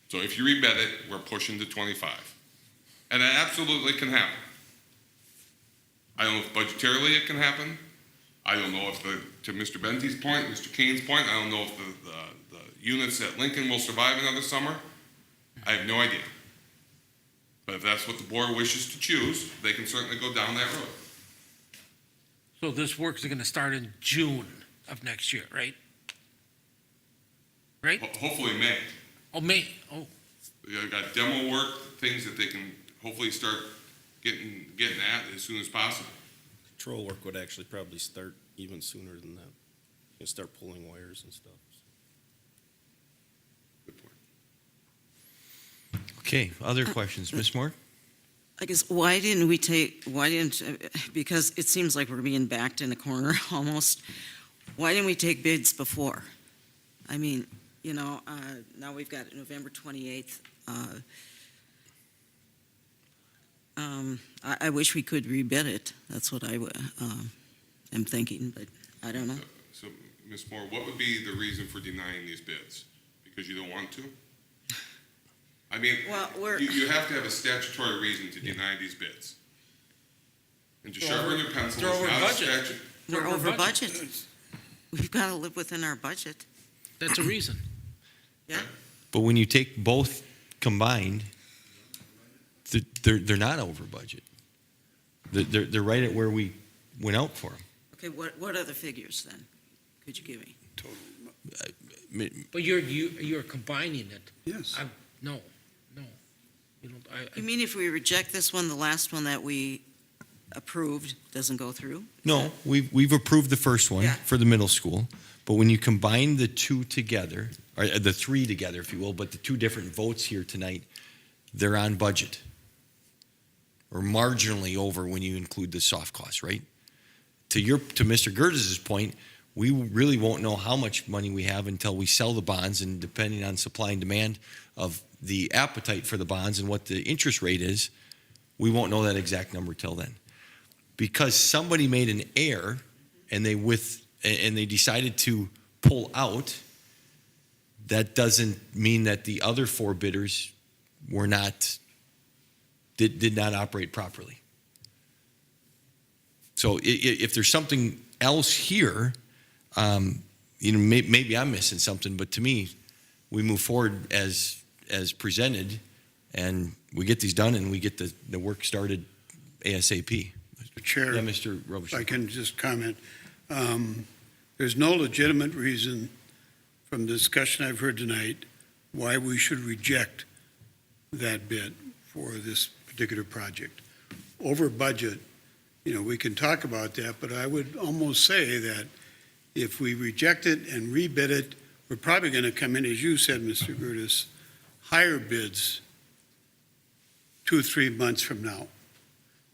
So if you rebid it, we're pushing to 25. And that absolutely can happen. I don't know if budgetarily it can happen. I don't know if to Mr. Benty's point, Mr. Kane's point, I don't know if the units at Lincoln will survive another summer. I have no idea. But if that's what the board wishes to choose, they can certainly go down that road. So this work is going to start in June of next year, right? Right? Hopefully May. Oh, May. Oh. They've got demo work, things that they can hopefully start getting at as soon as possible. Control work would actually probably start even sooner than that. You can start pulling wires and stuff. Good point. Okay, other questions? Ms. Moore? I guess, because it seems like we're being backed in a corner almost, why didn't we take bids before? I mean, now we've got November 28th. I wish we could rebid it. That's what I am thinking, but I don't know. So, Ms. Moore, what would be the reason for denying these bids? Because you don't want to? I mean, Well, we're- you have to have a statutory reason to deny these bids. And to sharpen your pencil they're is over not a budget. statute. We're over budget. We've got to live within our budget. That's a reason. But when you take both combined, they're not over budget. They're right at where we went out for them. Okay, what are the figures then? Could you give me? But you're combining it. Yes. No. You don't, You mean if we reject this one, the last one that we approved doesn't go through? No, we've approved the first one Yeah. for the middle school, but when you combine the two together, or the three together, if you will, but the two different votes here tonight, they're on budget. Or marginally over when you include the soft costs, right? To Mr. Gertis's point, we really won't know how much money we have until we sell the bonds, and depending on supply and demand of the appetite for the bonds and what the interest rate is, we won't know that exact number till then. Because somebody made an error and they decided to pull out, that doesn't mean that the other four bidders did not operate properly. So if there's something else here, maybe I'm missing something, but to me, we move forward as presented, and we get these done, and we get the work started ASAP. Mr. Chair. Yeah, Mr. If Robichaud. I can just comment. There's no legitimate reason from the discussion I've heard tonight why we should reject that bid for this particular project. Over budget, we can talk about that, but I would almost say that if we reject it and rebid it, we're probably going to come in, as you said, Mr. Gertis, higher bids 2 or 3 months from now,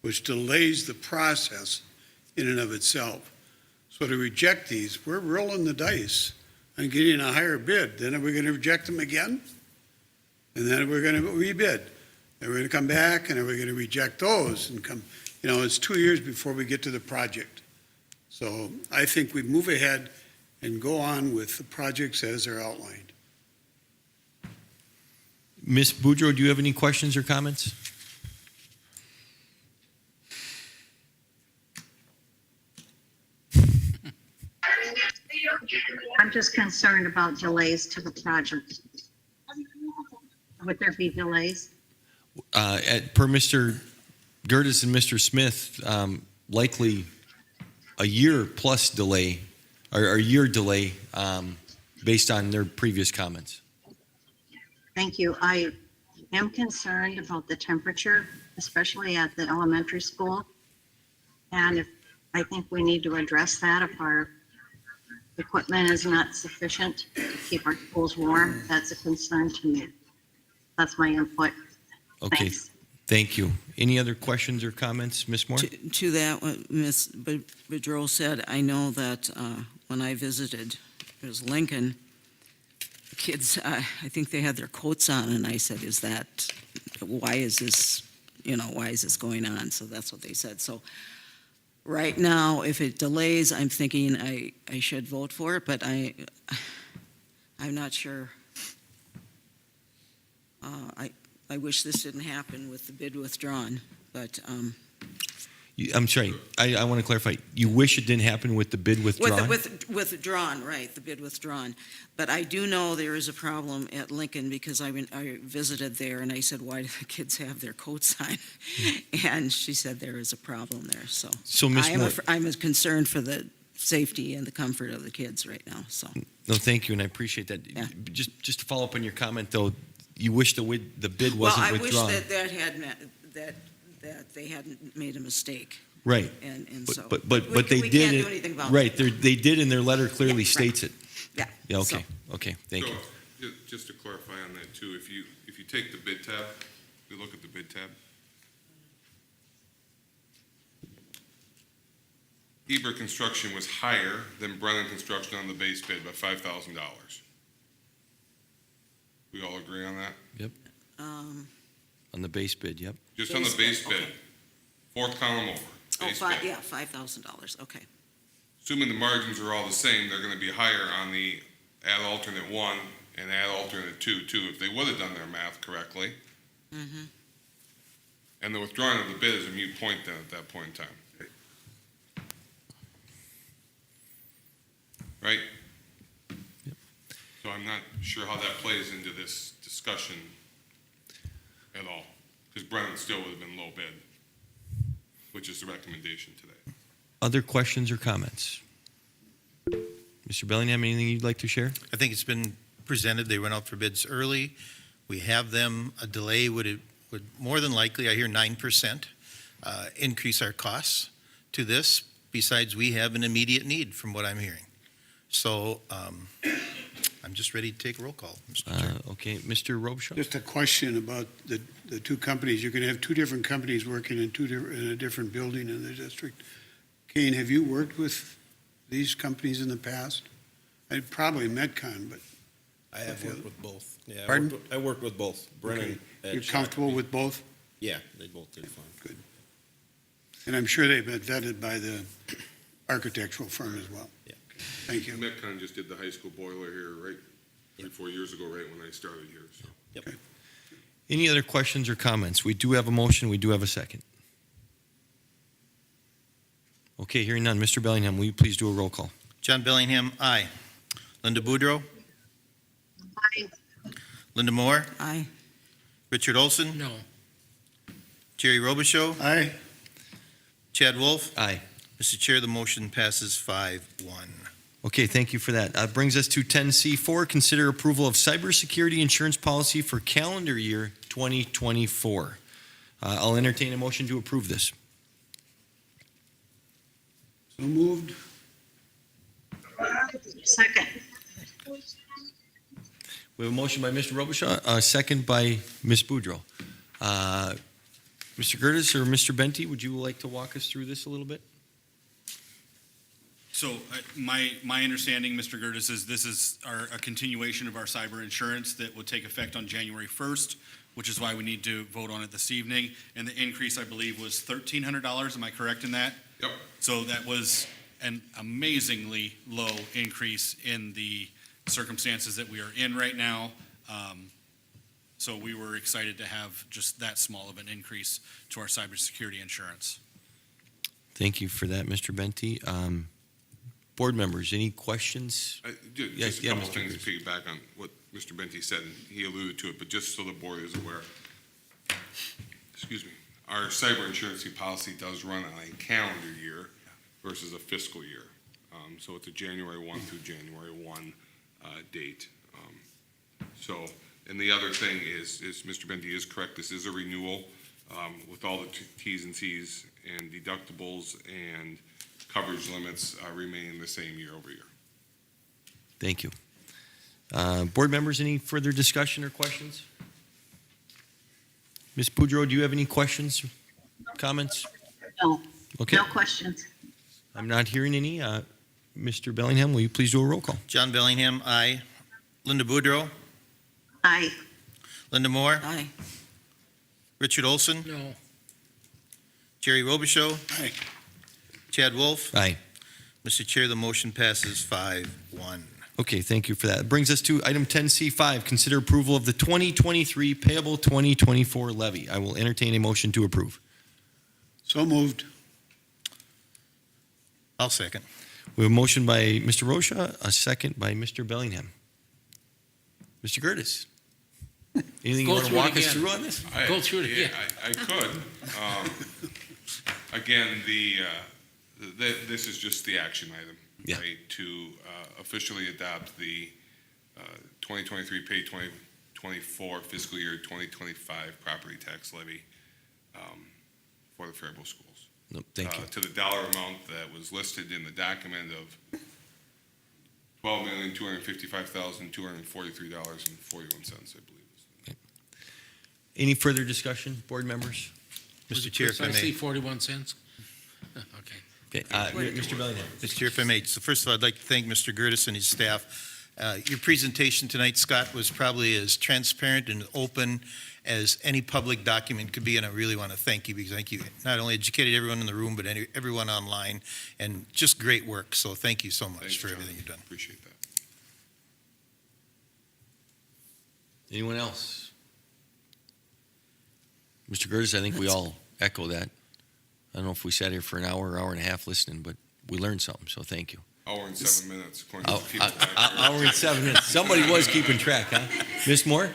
which delays the process in and of itself. So to reject these, we're rolling the dice on getting a higher bid. Then are we going to reject them again? And then we're going to rebid. And we're going to come back, and are we going to reject those and come, it's 2 years before we get to the project. So I think we move ahead and go on with the projects as they're outlined. Ms. Boudreau, do you have any questions or comments? I'm just concerned about delays to the project. Would there be delays? Per Mr. Gertis and Mr. Smith, likely a year plus delay, or a year delay, based on their previous comments. Thank you. I am concerned about the temperature, especially at the elementary school. And I think we need to address that if our equipment is not sufficient to keep our schools warm. That's a concern to me. That's my input. Okay, Thanks. thank you. Any other questions or comments, Ms. Moore? To that, what Ms. Boudreau said, I know that when I visited, it was Lincoln, kids, I think they had their coats on, and I said, why is this going on? So that's what they said. So right now, if it delays, I'm thinking I should vote for it, but I'm not sure. I wish this didn't happen with the bid withdrawn, but I'm sorry, I want to clarify. You wish it didn't happen with the bid withdrawn? withdrawn, right, the bid withdrawn. But I do know there is a problem at Lincoln because I visited there and I said, why do the kids have their coats on? And she said there is a problem there, so. So, Ms. Moore. I'm concerned for the safety and the comfort of the kids right now, so. No, thank you, and I appreciate that. Yeah. Just to follow up on your comment, though, you wish the bid wasn't withdrawn. Well, I wish that had meant that they hadn't made a mistake. Right. And so. But we they can't did do it. anything about Right, that. they did, and their letter clearly Yeah, states right. it. Yeah. Yeah, okay, okay, thank you. So, just to clarify on that too, if you take the bid tab, you look at the bid tab. Eber Construction was higher than Brennan Construction on the base bid by $5,000. We all agree on that? Yep, on the base bid, yep. Just on the base bid, okay. fourth column over, base bid. Yeah, $5,000, okay. Assuming the margins are all the same, they're gonna be higher on the add alternate 1 and add alternate two, too, if they would have done their math correctly. Mhm. And the withdrawing of the bid is a moot point then at that point in time. Right? So I'm not sure how that plays into this discussion at all, because Brennan still would have been low bid, which is the recommendation today. Other questions or comments? Mr. Bellingham, anything you'd like to share? I think it's been presented, they went out for bids early. We have them, a delay would more than likely, I hear 9%, increase our costs to this. Besides, we have an immediate need from what I'm hearing. So I'm just ready to take a roll call, Mr. Chair. Okay, Mr. Robichaud? Just a question about the two companies. You're going to have two different companies working in a different building in the district. Kane, have you worked with these companies in the past? Probably Metcon, but. I have worked with both. Yeah, Pardon? I worked with both. Brennan. Okay. You're comfortable with both? Yeah, they both did fine. Good. And I'm sure they've been vetted by the architectural firm as well. Yeah. Thank you. Metcon just did the high school boiler here, right, 3-4 years ago, right when I started here, so. Yep. Okay. Any other questions or comments? We do have a motion, we do have a second. Okay, hearing none. Mr. Bellingham, will you please do a roll call? John Bellingham, aye. Linda Boudreau? Aye. Linda Moore? Aye. Richard Olson? No. Jerry Robichaud? Aye. Chad Wolf? Aye. Mr. Chair, the motion passes 5-1. Okay, thank you for that. Brings us to 10C4, consider approval of cybersecurity insurance policy for calendar year 2024. I'll entertain a motion to approve this. So moved. Second. We have a motion by Mr. Robichaud, a second by Ms. Boudreau. Mr. Curtis or Mr. Benty, would you like to walk us through this a little bit? So my understanding, Mr. Gertis, is this is a continuation of our cyber insurance that would take effect on January 1st, which is why we need to vote on it this evening. And the increase, I believe, was $1,300. Am I correct in that? Yep. So that was an amazingly low increase in the circumstances that we are in right now. So we were excited to have just that small of an increase to our cybersecurity insurance. Thank you for that, Mr. Benty. Board members, any questions? Just a Yeah, couple Mr. things to Cruz. piggyback on what Mr. Benty said, and he alluded to it, but just so the board is aware, excuse me, our cyber insurance policy does run on a calendar year versus a fiscal year. So it's a January 1 through January 1 date. So, and the other thing is Mr. Benty is correct, this is a renewal with all the T's and C's and deductibles and coverage limits remain the same year over year. Thank you. Board members, any further discussion or questions? Ms. Boudreau, do you have any questions, comments? No. Okay, No questions. I'm not hearing any. Mr. Bellingham, will you please do a roll call? John Bellingham, aye. Linda Boudreau? Aye. Linda Moore? Aye. Richard Olson? No. Jerry Robichaud? Aye. Chad Wolf? Aye. Mr. Chair, the motion passes 5-1. Okay, thank you for that. It brings us to item 10C5, consider approval of the 2023 payable 2024 levy. I will entertain a motion to approve. So moved. I'll second. We have a motion by Mr. Rocha, a second by Mr. Bellingham. Mr. Curtis, anything you Go want to through it walk us again. through on this? Go through it again. I could. Again, this is just the action item, Yeah. right? To officially adopt the 2023 pay 2024 fiscal year 2025 property tax levy for the Faribault schools. No, thank you. To the dollar amount that was listed in the document of $12,255,243.41, I believe. Any further discussion, board members? Mr. Chair, if I Precisely may. 41 cents? Okay. Okay, Mr. Bellingham. Mr. Chair, if I may. So first of all, I'd like to thank Mr. Gertis and his staff. Your presentation tonight, Scott, was probably as transparent and open as any public document could be, and I really want to thank you because I think you not only educated everyone in the room, but everyone online, and just great work. So thank you so much Thanks, for John. everything you've done. Appreciate that. Anyone else? Mr. Gertis, I think we all echo that. I don't know if we sat here for an hour or hour and a half listening, but we learned something, so thank you. Hour and 7 minutes, according to the people back there. Hour and 7 minutes. Somebody was keeping track, huh? Ms. Moore?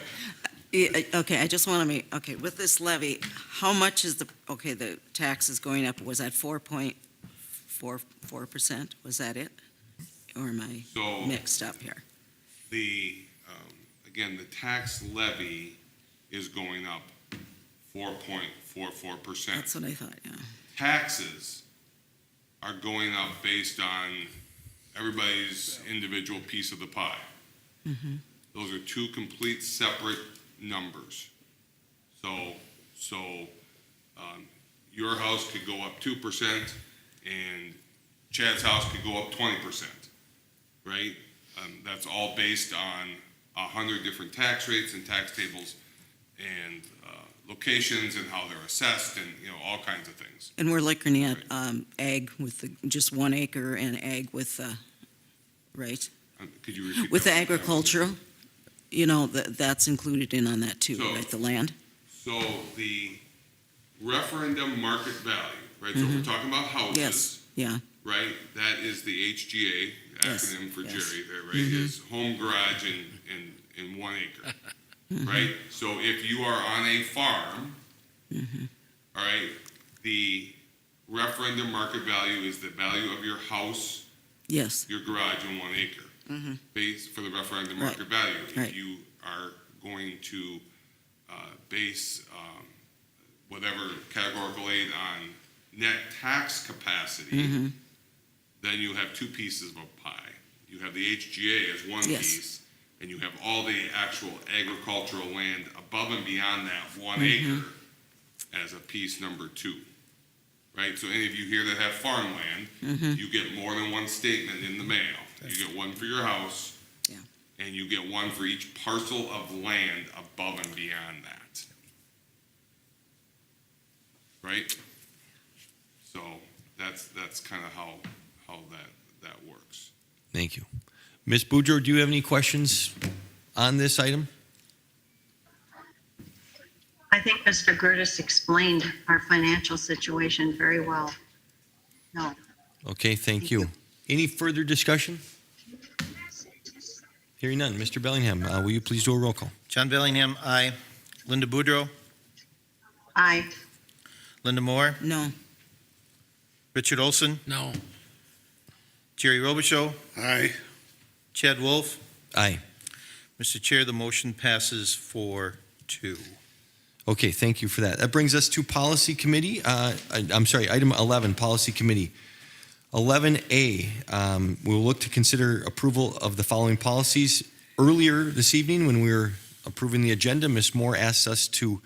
Okay, I just want to make, okay, with this levy, how much is the tax is going up? Was that 4.44%? Was that it? Or am I So mixed up here? Again, the tax levy is going up 4.44%. That's what I thought, yeah. Taxes are going up based on everybody's individual piece of the pie. Mm-hmm. Those are two complete separate numbers. So your house could go up 2% and Chad's house could go up 20%, right? That's all based on 100 different tax rates and tax tables and locations and how they're assessed and, all kinds of things. And we're looking at ag with just 1 acre and ag with, right? Could you repeat With the that? agricultural, that's included in on that too, So- right? The land? So the referendum market value, right? So if we're talking about houses, Yes, yeah. right? That is the HGA, Yes, acronym for yes. Jerry there, right? Mhm. Is home, garage, and 1 acre, right? So if you are on a farm, all right, the referendum market value is the value of your house, Yes. your garage, and 1 acre. Base for the referendum market value. Right. If you are going to base whatever categorical aid on net tax capacity, then you have two pieces of a pie. You have the HGA as one Yes. piece, and you have all the actual agricultural land above and beyond that 1 acre as a piece number 2. Right? So any of you here that have farmland, you get more than one statement in the mail. You get one for your house, Yeah. and you get one for each parcel of land above and beyond that. Right? So that's kind of how that works. Thank you. Ms. Boudreau, do you have any questions on this item? I think Mr. Gertis explained our financial situation very well. No. Okay, thank you. Any further discussion? Hearing none. Mr. Bellingham, will you please do a roll call? John Bellingham, aye. Linda Boudreau, Aye. Linda Moore, No. Richard Olson, No. Jerry Robichaud, Aye. Chad Wolf. Aye. Mr. Chair, the motion passes 4-2. Okay, thank you for that. That brings us to Policy Committee. Item 11, Policy Committee. 11A, we'll look to consider approval of the following policies. Earlier this evening, when we were approving the agenda, Ms. Moore asked us to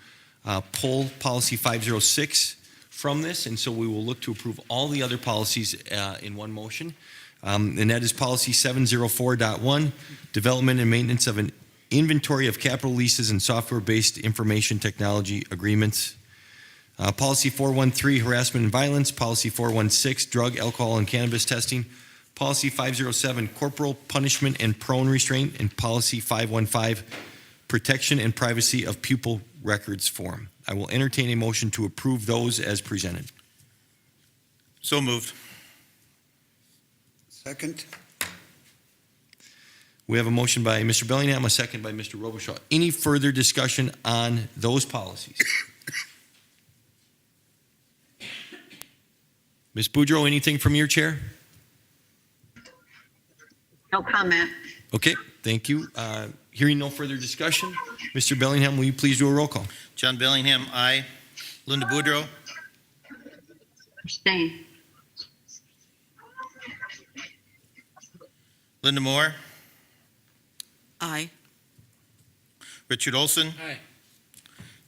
pull Policy 506 from this, and so we will look to approve all the other policies in one motion. And that is Policy 704.1, Development and Maintenance of an Inventory of Capital Leases and Software-Based Information Technology Agreements. Policy 413, Harassment and Violence. Policy 416, Drug, Alcohol, and Cannabis Testing. Policy 507, Corporal Punishment and Prone Restraint. And Policy 515, Protection and Privacy of Pupil Records Form. I will entertain a motion to approve those as presented. So moved. Second? We have a motion by Mr. Bellingham, a second by Mr. Robichaud. Any further discussion on those policies? Ms. Boudreau, anything from your chair? No comment. Okay, thank you. Hearing no further discussion, Mr. Bellingham, will you please do a roll call? John Bellingham, aye. Linda Boudreau, Abstain. Linda Moore, Aye. Richard Olson, Aye.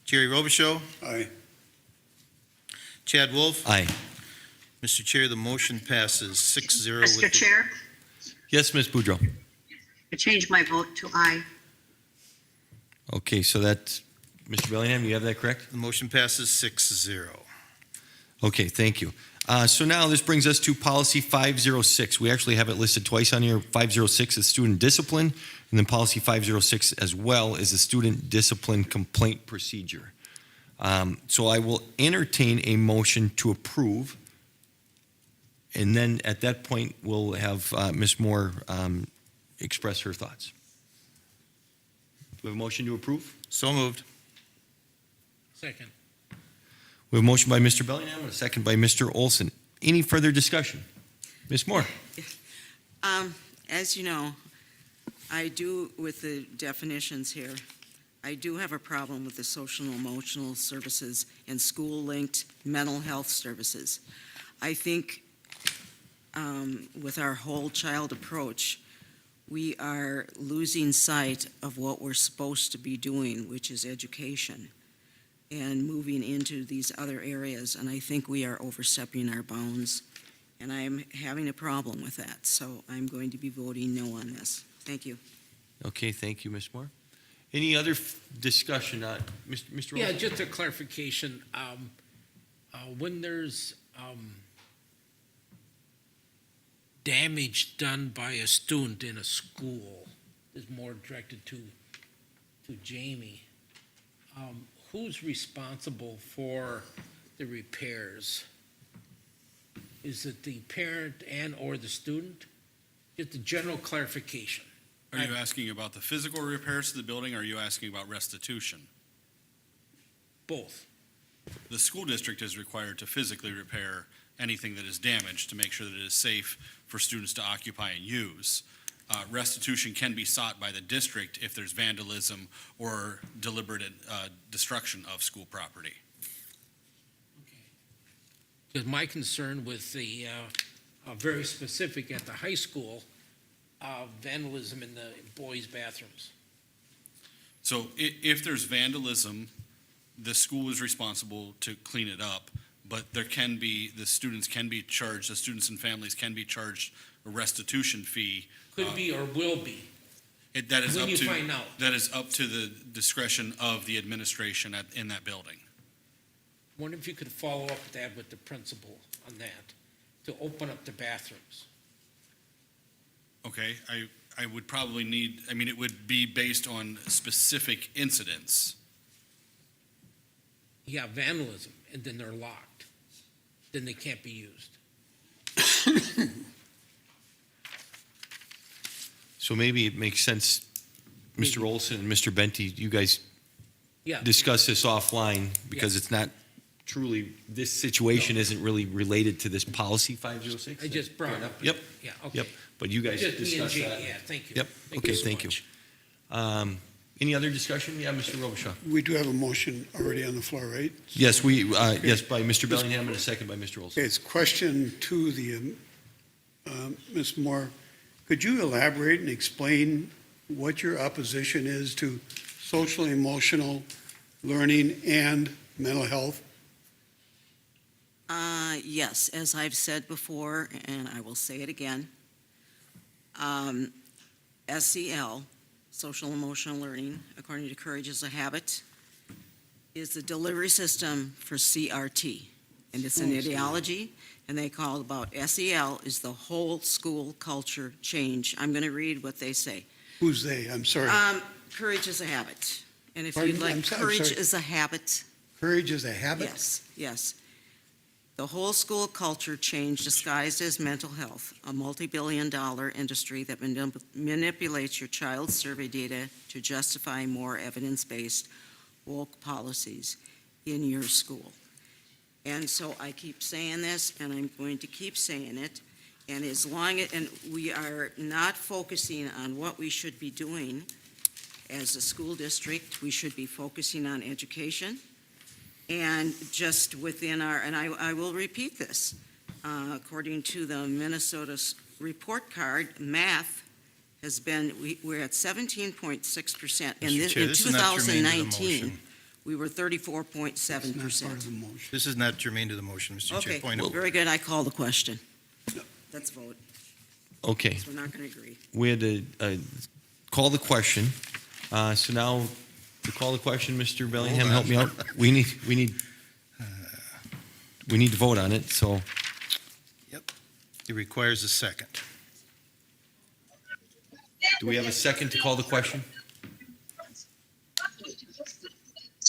Jerry Robichaud, Aye. Chad Wolf. Aye. Mr. Chair, the motion passes 6-0. Mr. Chair, Yes, Ms. Boudreau. I changed my vote to aye. Okay, so that's, Mr. Bellingham, you have that correct? The motion passes 6-0. Okay, thank you. So now this brings us to Policy 506. We actually have it listed twice on here. 506 is Student Discipline, And then policy 506 as well is the student discipline complaint procedure. So I will entertain a motion to approve. And then at that point, we'll have Ms. Moore express her thoughts. Do we have a motion to approve? So moved. Second. We have a motion by Mr. Bellingham and a second by Mr. Olson. Any further discussion? Ms. Moore? As you know, I do, with the definitions here, I do have a problem with the social and emotional services and school-linked mental health services. I think with our whole child approach, we are losing sight of what we're supposed to be doing, which is education, and moving into these other areas. And I think we are overstepping our bounds, and I'm having a problem with that. So I'm going to be voting no on this. Thank you. Okay, thank you, Ms. Moore. Any other discussion? Mr. Yeah, Olson? just a clarification. When there's damage done by a student in a school, is more directed to Jamie. Who's responsible for the repairs? Is it the parent and or the student? Just a general clarification. Are you asking about the physical repairs to the building, or are you asking about restitution? Both. The school district is required to physically repair anything that is damaged to make sure that it is safe for students to occupy and use. Restitution can be sought by the district if there's vandalism or deliberate destruction of school property. Because my concern with the, very specific at the high school, vandalism in the boys' bathrooms. So if there's vandalism, the school is responsible to clean it up, but there can be, the students and families can be charged a restitution fee. Could be or will be. That is When up you to, find out. that is up to the discretion of the administration in that building. Wonder if you could follow up with that with the principal on that, to open up the bathrooms. Okay, I would probably need, I mean, it would be based on specific incidents. Yeah, vandalism, and then they're locked. Then they can't be used. So maybe it makes sense, Mr. Maybe. Olson and Mr. Benty, you guys Yeah. discuss this offline, because it's not truly, this situation isn't really related to this policy 506? I just brought it up. Yep. Yeah, okay. Yep, but you guys Just me and discussed Jay, that. yeah, thank you. Yep, okay, so thank you. much. Any other discussion? Yeah, Mr. Robichaud. We do have a motion already on the floor, right? Yes, yes, by Mr. Bellingham and a second by Mr. Olson. Okay, it's question to the, Ms. Moore. Could you elaborate and explain what your opposition is to social and emotional learning and mental health? Yes, as I've said before, and I will say it again, SEL, social emotional learning, according to Courage is a Habit, is the delivery system for CRT. And it's an ideology, and they call it about SEL is the whole school culture change. I'm going to read what they say. Who's they? I'm sorry. Courage is a habit. And if Pardon? you'd like, I'm courage sorry. is a habit. Courage is a habit? Yes, yes. The whole school culture change disguised as mental health, a multi-billion-dollar industry that manipulates your child's survey data to justify more evidence-based woke policies in your school. And so I keep saying this, and I'm going to keep saying it, and as long as, and we are not focusing on what we should be doing as a school district, we should be focusing on education. And just within our, and I will repeat this, according to the Minnesota report card, math has been, we're at 17.6%. In Mr. Chair, in this is not germane to the 2019, motion. we were 34.7%. It's not part of the motion. This is not germane to the motion, Mr. Chair. Okay, Point of very good, I call the question. Let's vote, Okay, 'cause we're not going to agree. we had to call the question. So now, to call the question, Mr. Bellingham, help me out. We need to vote on it, so. It requires a second. Do we have a second to call the question? Is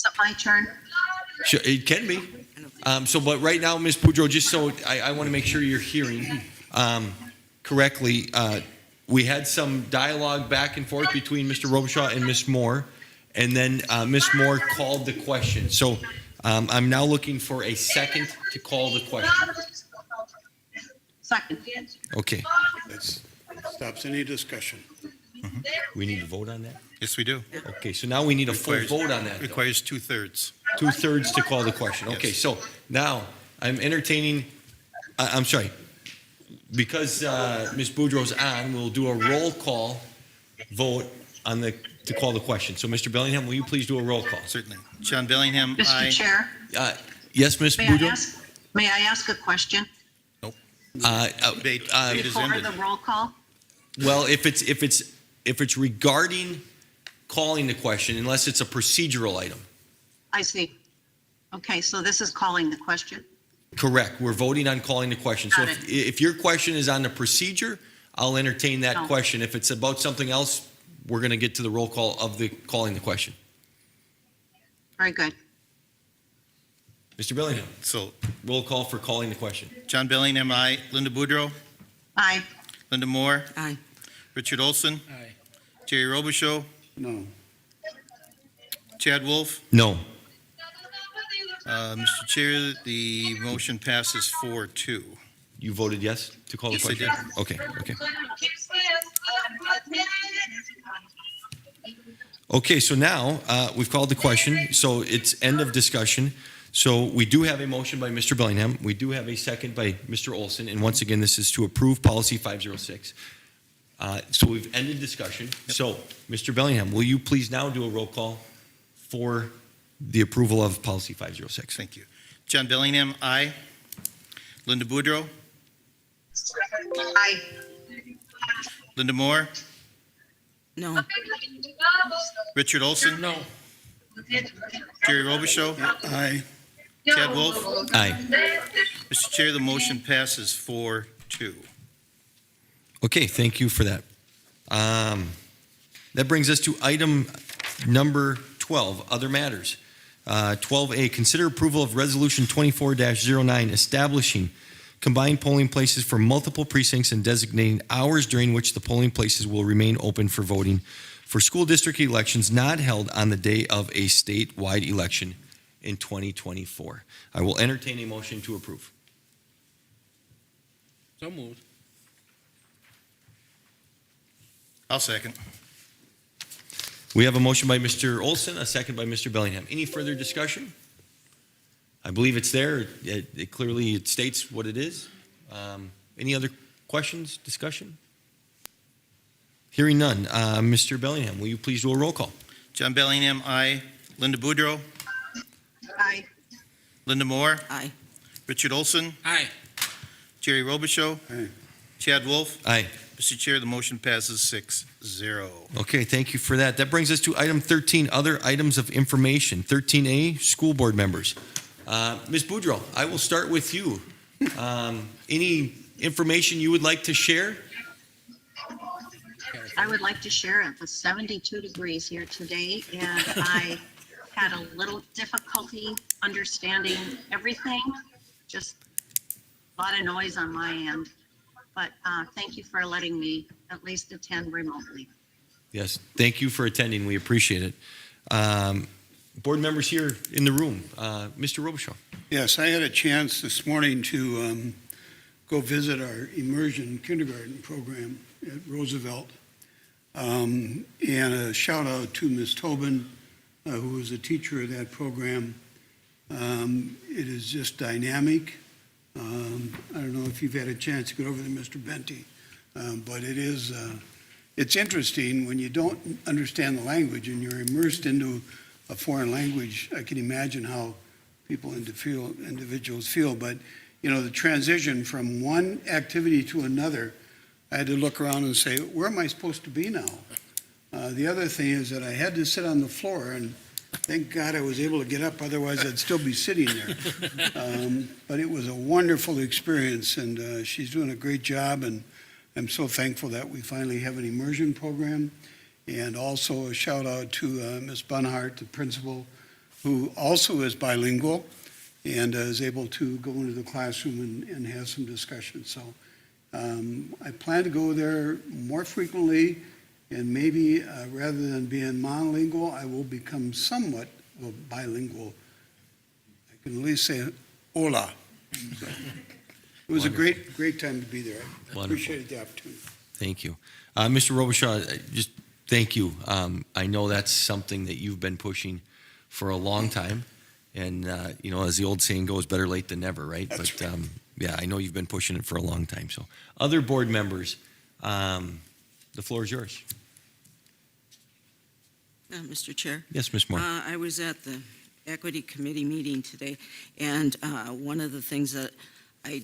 it my turn? Sure, it can be. But right now, Ms. Boudreau, just so I want to make sure you're hearing correctly, we had some dialogue back and forth between Mr. Robichaud and Ms. Moore, and then Ms. Moore called the question. So I'm now looking for a second to call the question. Second. Okay. That stops any discussion. We need to vote on that? Yes, we do. Okay, so now we need a full Requires- vote on that. though. Requires 2/3. 2/3 to call the question. Okay, Yes. so now I'm entertaining, I'm sorry, because Ms. Boudreau's on, we'll do a roll call vote on to call the question. So Mr. Bellingham, will you please do a roll call? Certainly. John Bellingham, Mr. aye. Chair, Yes, Ms. Boudreau? may I ask a question Debate is before ended. the roll call? Well, if it's regarding calling the question, unless it's a procedural item. I see. Okay, so this is calling the question? Correct. We're voting on calling the question. So Got if your question is on the procedure, I'll entertain that No. question. If it's about something else, we're going to get to the roll call of the calling the question. Very good. Mr. Bellingham, So, roll call for calling the question. John Bellingham, aye. Linda Boudreau, Aye. Linda Moore, Aye. Richard Olson, Aye. Jerry Robichaud, No. Chad Wolf. No. Mr. Chair, the motion passes 4-2. You voted yes to call the Yes, I question? Okay, okay. Okay, so now we've called the question, so it's end of discussion. So we do have a motion by Mr. Bellingham. We do have a second by Mr. Olson. And once again, this is to approve policy 506. So we've ended discussion. So, Mr. Bellingham, will you please now do a roll call for the approval of policy 506? Thank you. John Bellingham, aye. Linda Boudreau, Aye. Linda Moore, No. Richard Olson, No. Jerry Robichaud, Aye. Chad Wolf. Aye. Mr. Chair, the motion passes 4-2. Okay, thank you for that. That brings us to item number 12, other matters. 12A, consider approval of resolution 24-09, establishing combined polling places for multiple precincts and designating hours during which the polling places will remain open for voting for school district elections not held on the day of a statewide election in 2024. I will entertain a motion to approve. So moved. I'll second. We have a motion by Mr. Olson, a second by Mr. Bellingham. Any further discussion? I believe it's there. It clearly states what it is. Any other questions, discussion? Hearing none. Mr. Bellingham, will you please do a roll call? John Bellingham, aye. Linda Boudreau, Aye. Linda Moore, Aye. Richard Olson, Aye. Jerry Robichaud, Aye. Chad Wolf. Aye. Mr. Chair, the motion passes 6-0. Okay, thank you for that. That brings us to item 13, other items of information. 13A, school board members. Ms. Boudreau, I will start with you. Any information you would like to share? I would like to share it was 72 degrees here today, and I had a little difficulty understanding everything, just a lot of noise on my end. But thank you for letting me at least attend remotely. Yes, thank you for attending. We appreciate it. Board members here in the room, Mr. Robichaud. Yes, I had a chance this morning to go visit our immersion kindergarten program at Roosevelt. And a shout out to Ms. Tobin, who was a teacher of that program. It is just dynamic. I don't know if you've had a chance to get over to Mr. Benty, but it's interesting when you don't understand the language and you're immersed into a foreign language. I can imagine how individuals feel, but you know, the transition from one activity to another, I had to look around and say, where am I supposed to be now? The other thing is that I had to sit on the floor, and thank God I was able to get up, otherwise I'd still be sitting there. But it was a wonderful experience, and she's doing a great job, and I'm so thankful that we finally have an immersion program. And also a shout out to Ms. Bunhart, the principal, who also is bilingual and is able to go into the classroom and have some discussion. So I plan to go there more frequently, and maybe rather than being monolingual, I will become somewhat of a bilingual. I can at least say hola. So it was a great time to be there. I appreciated the opportunity. Thank you. Mr. Robichaud, just thank you. I know that's something that you've been pushing for a long time. And, as the old saying goes, better late than never, right? That's but, I know you've been pushing it for a long time. So other board members, the floor is yours. Mr. Chair? Yes, Ms. Moore. I was at the Equity Committee meeting today, and one of the things that I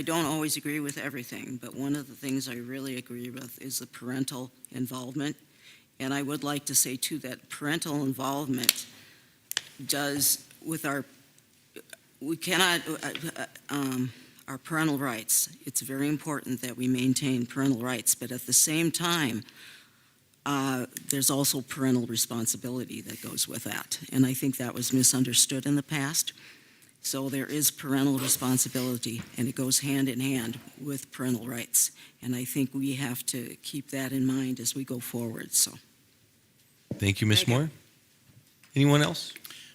don't always agree with everything, but one of the things I really agree with is the parental involvement. And I would like to say, too, that parental involvement does with our parental rights. It's very important that we maintain parental rights, but at the same time, there's also parental responsibility that goes with that. And I think that was misunderstood in the past. So there is parental responsibility, and it goes hand in hand with parental rights. And I think we have to keep that in mind as we go forward, so. Thank you, Ms. Moore. Anyone else?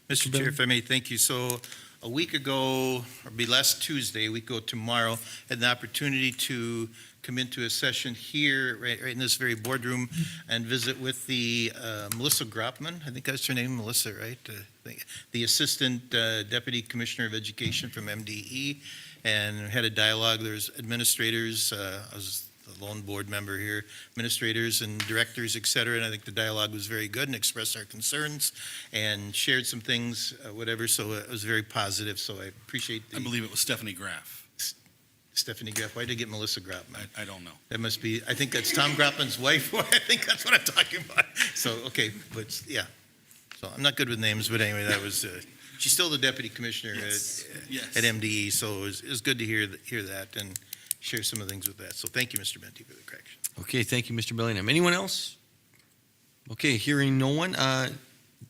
Mr. Chair, if I may, thank you. So a week ago, or be last Tuesday, a week ago tomorrow, had the opportunity to come into a session here, right in this very boardroom, and visit with the Melissa Gropman. I think that's her name, Melissa, right? The Assistant Deputy Commissioner of Education from MDE, and had a dialogue. There's administrators, I was the lone board member here, administrators and directors, et cetera, and I think the dialogue was very good and expressed our concerns and shared some things, whatever, so it was very positive, so I appreciate I believe it was Stephanie Graff. Stephanie Graff. Why did I get Melissa Gropman? I don't know. That must be, I think that's Tom Gropman's wife. I think that's what I'm talking about. So, okay, but yeah. So I'm not good with names, but anyway, that was, she's still the deputy commissioner at MDE, so it was good to hear that and share some of the things with that. So thank you, Mr. Menti, for the correction. Okay, thank you, Mr. Bellingham. Anyone else? Okay, hearing no one,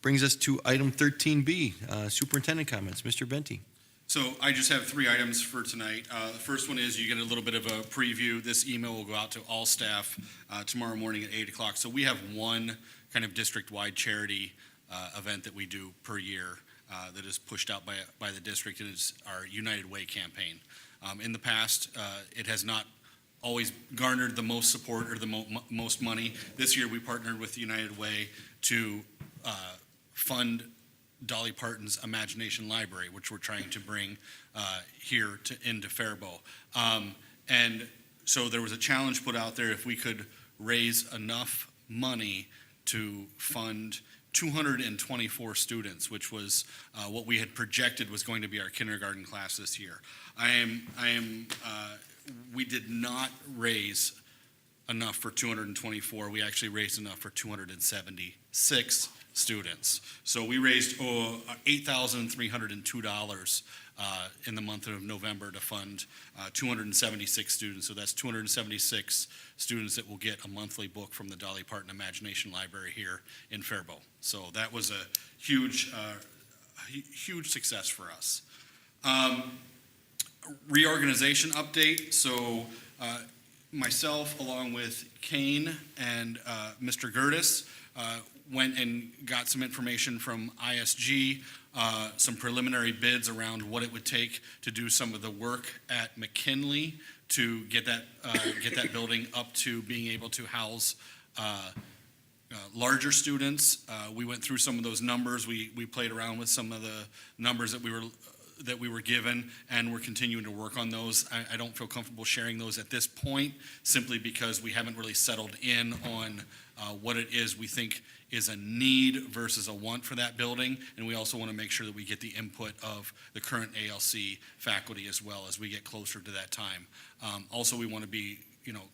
brings us to item 13B, superintendent comments. Mr. Benti. So I just have 3 items for tonight. The first one is you get a little bit of a preview. This email will go out to all staff tomorrow morning at 8 o'clock. So we have one kind of district-wide charity event that we do per year that is pushed out by the district, and it's our United Way campaign. In the past, it has not always garnered the most support or the most money. This year, we partnered with United Way to fund Dolly Parton's Imagination Library, which we're trying to bring here into Faribault. And so there was a challenge put out there if we could raise enough money to fund 224 students, which was what we had projected was going to be our kindergarten class this year. We did not raise enough for 224. We actually raised enough for 276 students. So we raised $8,302 in the month of November to fund 276 students. So that's 276 students that will get a monthly book from the Dolly Parton Imagination Library here in Faribault. So that was a huge success for us. Reorganization update. So myself, along with Kane and Mr. Gertis, went and got some information from ISG, some preliminary bids around what it would take to do some of the work at McKinley to get that building up to being able to house larger students. We went through some of those numbers. We played around with some of the numbers that we were given, and we're continuing to work on those. I don't feel comfortable sharing those at this point, simply because we haven't really settled in on what it is we think is a need versus a want for that building, and we also want to make sure that we get the input of the current ALC faculty as well as we get closer to that time. Also, we want to be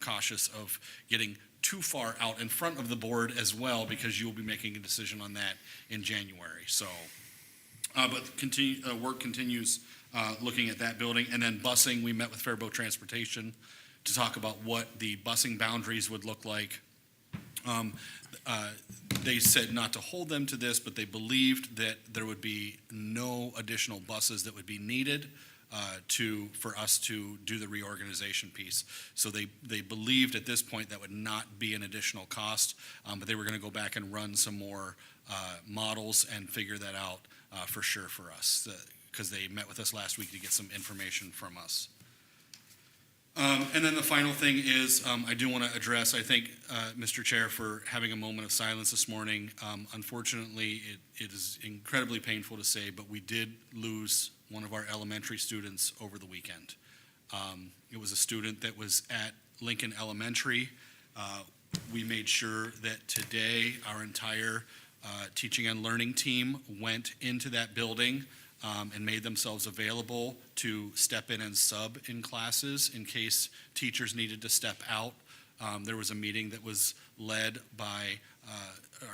cautious of getting too far out in front of the board as well, because you'll be making a decision on that in January. So, but work continues looking at that building. And then busing, we met with Faribault Transportation to talk about what the busing boundaries would look like. They said not to hold them to this, but they believed that there would be no additional buses that would be needed for us to do the reorganization piece. So they believed at this point that would not be an additional cost, but they were going to go back and run some more models and figure that out for sure for us, because they met with us last week to get some information from us. And then the final thing is, I do want to address, I thank Mr. Chair for having a moment of silence this morning. Unfortunately, it is incredibly painful to say, but we did lose one of our elementary students over the weekend. It was a student that was at Lincoln Elementary. We made sure that today our entire teaching and learning team went into that building and made themselves available to step in and sub in classes in case teachers needed to step out. There was a meeting that was led by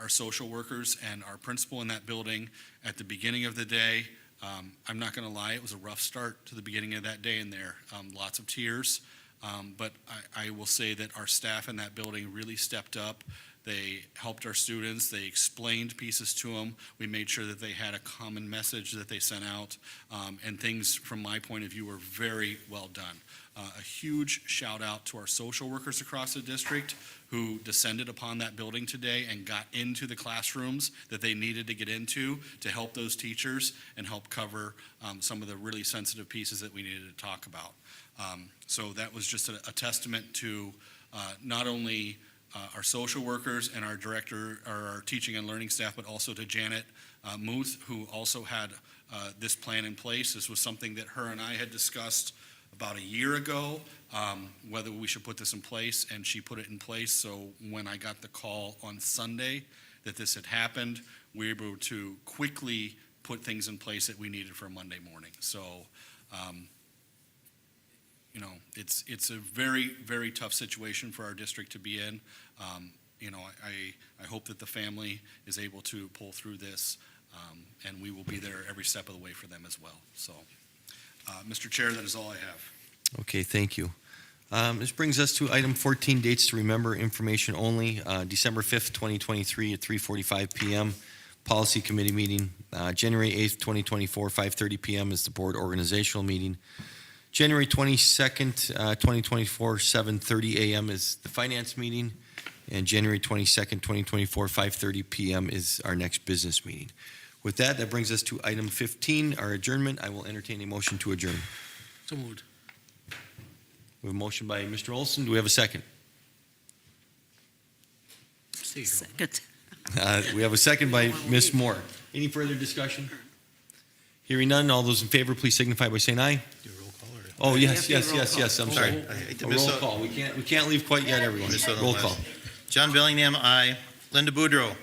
our social workers and our principal in that building at the beginning of the day. I'm not going to lie, it was a rough start to the beginning of that day in there. Lots of tears, but I will say that our staff in that building really stepped up. They helped our students. They explained pieces to them. We made sure that they had a common message that they sent out, and things from my point of view were very well done. A huge shout out to our social workers across the district who descended upon that building today and got into the classrooms that they needed to get into to help those teachers and help cover some of the really sensitive pieces that we needed to talk about. So that was just a testament to not only our social workers and our director, or our teaching and learning staff, but also to Janet Muth, who also had this plan in place. This was something that her and I had discussed about a year ago, whether we should put this in place, and she put it in place. So when I got the call on Sunday that this had happened, we were able to quickly put things in place that we needed for Monday morning. So, it's a very, very tough situation for our district to be in. I hope that the family is able to pull through this, and we will be there every step of the way for them as well. So, Mr. Chair, that is all I have. Okay, thank you. This brings us to item 14, dates to remember, information only. December 5th, 2023 at 3:45 p.m. Policy Committee meeting. January 8th, 2024, 5:30 p.m. is the board organizational meeting. January 22nd, 2024, 7:30 a.m. is the finance meeting. And January 22nd, 2024, 5:30 p.m. is our next business meeting. With that, that brings us to item 15, our adjournment. I will entertain a motion to adjourn. So moved. We have a motion by Mr. Olson. Do we have a second? Second. We have a second by Ms. Moore. Any further discussion? Hearing none, all those in favor, please signify by saying aye. Oh, yes. I'm sorry. A roll call. We can't leave quite yet, everyone. Roll call. John Bellingham, aye. Linda Boudreau.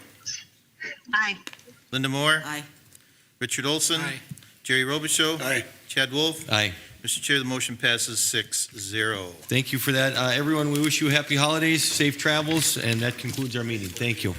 Aye. Linda Moore. Aye. Richard Olson. Aye. Jerry Robichaud. Aye. Chad Wolf. Aye. Mr. Chair, the motion passes 6-0. Thank you for that. Everyone, we wish you happy holidays, safe travels, and that concludes our meeting. Thank you.